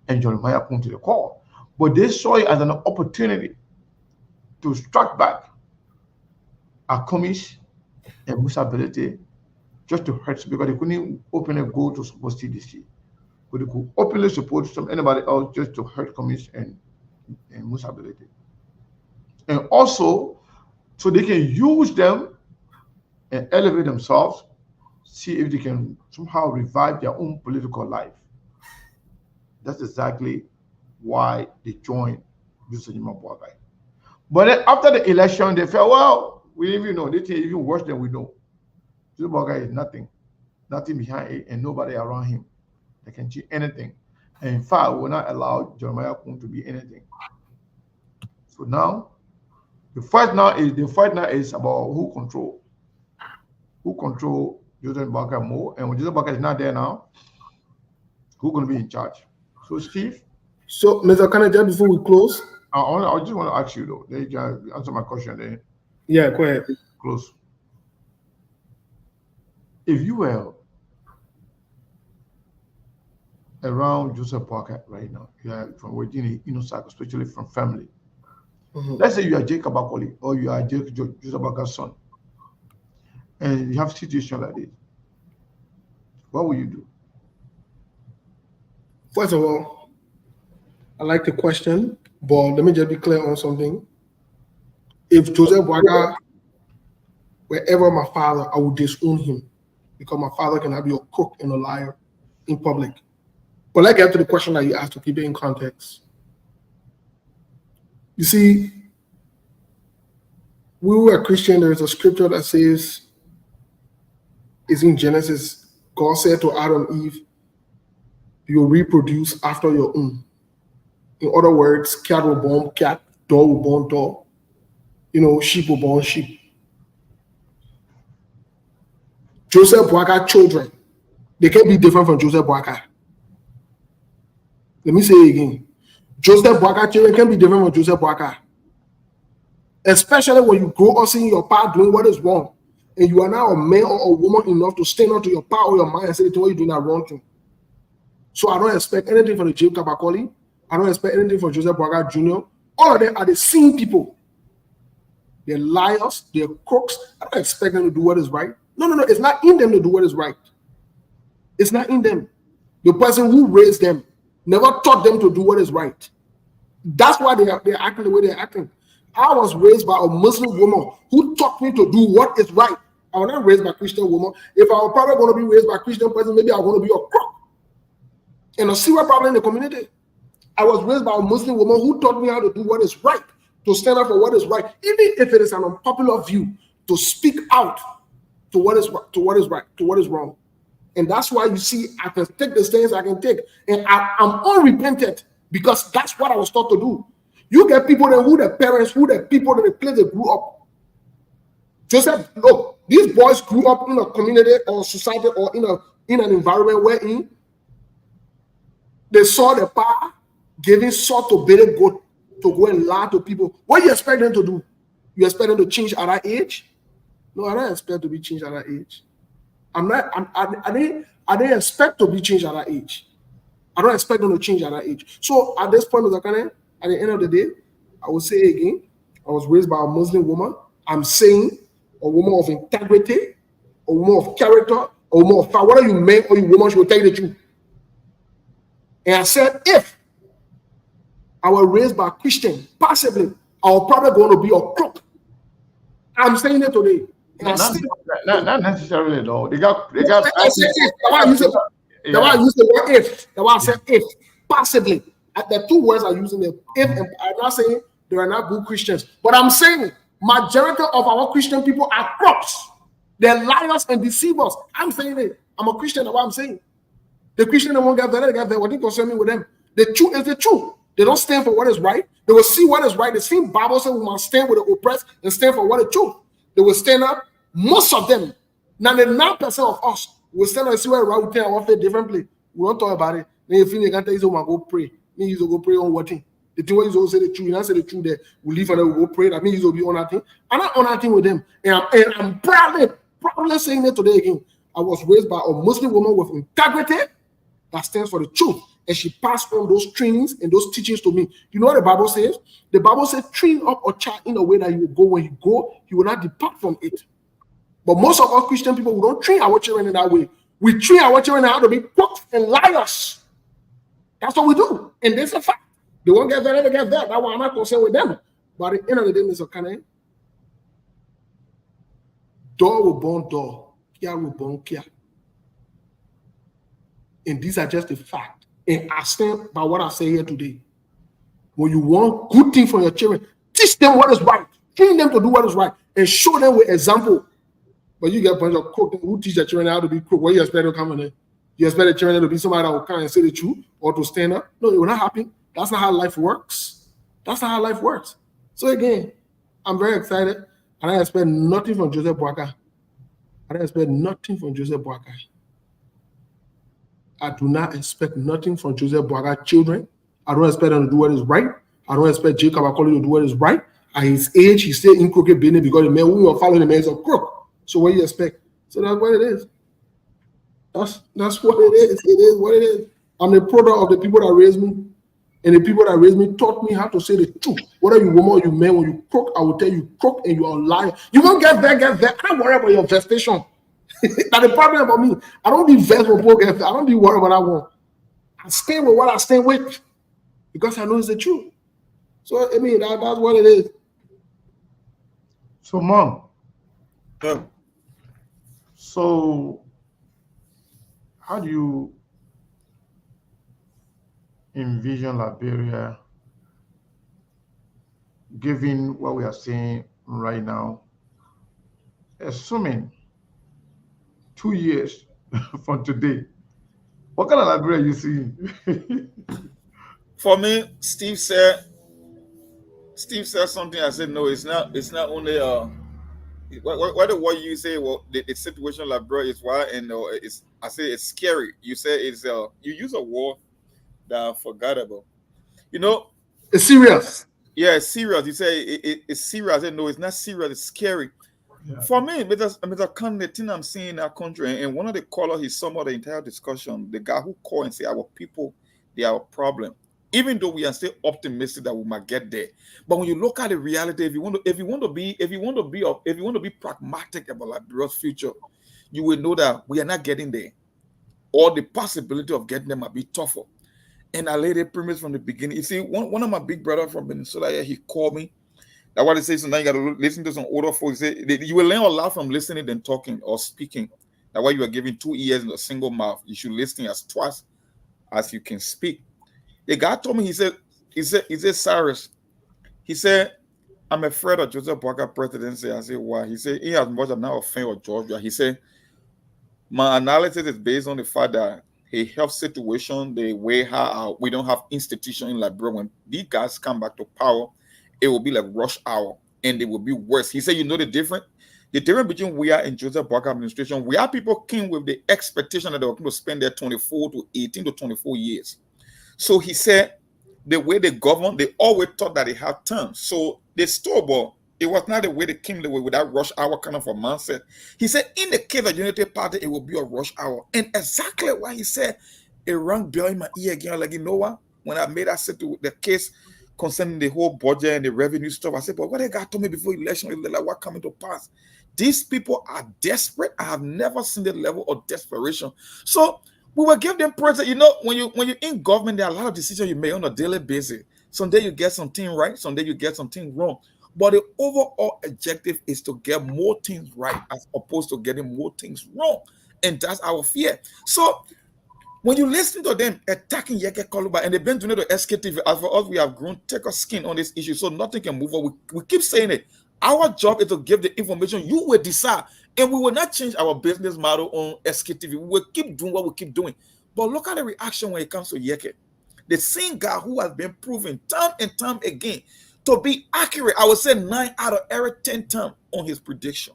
and Jeremiah Pong to the core. But they saw it as an opportunity to strike back at Komis and Musa Belete just to hurt, because they couldn't openly go to support CDC. But they could openly support anybody else just to hurt Komis and Musa Belete. And also, so they can use them and elevate themselves, see if they can somehow revive their own political life. That's exactly why they joined Joseph Boakai. But then after the election, they felt, well, we even know, they think even worse than we know. Joseph Boakai is nothing behind it, and nobody around him that can change anything. And in fact, will not allow Jeremiah Pong to be anything. So now, the fight now is about who control Joseph Boakai more. And when Joseph Boakai is not there now, who's going to be in charge? So Steve. So Mr. Kanaja, before we close, I just want to ask you though. Then you can answer my question. Then. Yeah, go ahead. Close. If you were around Joseph Boakai right now, you are from within the inner circle, especially from family. Mm-hmm. Let's say you are Jacob Akoli or you are Joseph Boakai's son, and you have a situation like this. What will you do? First of all, I like the question, but let me just be clear on something. If Joseph Boakai were ever my father, I would disown him, because my father cannot be a crook and a liar in public. But let's get to the question that you asked to keep it in context. You see, we were Christian. There is a scripture that says, it's in Genesis, God said to Adam and Eve, you'll reproduce after your own. In other words, cat will born cat, dog will born dog, sheep will born sheep. Joseph Boakai children, they can't be different from Joseph Boakai. Let me say it again. Joseph Boakai children can be different from Joseph Boakai. Especially when you grow up seeing your pa doing what is wrong, and you are now a man or a woman enough to stand up to your pa or your mind and say, what you're doing that wrong thing. So I don't expect anything from the Jacob Akoli. I don't expect anything from Joseph Boakai Jr. All of them are the same people. They're liars, they're crooks. I don't expect them to do what is right. No. It's not in them to do what is right. It's not in them. The person who raised them never taught them to do what is right. That's why they're acting the way they're acting. I was raised by a Muslim woman who taught me to do what is right. I was not raised by a Christian woman. If I was probably going to be raised by a Christian person, maybe I was going to be a crook and a serious problem in the community. I was raised by a Muslim woman who taught me how to do what is right, to stand up for what is right, even if it is an unpopular view, to speak out to what is right, to what is wrong. And that's why you see, I can take the stance I can take, and I'm unrepentant, because that's what I was taught to do. You get people that who the parents, who the people that the place they grew up. Joseph, look, these boys grew up in a community or society or in an environment wherein they saw the power giving salt to baby goat to go and lie to people. What do you expect them to do? You expect them to change at that age? No, I don't expect to be changed at that age. I didn't expect to be changed at that age. I don't expect them to change at that age. So at this point, at the end of the day, I will say again, I was raised by a Muslim woman. I'm saying a woman of integrity, a woman of character, a woman of power. Whether you man or you woman, she will tell you the truth. And I said, if I was raised by a Christian, possibly, I was probably going to be a crook. I'm saying it today. Not necessarily though. They got. I said if. That's why I use the word if. That's why I said if. Possibly. The two words are using the if. And I'm not saying they are not good Christians, but I'm saying majority of our Christian people are crooks. They're liars and deceivers. I'm saying it. I'm a Christian. That's what I'm saying. The Christian that won't get better, they get better. What didn't concern me with them? The truth is the truth. They don't stand for what is right. They will see what is right. The same Bible says we must stand with the oppressed and stand for what is truth. They will stand up. Most of them, 99% of us, will stand up and see what is right. We tell our faith differently. We don't talk about it. Then you feel you can't tell you go pray. Then you go pray on what thing? The thing where you say the truth, you not say the truth there. We leave and we go pray. That means you will be on that thing. I'm not on that thing with them. And I'm proudly saying it today again. I was raised by a Muslim woman with integrity that stands for the truth. And she passed on those trainings and those teachings to me. You know what the Bible says? The Bible says, train up a child in a way that you will go. When you go, he will not depart from it. But most of us Christian people, we don't train our children in that way. We train our children how to be crooks and liars. That's what we do. And that's a fact. They won't get there, they get there. That's why I'm not concerned with them. But at the end of the day, Mr. Kane, door will born door, Kia will born Kia. And these are just the fact. And I stand by what I say here today. When you want good things from your children, teach them what is right. Train them to do what is right. And show them with example. But you get a bunch of crook who teach their children how to be crook. What you expect to come in there? You expect the children to be somebody that will come and say the truth or to stand up? No, it will not happen. That's not how life works. That's not how life works. So again, I'm very excited. And I expect nothing from Joseph Boakai. I don't expect nothing from Joseph Boakai. I do not expect nothing from Joseph Boakai children. I don't expect them to do what is right. I don't expect Jacob Akoli to do what is right. At his age, he's still in crooked business because the man who are following the man is a crook. So what do you expect? So that's what it is. That's what it is. It is what it is. I'm the product of the people that raised me. And the people that raised me taught me how to say the truth. Whether you woman or you man, when you crook, I will tell you crook and you are a liar. You won't get there. I don't worry about your vestation. That's the problem about me. I don't be vexed when people get there. I don't be worried about that one. I stand with what I stand with because I know it's the truth. So, I mean, that's what it is. So, Mom. So, how do you envision Liberia, given what we are seeing right now, assuming 2 years from today? What kind of Liberia are you seeing? For me, Steve said something. I said no. It's not only what you say. Well, the situation in Liberia is why, and I say it's scary. You say it's you use a word that I forgot about. You know, it's serious. Yeah, it's serious. You say it's serious. I said no, it's not serious. It's scary. Yeah. For me, Mr. Khan, the thing I'm seeing in our country, and one of the callers, he summed up the entire discussion. The guy who called and said our people, they are a problem. Even though we are still optimistic that we might get there, but when you look at the reality, if you want to be pragmatic about Liberia's future, you will know that we are not getting there, or the possibility of getting there might be tougher. And I laid a premise from the beginning. You see, one of my big brothers from Minnesota, he called me. That's what he says. Sometimes you got to listen to some older folks. He say, you will learn a lot from listening than talking or speaking. That's why you are given 2 ears in a single mouth. You should listen as twice as you can speak. The guy told me, he said, Cyrus, he said, I'm afraid of Joseph Boakai presidency. I said, why? He said, in as much as I'm not a fan of Georgia, he said, my analysis is based on the fact that a health situation, the way how we don't have institution in Liberia. When these guys come back to power, it will be like rush hour, and it will be worse. He said, you know the difference? The difference between we are and Joseph Boakai administration, we are people came with the expectation that they were going to spend their 24 to 18 to 24 years. So he said, the way they govern, they always thought that they had terms. So they store, it was not the way they came the way with that rush hour kind of a mindset. He said, in the case of Unity Party, it will be a rush hour. And exactly what he said, it rang bell in my ear again. Like, you know what? When I made that set to the case concerning the whole budget and the revenue stuff, I said, but what they got told me before election, like what coming to pass? These people are desperate. I have never seen the level of desperation. So we will give them praise. You know, when you're in government, there are a lot of decisions you make on a daily basis. Someday you get something right, someday you get something wrong. But the overall objective is to get more things right as opposed to getting more things wrong. And that's our fear. So when you listen to them attacking Yeke Koluba and they've been doing it to SKTV, as for us, we have grown thick or skin on this issue, so nothing can move on. We keep saying it. Our job is to give the information you will decide, and we will not change our business model on SKTV. We will keep doing what we keep doing. But look at the reaction when it comes to Yeke. The same guy who has been proven time and time again to be accurate, I would say 9 out of every 10 times on his prediction,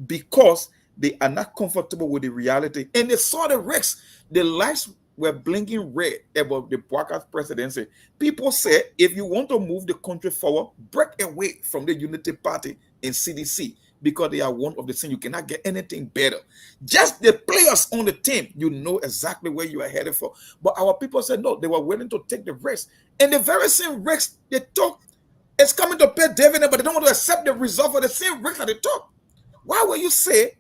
because they are not comfortable with the reality and they saw the risks. The lights were blinking red about the Bwaka's presidency. People said, if you want to move the country forward, break away from the Unity Party and CDC, because they are one of the same. You cannot get anything better. Just the players on the team, you know exactly where you are headed for. But our people said no, they were willing to take the risk. And the very same risk they took is coming to pay dividend, but they don't want to accept the result for the same risk that they took. Why will you say,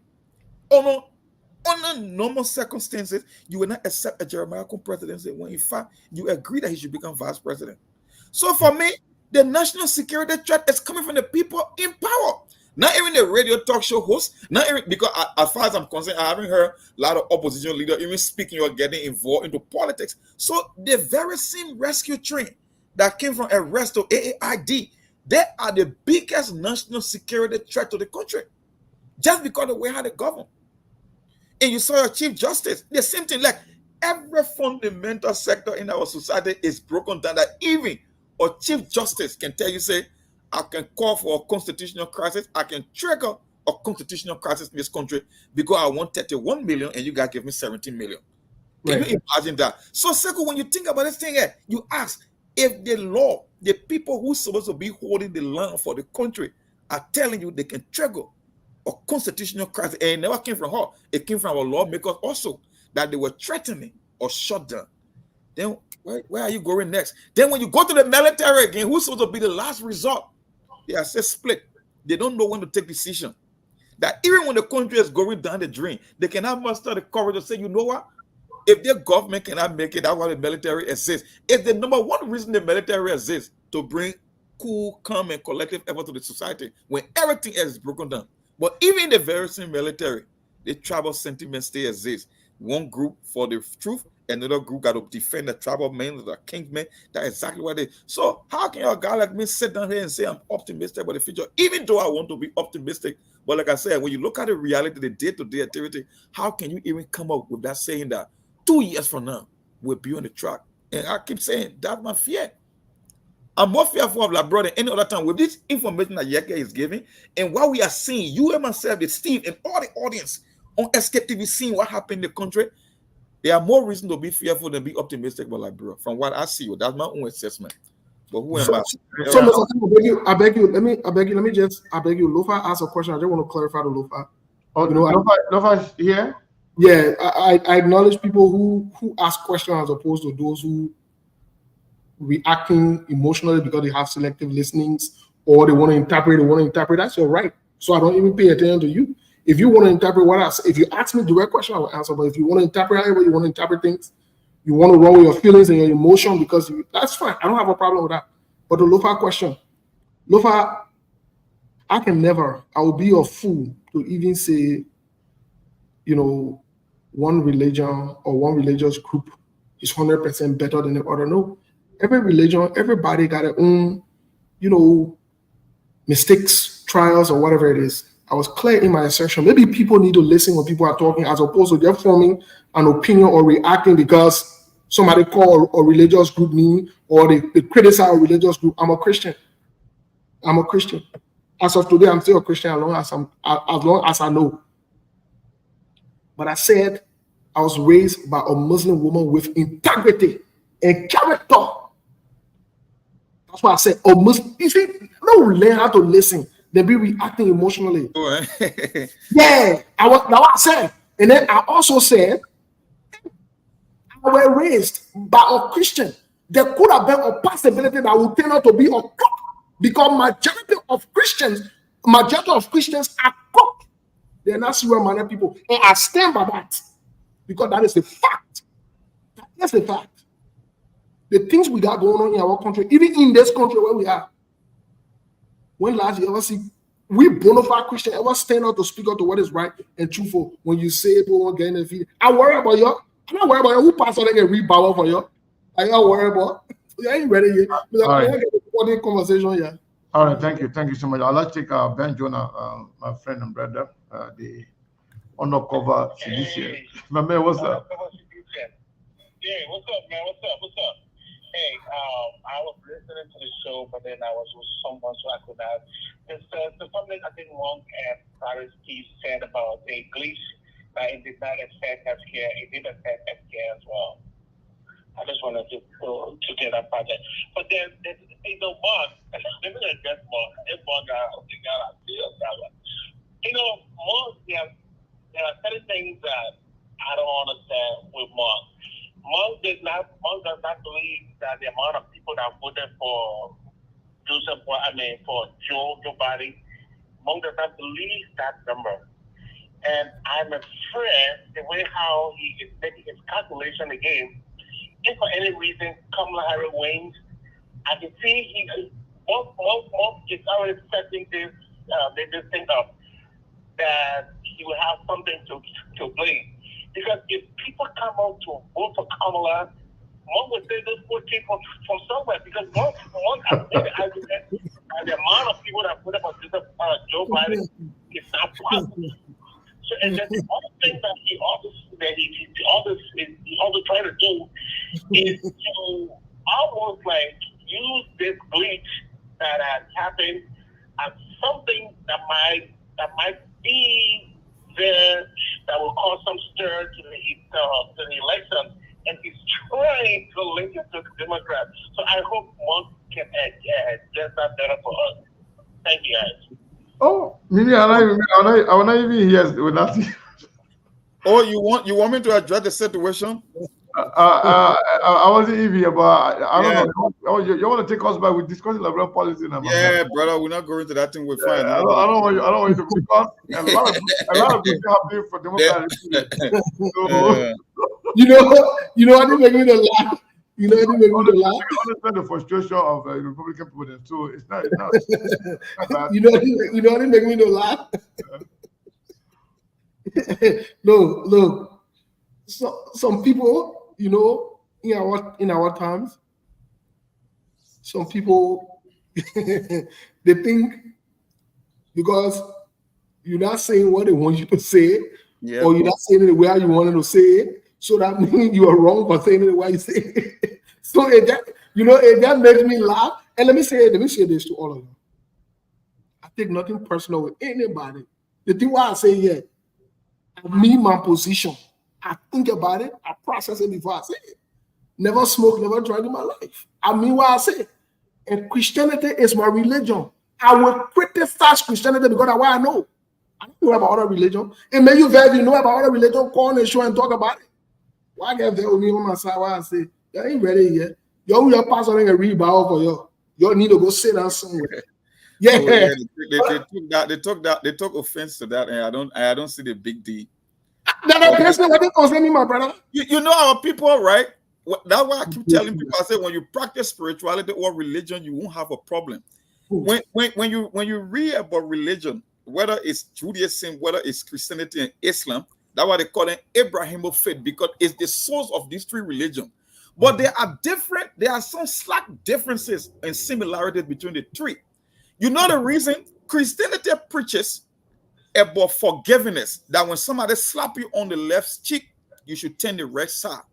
under normal circumstances, you will not accept a Jeremiah presidency when in fact you agree that he should become vice president? So for me, the national security threat is coming from the people in power. Not even the radio talk show hosts, not even, because as far as I'm concerned, I haven't heard a lot of opposition leaders even speaking or getting involved into politics. So the very same rescue train that came from arrest to AAID, they are the biggest national security threat to the country, just because of the way how they govern. And you saw your Chief Justice, the same thing. Like every fundamental sector in our society is broken down, that even a Chief Justice can tell you, say, I can call for a constitutional crisis, I can trigger a constitutional crisis in this country because I want 31 million and you guys give me 17 million. Can you imagine that? So, Seko, when you think about this thing here, you ask, if the law, the people who's supposed to be holding the land for the country are telling you they can trigger a constitutional crisis, and it never came from her, it came from our lawmakers also, that they were threatening or shut down, then where are you going next? Then when you go to the military again, who's supposed to be the last resort, they are just split. They don't know when to take decision. That even when the country is going down the drain, they cannot muster the courage to say, you know what? If their government cannot make it, that's why the military exists. It's the number one reason the military exists, to bring cool, calm, and collective effort to the society when everything else is broken down. But even in the very same military, the tribal sentiment still exists. One group for the truth, another group got to defend the tribal men, the kingsmen. That's exactly what it is. So how can a guy like me sit down here and say I'm optimistic about the future, even though I want to be optimistic? But like I said, when you look at the reality, the day-to-day activity, how can you even come up with that saying that 2 years from now we'll be on the track? And I keep saying that's my fear. I'm more fearful of Labrador than any other time with this information that Yeke is giving and what we are seeing, you and myself, the Steve, and all the audience on SKTV seeing what happened in the country. There are more reason to be fearful than be optimistic about Labrador. From what I see, that's my own assessment. But who am I? So, I beg you, let me just, Lofa asked a question. I just want to clarify the Lofa. Oh, you know, Lofa's here? Yeah, I acknowledge people who ask questions as opposed to those who reacting emotionally because they have selective listenings or they want to interpret. That's your right. So I don't even pay attention to you. If you want to interpret what I say, if you ask me direct question, I will answer. But if you want to interpret however you want to interpret things, you want to run with your feelings and your emotion that's fine. I don't have a problem with that. But the Lofa question, Lofa, I will be a fool to even say, one religion or one religious group is 100% better than the other. No. Every religion, everybody got their own, mistakes, trials, or whatever it is. I was clear in my assertion. Maybe people need to listen when people are talking as opposed to them forming an opinion or reacting because somebody called a religious group me or they criticize a religious group. I'm a Christian. As of today, I'm still a Christian as long as I know. But I said I was raised by a Muslim woman with integrity and character. That's why I said, you see, no, learn how to listen. They be reacting emotionally. Yeah, that's what I said. And then I also said, I was raised by a Christian. There could have been a possibility that I would turn out to be a cook because majority of Christians are cooked. They're not serious-minded people. And I stand by that because that is the fact. That's the fact. The things we got going on in our country, even in this country where we are, When last you ever see we bona fide Christian ever stand up to speak out to what is right and truthful when you say people won't get in the feed? I worry about you. I'm not worried about you. Who pass on and read Bible for you? Are you worried about? You ain't ready yet. All right. Conversation, yeah. All right, thank you so much. I'd like to take Ben Jonah, my friend and brother, the undercover Silesian. My man, what's up? Yeah, what's up, man? What's up? Hey, I was listening to the show, but then I was with someone, so I could not. It's something I think Bong and Steve said about the glitch that it did not affect healthcare. It did affect healthcare as well. I just wanted to get that project. But then, Bong, let me address Bong. If Bong got a deal, Bong, there are certain things that I don't understand with Bong. Bong does not believe that the amount of people that voted for Joe Biden, Bong does not believe that number. And I'm afraid the way how he is making his calculation again, if for any reason Kamala Harris wins, I can see Bong is already setting this thing up that he will have something to blame. Because if people come out to vote for Kamala, one would say those vote came from somewhere. Because one has made the argument that the amount of people that voted for Joe Biden is not possible. So, and then the other thing that he also trying to do is to almost like use this glitch that has happened as something that might be there that will cause some stir to the election, and he's trying to link it to the Democrats. So I hope one can get that better for us. Thank you, guys. Oh, maybe I'm not even here with nothing. Oh, you want me to address the situation? I wasn't even here, but I don't know. You want to take us back? We're discussing liberal policy now. Yeah, brother, we're not going to that thing. We're fine. I don't want you to, because a lot of things happening for Democrats. I didn't make me to laugh. I didn't make me to laugh. I understand the frustration of Republican people, then, so it's not bad. I didn't make me to laugh. Look. So some people, in our times, some people they think because you're not saying what they want you to say, or you're not saying it the way you wanted to say it, so that means you are wrong for saying it the way you say it. So it just makes me laugh. And let me say this to all of you. I take nothing personal with anybody. The thing why I say I mean my position. I think about it. I process it before I say it. Never smoke, never drink in my life. I mean what I say. And Christianity is my religion. I will criticize Christianity because that's what I know. I don't know about other religion. And maybe you know about other religion, call on the show and talk about it. Why get there with me on my side? Why I say, you ain't ready yet. Your pastor ain't read Bible for you. You need to go sit down somewhere. Yeah. They took offense to that, and I don't see the big deal. That's not what it concern me, my brother. You know our people, right? That's why I keep telling people. I say when you practice spirituality or religion, you won't have a problem. When you read about religion, whether it's Judaism, whether it's Christianity and Islam, that's why they call it Abrahamic faith, because it's the source of these three religions. But there are some slight differences and similarities between the three. You know the reason? Christianity preaches about forgiveness, that when somebody slap you on the left cheek, you should turn the right side.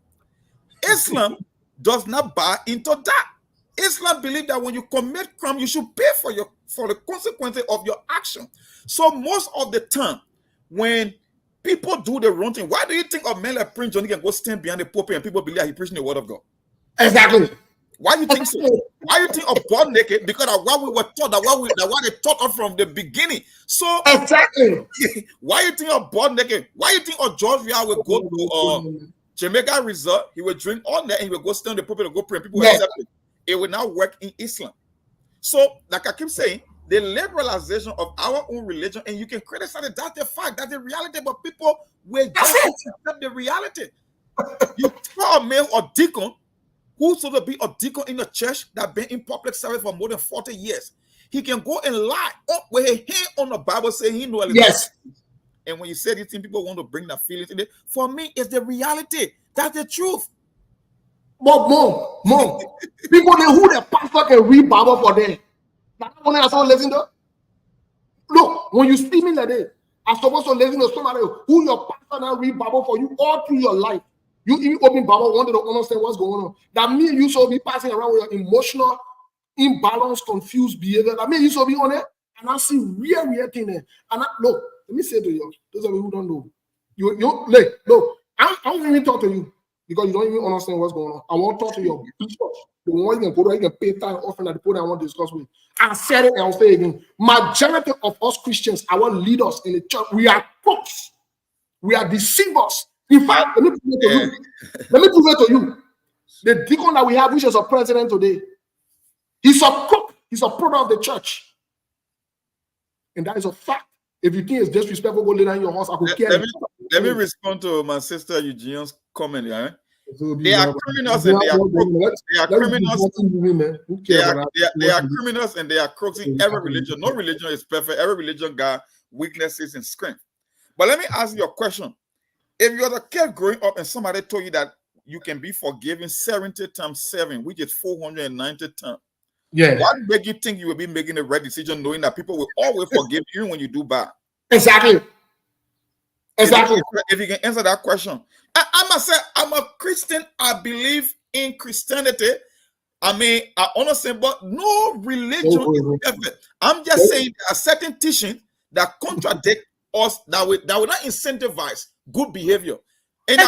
Islam does not buy into that. Islam believes that when you commit crime, you should pay for the consequences of your action. So most of the time, when people do the wrong thing, why do you think a man like Prince Johnny can go stand behind the pulpit and people believe he's preaching the word of God? Exactly. Why do you think so? Why do you think of butt naked? Because of what we were taught, what they taught us from the beginning. So exactly. Why you think of butt naked? Why you think of George Weah will go to Jamaica Resort? He will drink all night and he will go stand on the pulpit and go pray. People will accept it. It will not work in Islam. So, like I keep saying, the liberalization of our own religion, and you can criticize it. That's the fact. That's the reality. But people will just accept the reality. You tell a man or deacon who's supposed to be a deacon in the church that been in public service for more than 40 years. He can go and lie up with his hand on the Bible, say he knows. Yes. And when you say these things, people want to bring their feelings in it. For me, it's the reality. That's the truth. But mom, people know who the pastor can read Bible for them. That's one thing I saw listen to. Look, when you see me like that, I'm supposed to listen to somebody who your pastor now read Bible for you all through your life. You even open Bible, wanted to understand what's going on. That means you should be passing around with your emotional, imbalanced, confused behavior. That means you should be on it, and I see real thing there. And look, let me say to you, those of you who don't know, look, I don't even talk to you because you don't even understand what's going on. I want to talk to your bishops. The one you can go there, you can pay time often at the point I want to discuss with. I said it and I'll say it again. Majority of us Christians, our leaders in the church, we are crooks. We are deceivers. In fact, let me prove it to you. Let me prove it to you. The deacon that we have, which is a president today, he's a crook. He's a product of the church. And that is a fact. If you think it's disrespectful, go lay down in your house. I could care. Let me respond to my sister Eugene's comment. They are criminals and they are crooks. They are criminals. They are criminals and they are crooks in every religion. No religion is perfect. Every religion got weaknesses and strength. But let me ask you a question. If you're the kid growing up and somebody told you that you can be forgiven 70 times 7, which is 490 times, what make you think you will be making the right decision knowing that people will always forgive you when you do bad? Exactly. If you can answer that question. I must say, I'm a Christian. I believe in Christianity. I mean, I understand, but no religion is perfect. I'm just saying a certain teaching that contradict us, that will not incentivize good behavior. And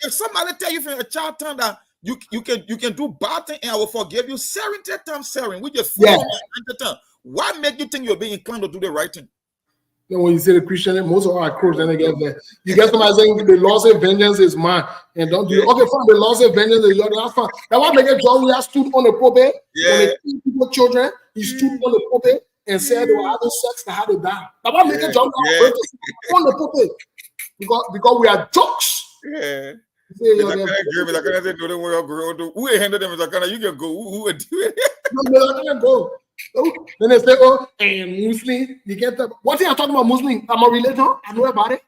if somebody tell you from a child time that you can do bad thing and I will forgive you 70 times 7, which is 490 times, what make you think you're being inclined to do the right thing? You know, when you say the Christian, most of our crooks, then they get there. You get somebody saying the law say vengeance is mine, and don't do it. Okay, fine, the law say vengeance is yours. That's fine. That's why make it John Weah stood on the pulpit when they kill people, children. He stood on the pulpit and said they were having sex, they had to die. That's why make it John Weah on the pulpit because we are jokes. Yeah. Who handle them? You can go. Who would do it? No, I can't go. Then they say, oh, and Muslim, you get that. What thing I'm talking about Muslim? I'm a religion. I know about it.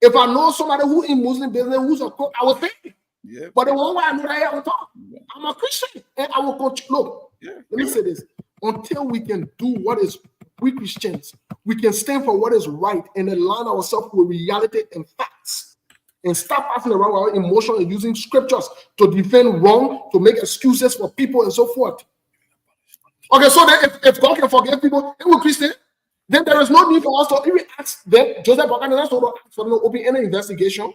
If I know somebody who in Muslim business who's a cook, I would think. Yeah. But the one way I know that I will talk. I'm a Christian. And I will coach. Look, let me say this. Until we can do what is we Christians, we can stand for what is right and align ourselves with reality and facts. And stop passing around our emotion and using scriptures to defend wrong, to make excuses for people and so forth. Okay, so then if God can forgive people, and we're Christian, then there is no need for us to even ask them. Joseph Buchanan asked for them to open any investigation.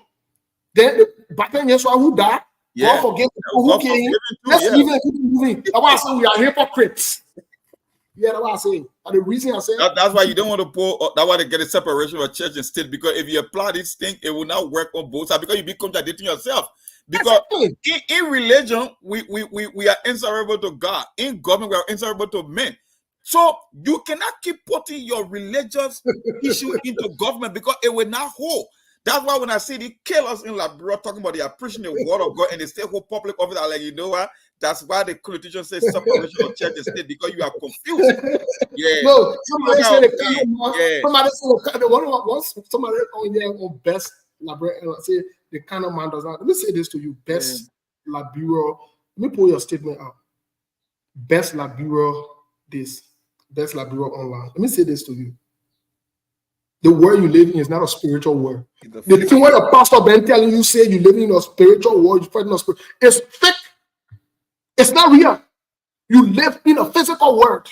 Then back then, Yeshua who died, God forgave people who came. Let's leave it keep moving. That's why I say we are hypocrites. Yeah, that's what I say. And the reason I say that's why you don't want to pull. That's why they get a separation of church and state, because if you apply this thing, it will not work on both sides because you be contradicting yourself. Because in religion, we are inseparable to God. In government, we are inseparable to men. So you cannot keep putting your religious issue into government because it will not hold. That's why when I see the killers in Liberia talking about they are preaching the word of God and they say hold public office, I'm like, you know what? That's why the politician says separation of church and state, because you are confused. Yeah. No, somebody said somebody said somebody on there on best Liberia and say the kind of man does not. Let me say this to you, best Liberia. Let me pull your statement out. Best Liberia this, best Liberia online. Let me say this to you. The word you live in is not a spiritual word. The thing where the pastor been telling you say you live in a spiritual world, you're fighting a spirit, it's fake. It's not real. You live in a physical world.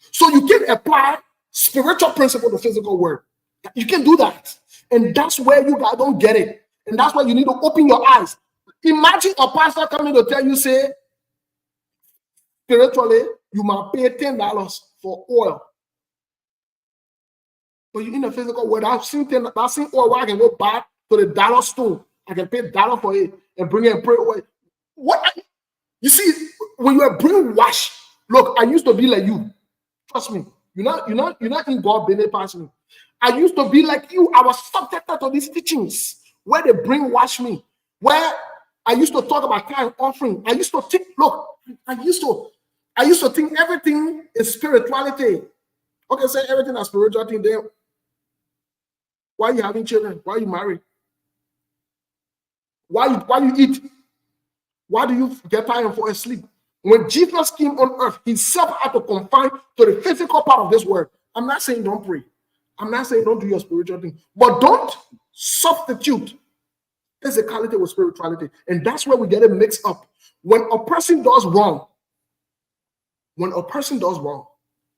So you can apply spiritual principle to physical world. You can do that. And that's where you guys don't get it. And that's why you need to open your eyes. Imagine a pastor coming to tell you, say, spiritually, you might pay $10 for oil. But you're in the physical world. I've seen oil where I can go back to the dollar store. I can pay $1 for it and bring it and pray away. What? You see, when you are brainwashed, look, I used to be like you. Trust me. You're not in God business past me. I used to be like you. I was subjected to these teachings where they brainwash me. Where I used to talk about tithe offering. I used to think, look, I I used to think everything is spirituality. Okay, say everything is spirituality. Then why are you having children? Why are you married? Why you eat? Why do you get tired and fall asleep? When Jesus came on earth, himself had to confine to the physical part of this world. I'm not saying don't pray. I'm not saying don't do your spiritual thing. But don't substitute physicality with spirituality. And that's where we get it mixed up. When a person does wrong,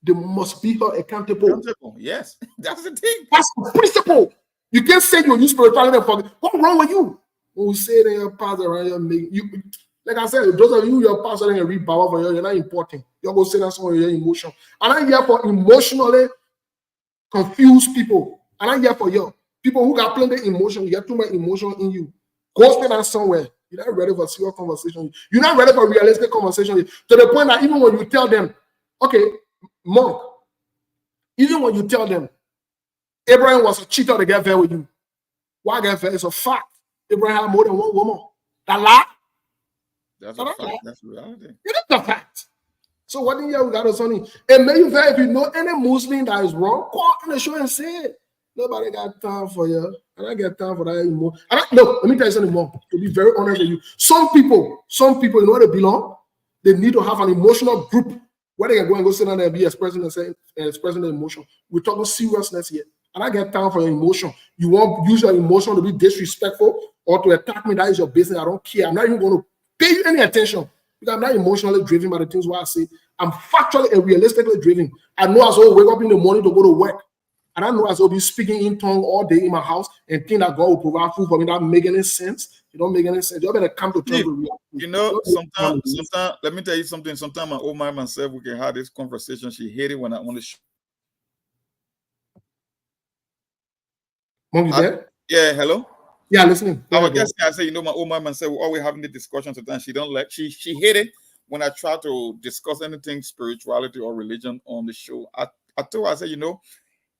they must be held accountable. Yes, that's the thing. That's the principle. You can't say you use spirituality and forget. What's wrong with you? When we say that your pastor around you, like I said, those of you, your pastor and read Bible for you, you're not important. You're going to say that some of your emotion. I'm not here for emotionally confused people. I'm not here for you. People who got plenty of emotion, you have too much emotion in you. Go spend that somewhere. You're not ready for serious conversation. You're not ready for realistic conversation. To the point that even when you tell them, okay, Monk, even when you tell them Abraham was a cheater to get fair with you, why get fair? It's a fact. Abraham had more than one woman. That lie? That's a fact. That's reality. It is a fact. So what do you got to say? And maybe if you know any Muslim that is wrong, call on the show and say it. Nobody got time for you. I don't get time for that anymore. Let me tell you something more. To be very honest with you, some people, you know where they belong? They need to have an emotional group where they can go and go sit down there and be expressing their emotion. We're talking seriousness here. I don't get time for your emotion. You won't use your emotion to be disrespectful or to attack me. That is your business. I don't care. I'm not even going to pay you any attention because I'm not emotionally driven by the things what I say. I'm factually and realistically driven. I know I will wake up in the morning to go to work. And I know I will be speaking in tongue all day in my house and think that God will provide food for me. That make any sense? It don't make any sense. You better come to terms with reality. You know, sometimes, let me tell you something. Sometimes my old man myself, we can have this conversation. She hated when I only. Mom, you there? Yeah, hello? Yeah, listening. I was just I say, you know, my old man said we're always having the discussion. Sometimes she don't like, she hated when I try to discuss anything spirituality or religion on the show. I told her, I said, you know,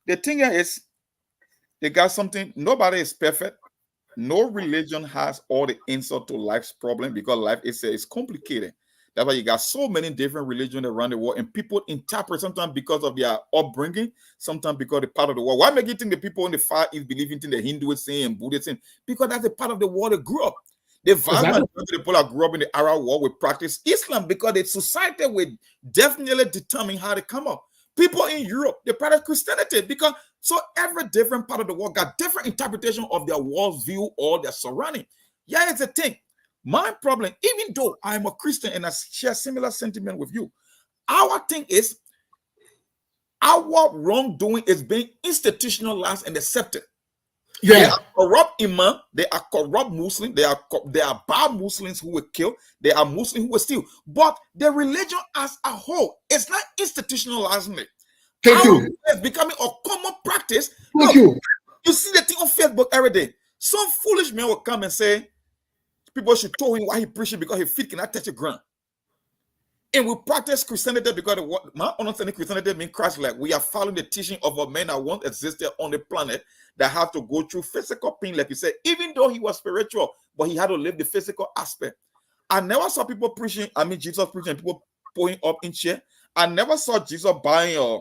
the thing is, they got something, nobody is perfect. No religion has all the answer to life's problem because life is complicated. That's why you got so many different religions around the world, and people interpret sometimes because of their upbringing, sometimes because they're part of the world. Why make you think the people in the Far East believe in the Hinduism and Buddhism? Because that's a part of the world they grew up. The vast majority of the people that grew up in the Arab world will practice Islam because the society will definitely determine how they come up. People in Europe, they practice Christianity because so every different part of the world got different interpretation of their worldview or their surrounding. Yeah, it's a thing. My problem, even though I'm a Christian and I share similar sentiment with you, our thing is our wrongdoing is being institutionalized and accepted. Yeah. They are corrupt imam, they are corrupt Muslims, they are bad Muslims who will kill, they are Muslims who will steal. But the religion as a whole is not institutionalizing it. Thank you. It's becoming a common practice. Thank you. You see the thing on Facebook every day. Some foolish man will come and say people should tell him why he preaching because his feet cannot touch the ground. And we practice Christianity because my understanding Christianity means Christ like. We are following the teaching of a man that once existed on the planet that had to go through physical pain, like you said, even though he was spiritual, but he had to live the physical aspect. I never saw people preaching, Jesus preaching, people pouring up in chair. I never saw Jesus buying a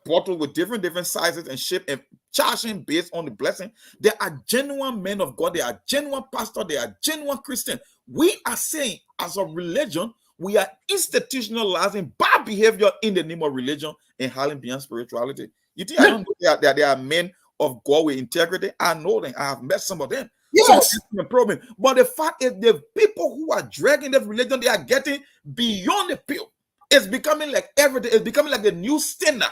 bottle with different sizes and shape and charging based on the blessing. They are genuine men of God. They are genuine pastors. They are genuine Christians. We are saying as a religion, we are institutionalizing bad behavior in the name of religion and hiding behind spirituality. You think I don't know that they are men of God with integrity? I know them. I have met some of them. Yes. So the problem. But the fact is the people who are dragging the religion, they are getting beyond the pale. It's becoming like everything. It's becoming like the new standard.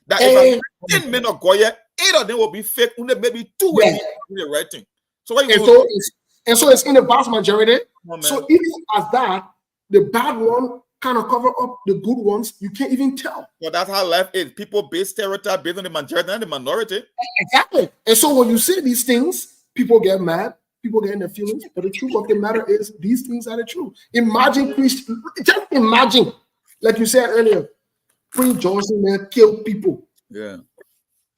That if 10 men of God, 8 of them will be fake, and maybe 2 will be the right thing. So what so it's in the vast majority. So even as that, the bad one kind of cover up the good ones. You can't even tell. Well, that's how life is. People base stereotype based on the majority and the minority. Exactly. And so when you say these things, people get mad. People get in their feelings. But the truth of the matter is, these things are the truth. Imagine Christian. Just imagine, like you said earlier, Prince Johnson man killed people. Yeah.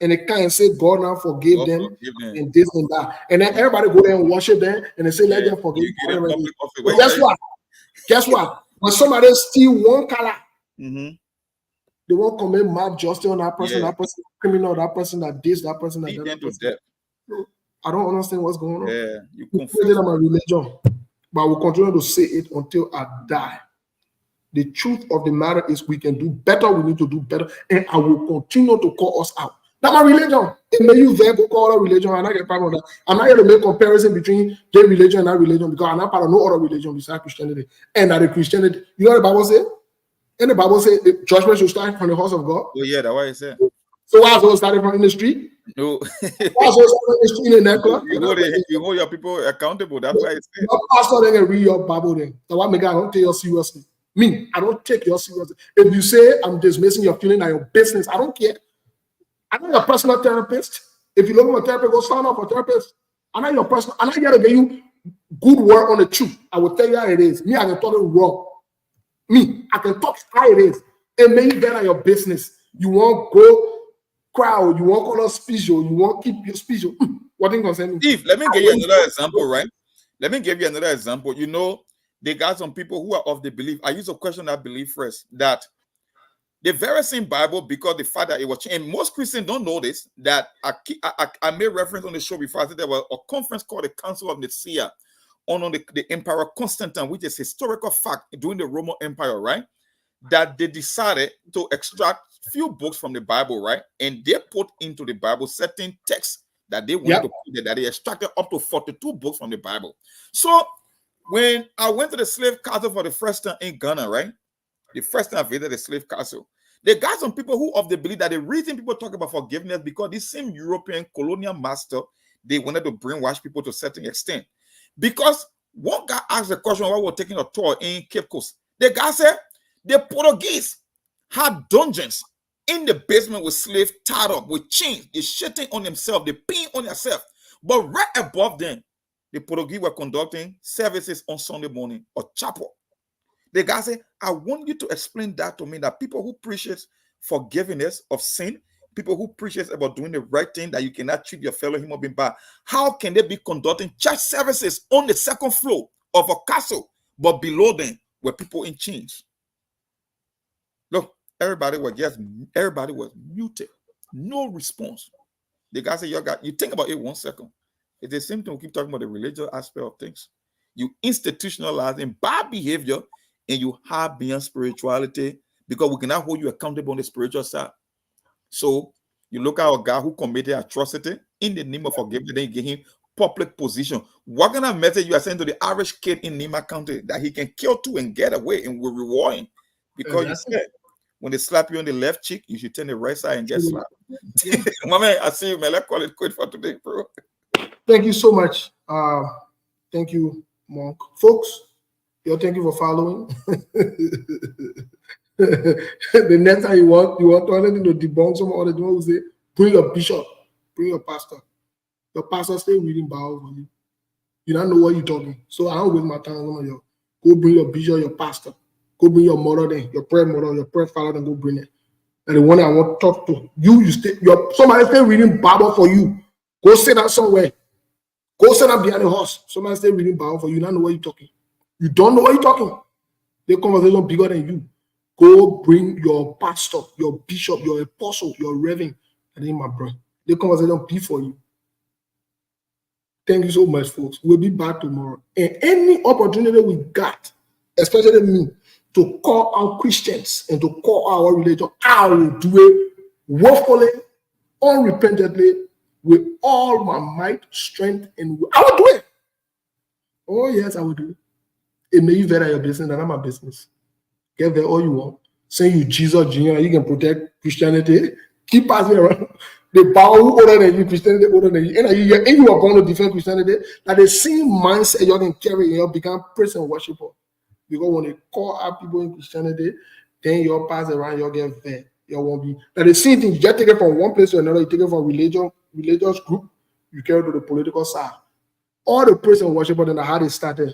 And they can't say God now forgive them and this and that. And then everybody go there and worship them and they say, let them forgive. But guess what? When somebody steal one color, They won't commit mob justice on that person criminal, that person that this, that person that that person. I don't understand what's going on. Yeah, you confuse my religion, but I will continue to say it until I die. The truth of the matter is we can do better, we need to do better, and I will continue to call us out. That's my religion. It may you there go call other religion, and I get part of that. I'm not here to make comparison between their religion and that religion because I'm not part of no other religion besides Christianity. And that the Christianity, you know what the Bible says? And the Bible says the judgment should start from the house of God. Oh, yeah, that's what it said. So why is it starting from in the street? No. Why is it starting in the street in that club? You hold your people accountable. That's why it said. Your pastor then read your Bible then. That's why I don't take you seriously. Me, I don't take you seriously. If you say I'm dismissing your feeling and your business, I don't care. I'm not your personal therapist. If you look for a therapist, go sign up for a therapist. I'm not your personal. I'm not here to give you good word on the truth. I will tell you how it is. Me, I can talk it wrong. Me, I can talk how it is. And maybe that are your business. You won't go crowd. You won't call us special. You won't keep your special. What thing concern me? Steve, let me give you another example, right? Let me give you another example. You know, they got some people who are of the belief. I use a question that belief first that the very same Bible, because the fact that it was changed, and most Christians don't know this, that I made reference on the show before. I said there was a conference called the Council of Nicaea on the Emperor Constantine, which is historical fact during the Roman Empire, right? That they decided to extract few books from the Bible, right? And they put into the Bible certain texts that they wanted to put there, that they extracted up to 42 books from the Bible. So when I went to the slave castle for the first time in Ghana, right? The first time I visited the slave castle, they got some people who of the belief that the reason people talk about forgiveness because this same European colonial master, they wanted to brainwash people to a certain extent. Because one guy asked the question while we were taking a tour in Cape Coast. The guy said the Portuguese had dungeons in the basement with slaves tied up with chains. They shitting on themselves, they peeing on themselves. But right above them, the Portuguese were conducting services on Sunday morning or chapel. The guy said, I want you to explain that to me, that people who preaches forgiveness of sin, people who preaches about doing the right thing, that you cannot treat your fellow human being bad, how can they be conducting church services on the second floor of a castle, but below them were people in chains? Look, everybody was muted. No response. The guy said, you think about it 1 second. It's the same thing we keep talking about, the religious aspect of things. You institutionalize in bad behavior and you hide beyond spirituality because we cannot hold you accountable on the spiritual side. So you look at a guy who committed atrocity in the name of forgiveness, then you give him public position. What kind of message you are saying to the average kid in Nima County that he can kill two and get away and we'll reward him? Because you said when they slap you on the left cheek, you should turn the right side and get slapped. My man, I see you, man. Let's call it quit for today, bro. Thank you so much. Thank you, Monk. Folks, thank you for following. The next time you want to anything to debunk some other people who say, bring your bishop, bring your pastor. Your pastor stay reading Bible for you. You don't know what you're talking. So I don't waste my time on you. Go bring your bishop, your pastor. Go bring your mother then, your prayer mother, your prayer father, then go bring it. And the one I want to talk to, you stay, somebody stay reading Bible for you. Go sit down somewhere. Go sit down behind the horse. Somebody stay reading Bible for you. You don't know what you're talking. You don't know what you're talking. The conversation bigger than you. Go bring your pastor, your bishop, your apostle, your reverend. And then my brother. The conversation be for you. Thank you so much, folks. We'll be back tomorrow. And any opportunity we got, especially me, to call out Christians and to call our religion, I will do it willfully, unrepentantly, with all my might, strength, and will. I will do it. Oh, yes, I will do it. It may be better your business than my business. Get there all you want. Say you Jesus Junior, you can protect Christianity. Keep passing around. The power who older than you, Christianity older than you. And you are going to defend Christianity, that the same mindset you can carry and you become praise and worshiper. Because when they call out people in Christianity, then you pass around, you get fed. You won't be. Now the same thing, you just take it from one place to another, you take it from religious group, you carry it to the political side. All the praise and worshiper, then how they started.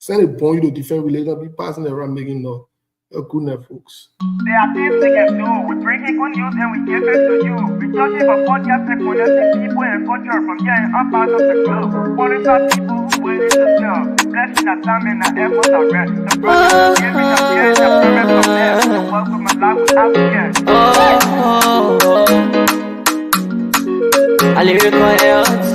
Send a Bong you to defend religion, be passing around making noise. Good night, folks. There are things we can do. We bring in good news and we give it to you. We judge it for podcast and connecting people and culture from here and up out of the globe. Qualify people who willing to serve. Blessing our time and our efforts are rest. The project is giving us care and the promise of them. So welcome my life without care. I live with my health.